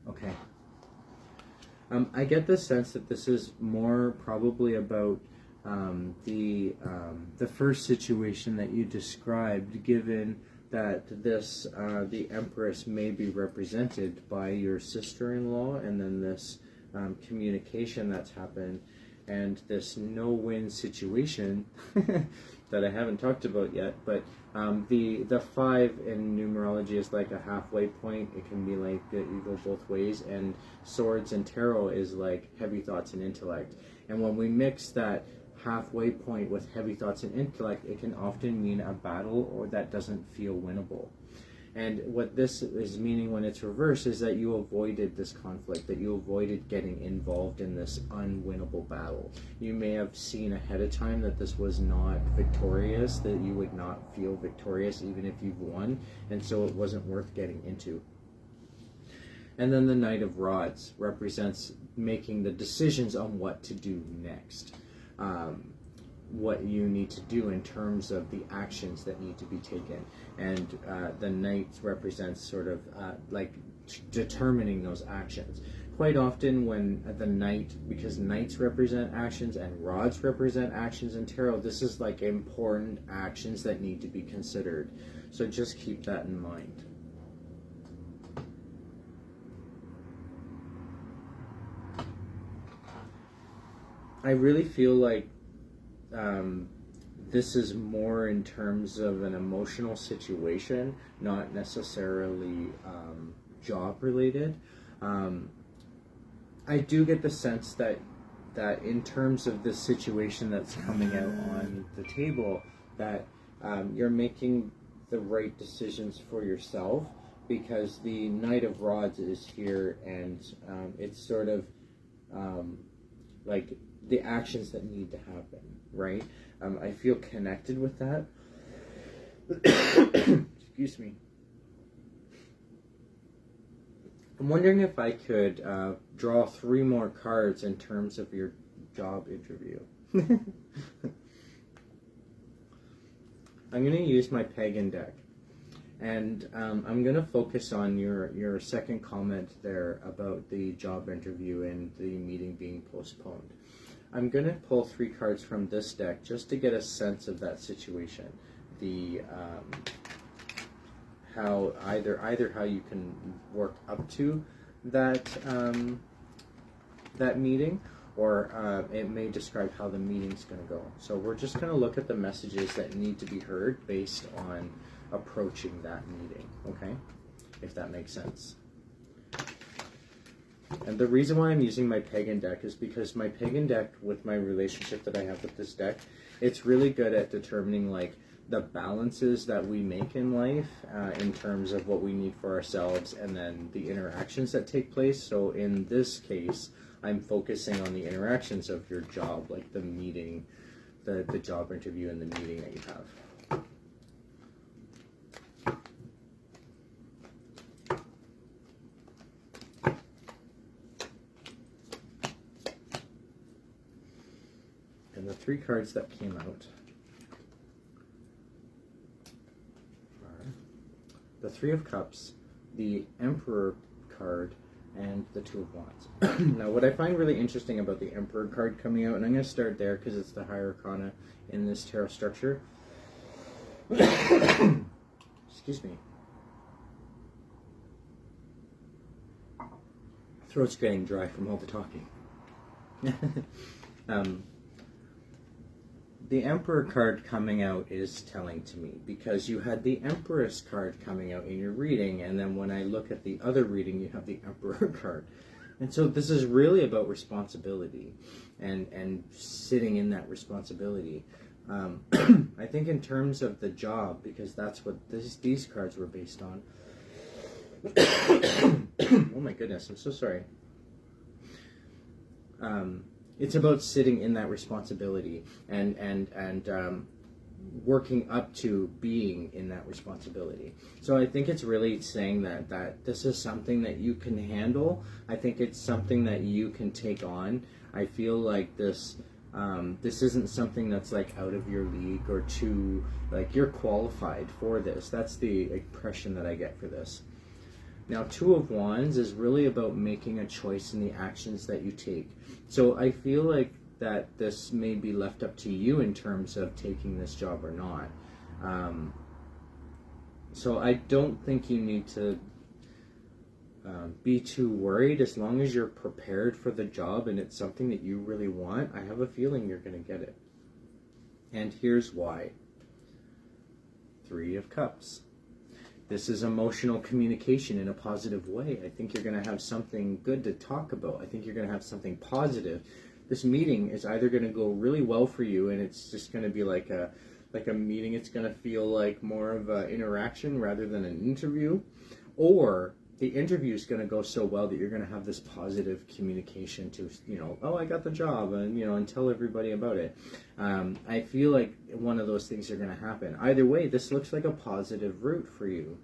Okay. I get the sense that this is more probably about the first situation that you described, given that this the Empress may be represented by your sister-in-law, and then this communication that's happened, and this no-win situation that I haven't talked about yet. But the 5 in numerology is like a halfway point. It can be like you go both ways, and swords and tarot is like heavy thoughts and intellect. And when we mix that halfway point with heavy thoughts and intellect, it can often mean a battle or that doesn't feel winnable. And what this is meaning when it's reversed is that you avoided this conflict, that you avoided getting involved in this unwinnable battle. You may have seen ahead of time that this was not victorious, that you would not feel victorious even if you've won, and so it wasn't worth getting into. And then the Knight of Rods represents making the decisions on what to do next. What you need to do in terms of the actions that need to be taken. And the Knight represents sort of like determining those actions. Quite often when the Knight, because Knights represent actions and Rods represent actions in tarot, this is like important actions that need to be considered. So just keep that in mind. I really feel like this is more in terms of an emotional situation, not necessarily job related. I do get the sense that in terms of this situation that's coming out on the table, that you're making the right decisions for yourself, because the Knight of Rods is here, and it's sort of like the actions that need to happen, right? I feel connected with that. Excuse me. I'm wondering if I could draw 3 more cards in terms of your job interview. I'm going to use my Pagan deck. And I'm going to focus on your second comment there about the job interview and the meeting being postponed. I'm going to pull 3 cards from this deck just to get a sense of that situation. The how either how you can work up to that that meeting, or it may describe how the meeting's going to go. So we're just going to look at the messages that need to be heard based on approaching that meeting, okay? If that makes sense. And the reason why I'm using my Pagan deck is because my Pagan deck, with my relationship that I have with this deck, it's really good at determining like the balances that we make in life in terms of what we need for ourselves, and then the interactions that take place. So in this case, I'm focusing on the interactions of your job, like the meeting, the job interview and the meeting that you have. And the 3 cards that came out are the 3 of Cups, the Emperor card, and the 2 of Wands. Now, what I find really interesting about the Emperor card coming out, and I'm going to start there because it's the higher arcana in this tarot structure. Excuse me. Throat's getting dry from all the talking. The Emperor card coming out is telling to me, because you had the Empress card coming out in your reading, and then when I look at the other reading, you have the Emperor card. And so this is really about responsibility and sitting in that responsibility. I think in terms of the job, because that's what these cards were based on. Oh my goodness, I'm so sorry. It's about sitting in that responsibility and working up to being in that responsibility. So I think it's really saying that this is something that you can handle. I think it's something that you can take on. I feel like this isn't something that's like out of your league or too, like, you're qualified for this. That's the impression that I get for this. Now, 2 of Wands is really about making a choice in the actions that you take. So I feel like that this may be left up to you in terms of taking this job or not. So I don't think you need to be too worried. As long as you're prepared for the job and it's something that you really want, I have a feeling you're going to get it. And here's why. 3 of Cups. This is emotional communication in a positive way. I think you're going to have something good to talk about. I think you're going to have something positive. This meeting is either going to go really well for you, and it's just going to be like a meeting. It's going to feel like more of an interaction rather than an interview, or the interview is going to go so well that you're going to have this positive communication to, oh, I got the job, and tell everybody about it. I feel like one of those things are going to happen. Either way, this looks like a positive route for you.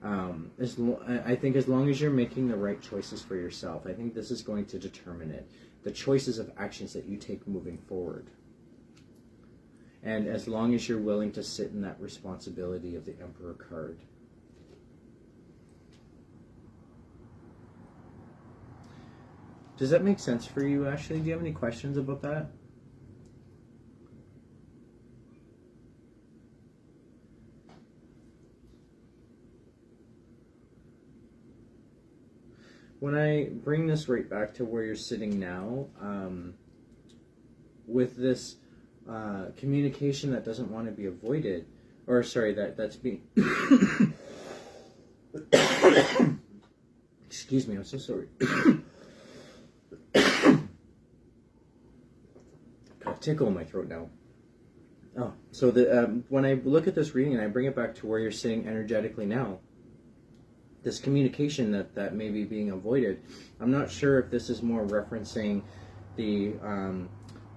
I think as long as you're making the right choices for yourself, I think this is going to determine it. The choices of actions that you take moving forward. And as long as you're willing to sit in that responsibility of the Emperor card. Does that make sense for you, Ashley? Do you have any questions about that? When I bring this right back to where you're sitting now, with this communication that doesn't want to be avoided, or sorry, that's being... Excuse me, I'm so sorry. Got a tickle in my throat now. Oh, so when I look at this reading and I bring it back to where you're sitting energetically now, this communication that may be being avoided, I'm not sure if this is more referencing the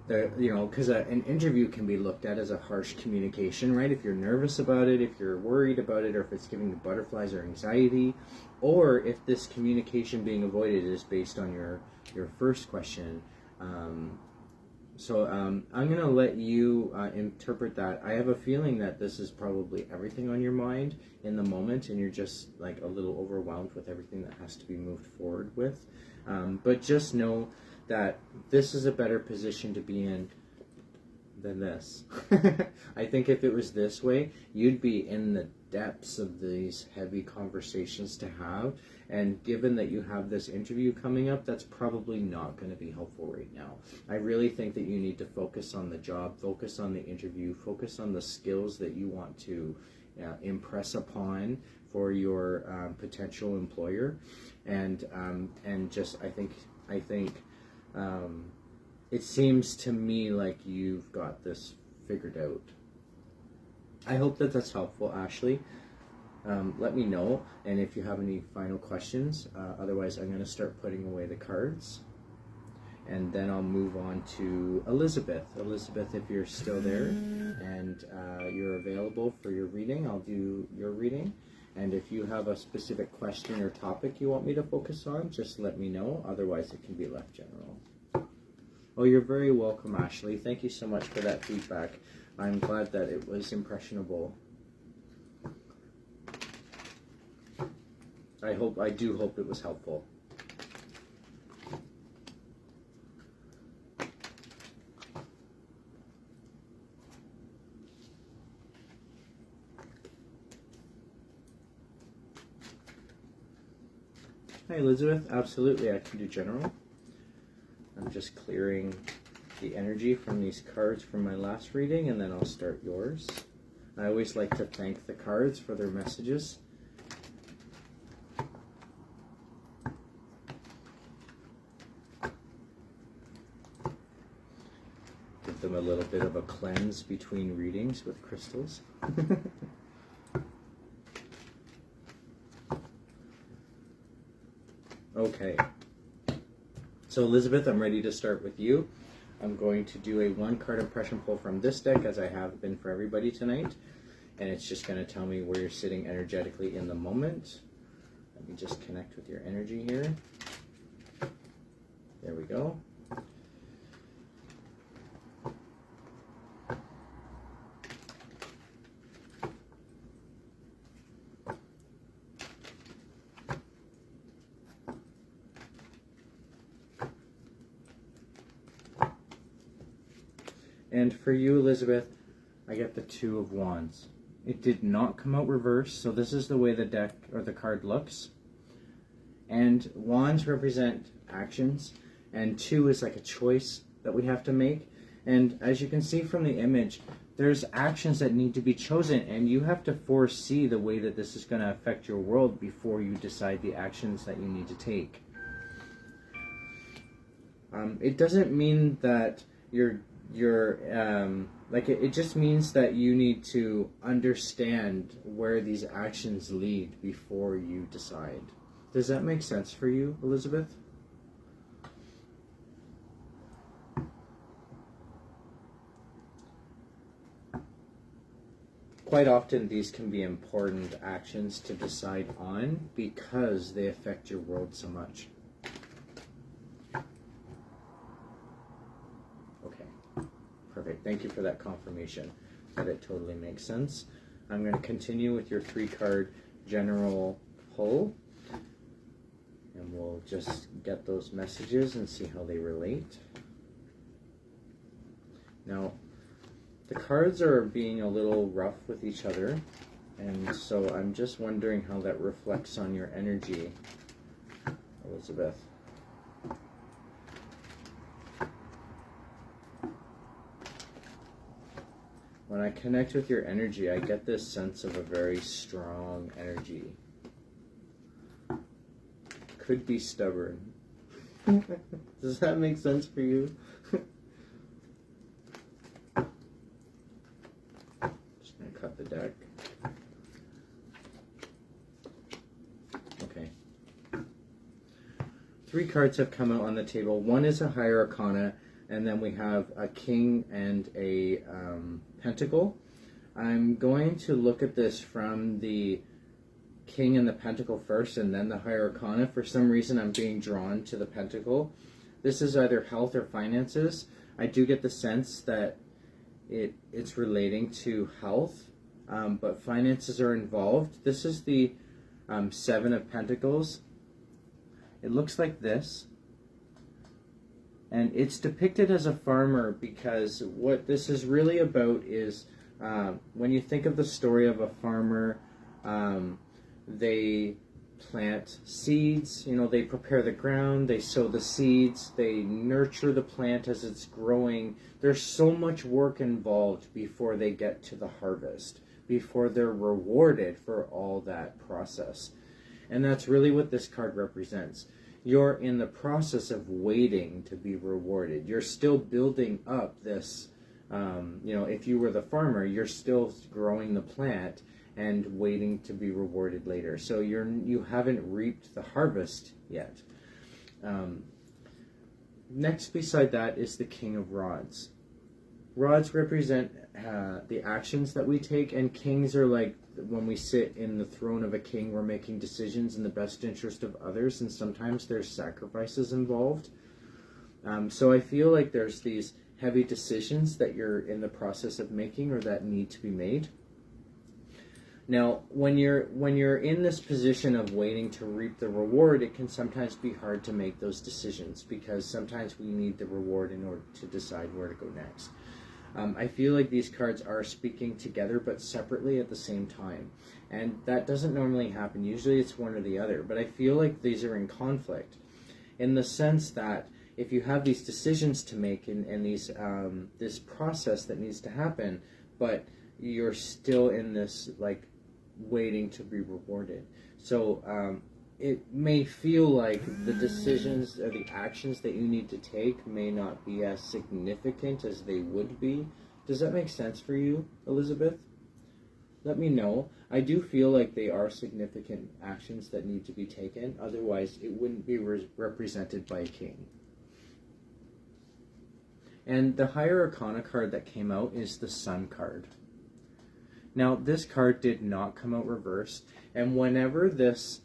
because an interview can be looked at as a harsh communication, right? If you're nervous about it, if you're worried about it, or if it's giving the butterflies or anxiety, or if this communication being avoided is based on your first question. So I'm going to let you interpret that. I have a feeling that this is probably everything on your mind in the moment, and you're just like a little overwhelmed with everything that has to be moved forward with. But just know that this is a better position to be in than this. I think if it was this way, you'd be in the depths of these heavy conversations to have, and given that you have this interview coming up, that's probably not going to be helpful right now. I really think that you need to focus on the job, focus on the interview, focus on the skills that you want to impress upon for your potential employer, and just I think it seems to me like you've got this figured out. I hope that that's helpful, Ashley. Let me know, and if you have any final questions. Otherwise, I'm going to start putting away the cards. and then I'll move on to Elizabeth. Elizabeth, if you're still there and you're available for your reading, I'll do your reading. And if you have a specific question or topic you want me to focus on, just let me know. Otherwise, it can be left general. Oh, you're very welcome, Ashley. Thank you so much for that feedback. I'm glad that it was impressionable. I do hope it was helpful. Hi, Elizabeth. Absolutely, I can do general. I'm just clearing the energy from these cards from my last reading, and then I'll start yours. I always like to thank the cards for their messages. Give them a little bit of a cleanse between readings with crystals. Okay. So Elizabeth, I'm ready to start with you. I'm going to do a 1-card impression pull from this deck, as I have been for everybody tonight. And it's just going to tell me where you're sitting energetically in the moment. Let me just connect with your energy here. There we go. And for you, Elizabeth, I get the 2 of Wands. It did not come out reversed, so this is the way the deck or the card looks. And Wands represent actions, and 2 is like a choice that we have to make. And as you can see from the image, there's actions that need to be chosen, and you have to foresee the way that this is going to affect your world before you decide the actions that you need to take. It doesn't mean that it just means that you need to understand where these actions lead before you decide. Does that make sense for you, Elizabeth? Quite often these can be important actions to decide on because they affect your world so much. Perfect. Thank you for that confirmation that it totally makes sense. I'm going to continue with your 3-card general pull, and we'll just get those messages and see how they relate. Now, the cards are being a little rough with each other, and so I'm just wondering how that reflects on your energy, Elizabeth. When I connect with your energy, I get this sense of a very strong energy. Could be stubborn. Does that make sense for you? Just gonna cut the deck. Okay. 3 cards have come out on the table. One is a higher arcana, and then we have a king and a pentacle. I'm going to look at this from the king and the pentacle first, and then the higher arcana. For some reason, I'm being drawn to the pentacle. This is either health or finances. I do get the sense that it's relating to health, but finances are involved. This is the 7 of Pentacles. It looks like this. And it's depicted as a farmer because what this is really about is when you think of the story of a farmer, they plant seeds, they prepare the ground, they sow the seeds, they nurture the plant as it's growing. There's so much work involved before they get to the harvest, before they're rewarded for all that process. And that's really what this card represents. You're in the process of waiting to be rewarded. You're still building up this, if you were the farmer, you're still growing the plant and waiting to be rewarded later. So you haven't reaped the harvest yet. Next beside that is the King of Rods. Rods represent the actions that we take, and kings are like when we sit in the throne of a king, we're making decisions in the best interest of others, and sometimes there's sacrifices involved. So I feel like there's these heavy decisions that you're in the process of making or that need to be made. Now, when you're in this position of waiting to reap the reward, it can sometimes be hard to make those decisions because sometimes we need the reward in order to decide where to go next. I feel like these cards are speaking together but separately at the same time. And that doesn't normally happen. Usually it's one or the other. But I feel like these are in conflict in the sense that if you have these decisions to make and these this process that needs to happen, but you're still in this like waiting to be rewarded. So it may feel like the decisions or the actions that you need to take may not be as significant as they would be. Does that make sense for you, Elizabeth? Let me know. I do feel like they are significant actions that need to be taken. Otherwise, it wouldn't be represented by a king. And the Higher Arcana card that came out is the Sun card. Now, this card did not come out reversed, and whenever this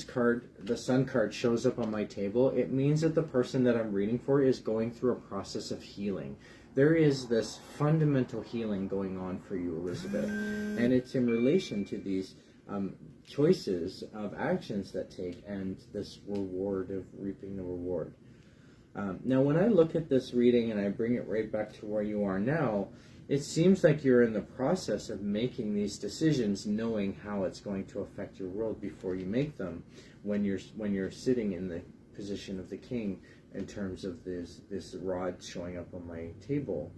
card, the Sun card, shows up on my table, it means that the person that I'm reading for is going through a process of healing. There is this fundamental healing going on for you, Elizabeth, and it's in relation to these choices of actions that take and this reward of reaping the reward. Now, when I look at this reading and I bring it right back to where you are now, it seems like you're in the process of making these decisions, knowing how it's going to affect your world before you make them. When you're sitting in the position of the king, in terms of this rod showing up on my table.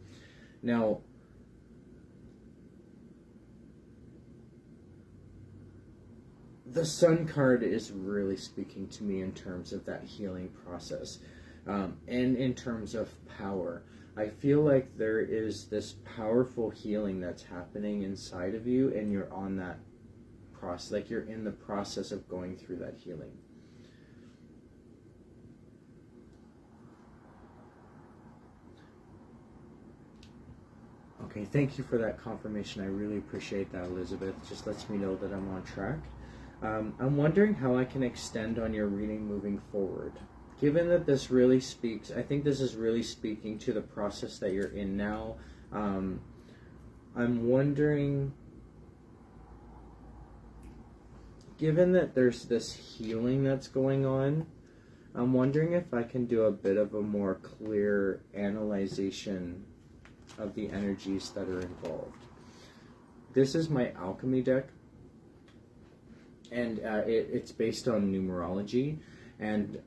Now, the Sun card is really speaking to me in terms of that healing process. And in terms of power, I feel like there is this powerful healing that's happening inside of you, and you're on that process, like you're in the process of going through that healing. Okay, thank you for that confirmation. I really appreciate that, Elizabeth. It just lets me know that I'm on track. I'm wondering how I can extend on your reading moving forward. Given that this really speaks, I think this is really speaking to the process that you're in now. I'm wondering, given that there's this healing that's going on, I'm wondering if I can do a bit of a more clear analyzation of the energies that are involved. This is my alchemy deck, and it's based on numerology. And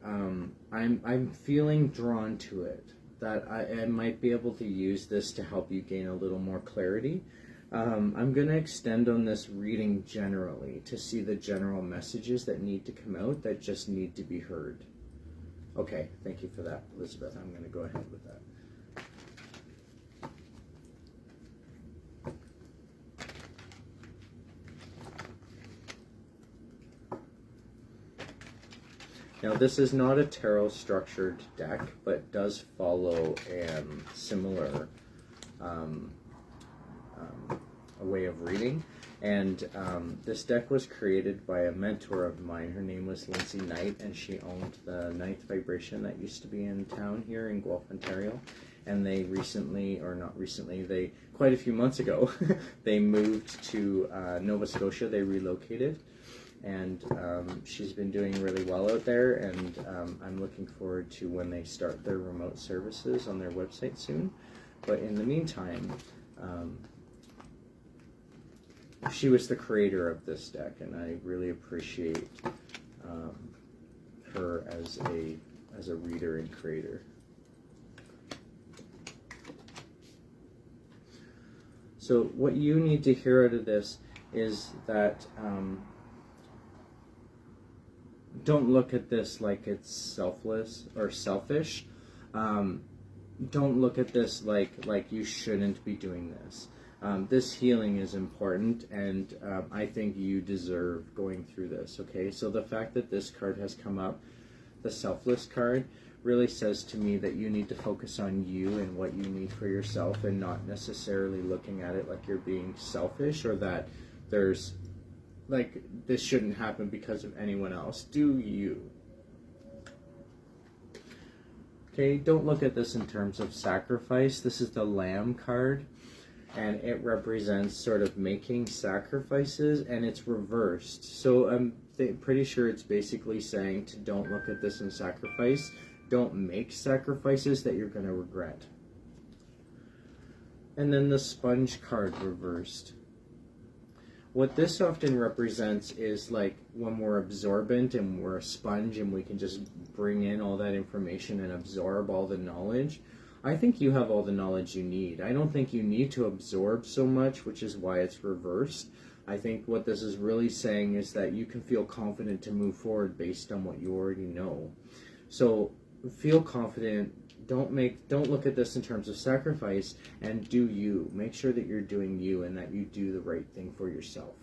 I'm feeling drawn to it, that I might be able to use this to help you gain a little more clarity. I'm going to extend on this reading generally to see the general messages that need to come out that just need to be heard. Okay, thank you for that, Elizabeth. I'm going to go ahead with that. Now, this is not a tarot structured deck, but does follow similar a way of reading. And this deck was created by a mentor of mine. Her name was Lindsay Knight, and she owned the Ninth Vibration that used to be in town here in Guelph, Ontario. And they recently, or not recently, they quite a few months ago, they moved to Nova Scotia. They relocated. And she's been doing really well out there, and I'm looking forward to when they start their remote services on their website soon. But in the meantime, she was the creator of this deck, and I really appreciate her as a reader and creator. So what you need to hear out of this is that don't look at this like it's selfless or selfish. Don't look at this like you shouldn't be doing this. This healing is important, and I think you deserve going through this, okay? So the fact that this card has come up, the selfless card, really says to me that you need to focus on you and what you need for yourself, and not necessarily looking at it like you're being selfish, or that there's, like, this shouldn't happen because of anyone else. Do you. Okay, don't look at this in terms of sacrifice. This is the Lamb card, and it represents sort of making sacrifices, and it's reversed. So I'm pretty sure it's basically saying to don't look at this in sacrifice. Don't make sacrifices that you're going to regret. And then the Sponge card reversed. What this often represents is like when we're absorbent and we're a sponge and we can just bring in all that information and absorb all the knowledge. I think you have all the knowledge you need. I don't think you need to absorb so much, which is why it's reversed. I think what this is really saying is that you can feel confident to move forward based on what you already know. So feel confident. Don't look at this in terms of sacrifice, and do you. Make sure that you're doing you and that you do the right thing for yourself.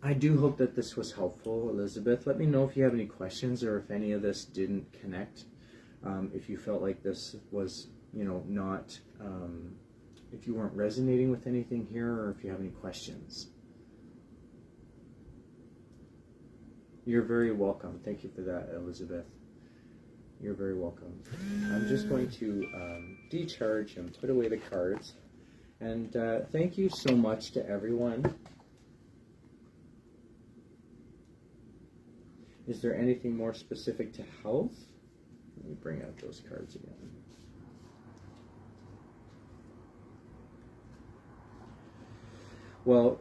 I do hope that this was helpful, Elizabeth. Let me know if you have any questions or if any of this didn't connect. If you felt like this was, not... if you weren't resonating with anything here, or if you have any questions. You're very welcome. Thank you for that, Elizabeth. You're very welcome. I'm just going to decharge and put away the cards. And thank you so much to everyone. Is there anything more specific to health? Let me bring out those cards again. Well,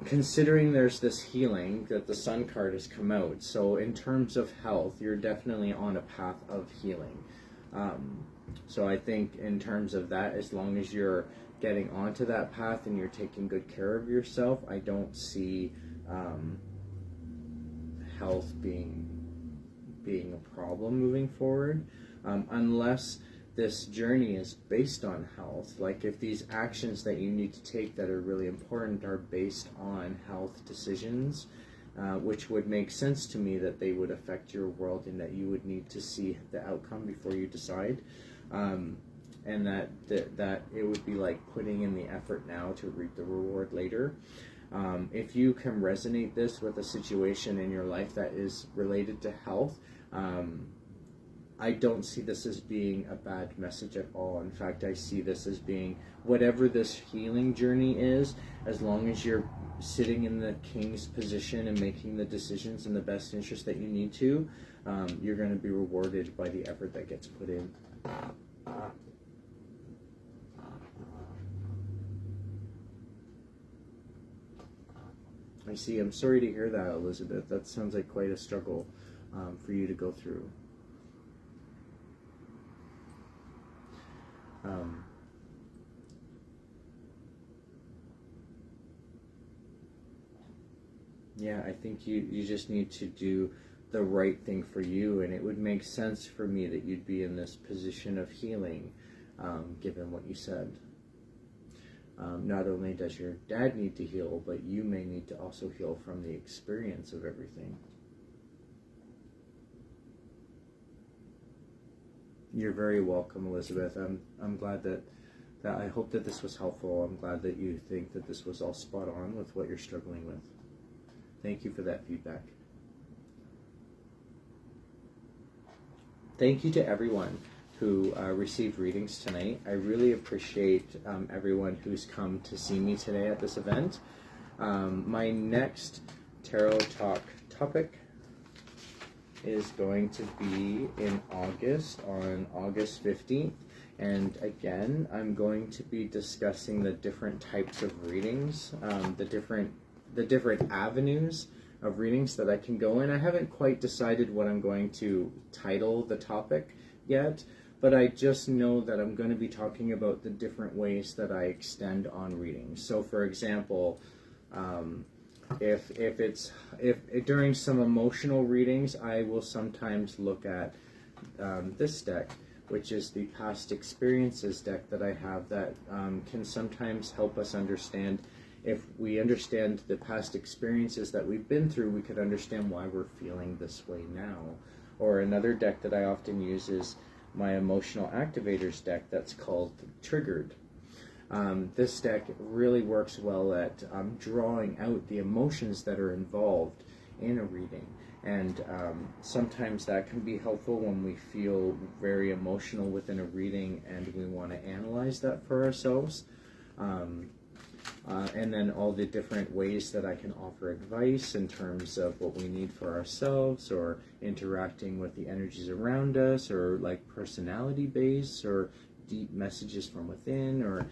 considering there's this healing, that the Sun card has come out, so in terms of health, you're definitely on a path of healing. So I think in terms of that, as long as you're getting onto that path and you're taking good care of yourself, I don't see health being a problem moving forward, unless this journey is based on health. Like if these actions that you need to take that are really important are based on health decisions, which would make sense to me that they would affect your world and that you would need to see the outcome before you decide, and that it would be like putting in the effort now to reap the reward later. If you can resonate this with a situation in your life that is related to health, I don't see this as being a bad message at all. In fact, I see this as being whatever this healing journey is, as long as you're sitting in the king's position and making the decisions in the best interest that you need to, you're going to be rewarded by the effort that gets put in. I see. I'm sorry to hear that, Elizabeth. That sounds like quite a struggle for you to go through. Yeah, I think you just need to do the right thing for you, and it would make sense for me that you'd be in this position of healing, given what you said. Not only does your dad need to heal, but you may need to also heal from the experience of everything. You're very welcome, Elizabeth. I'm glad that I hope that this was helpful. I'm glad that you think that this was all spot on with what you're struggling with. Thank you for that feedback. Thank you to everyone who received readings tonight. I really appreciate everyone who's come to see me today at this event. My next Tarot Talk topic is going to be in August, on August 15th. And again, I'm going to be discussing the different types of readings, the different avenues of readings that I can go in. I haven't quite decided what I'm going to title the topic yet, but I just know that I'm going to be talking about the different ways that I extend on readings. So for example, If during some emotional readings, I will sometimes look at this deck, which is the past experiences deck that I have, that can sometimes help us understand. If we understand the past experiences that we've been through, we could understand why we're feeling this way now. Or another deck that I often use is my emotional activators deck, that's called Triggered. This deck really works well at drawing out the emotions that are involved in a reading. And sometimes that can be helpful when we feel very emotional within a reading and we want to analyze that for ourselves. And then all the different ways that I can offer advice in terms of what we need for ourselves, or interacting with the energies around us, or like personality based, or deep messages from within, or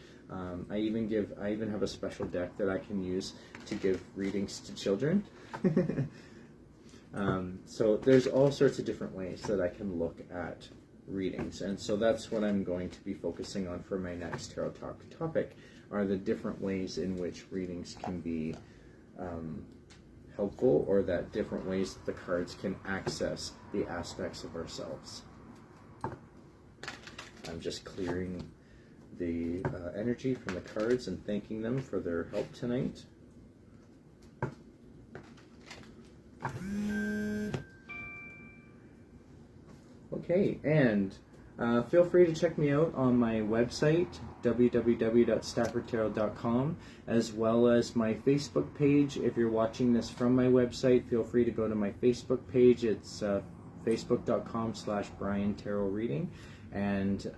I even have a special deck that I can use to give readings to children. So there's all sorts of different ways that I can look at readings, and so that's what I'm going to be focusing on for my next Tarot Talk topic, are the different ways in which readings can be helpful, or that different ways that the cards can access the aspects of ourselves. I'm just clearing the energy from the cards and thanking them for their help tonight. Okay, and feel free to check me out on my website, www.staffordtarot.com, as well as my Facebook page. If you're watching this from my website, feel free to go to my Facebook page. It's facebook.com/bryantarotreading, and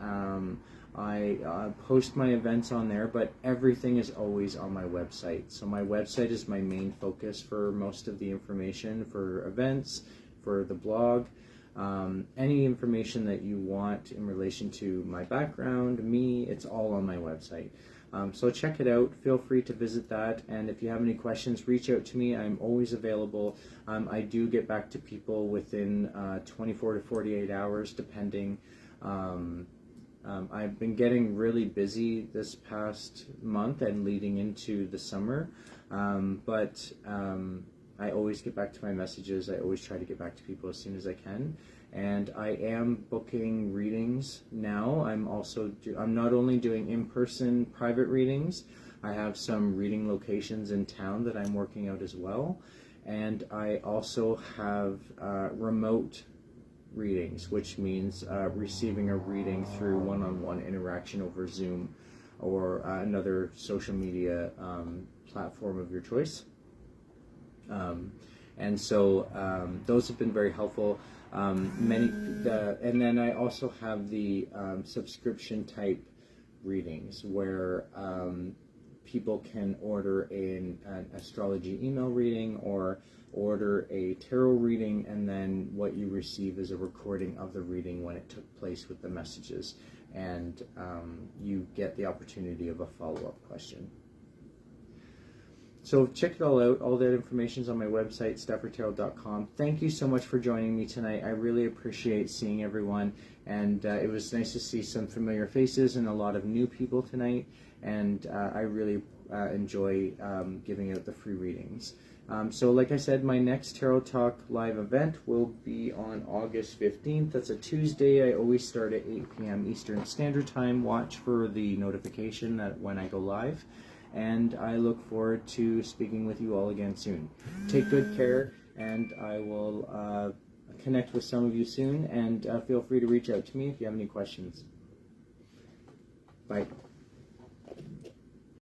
I post my events on there, but everything is always on my website. So my website is my main focus for most of the information, for events, for the blog. Any information that you want in relation to my background, me, it's all on my website. So check it out. Feel free to visit that. And if you have any questions, reach out to me. I'm always available. I do get back to people within 24 to 48 hours, depending. I've been getting really busy this past month and leading into the summer. But I always get back to my messages. I always try to get back to people as soon as I can. And I am booking readings now. I'm not only doing in-person private readings, I have some reading locations in town that I'm working out as well. And I also have remote readings, which means receiving a reading through one-on-one interaction over Zoom or another social media platform of your choice. And so those have been very helpful. And then I also have the subscription type readings, where people can order an astrology email reading, or order a tarot reading, and then what you receive is a recording of the reading when it took place with the messages, and you get the opportunity of a follow-up question. So check it all out. All that information is on my website, staffordtarot.com. Thank you so much for joining me tonight. I really appreciate seeing everyone, and it was nice to see some familiar faces and a lot of new people tonight, and I really enjoy giving out the free readings. So like I said, my next Tarot Talk live event will be on August 15th. That's a Tuesday. I always start at 8 p.m. Eastern Standard Time. Watch for the notification that when I go live. And I look forward to speaking with you all again soon. Take good care, and I will connect with some of you soon, and feel free to reach out to me if you have any questions. Bye.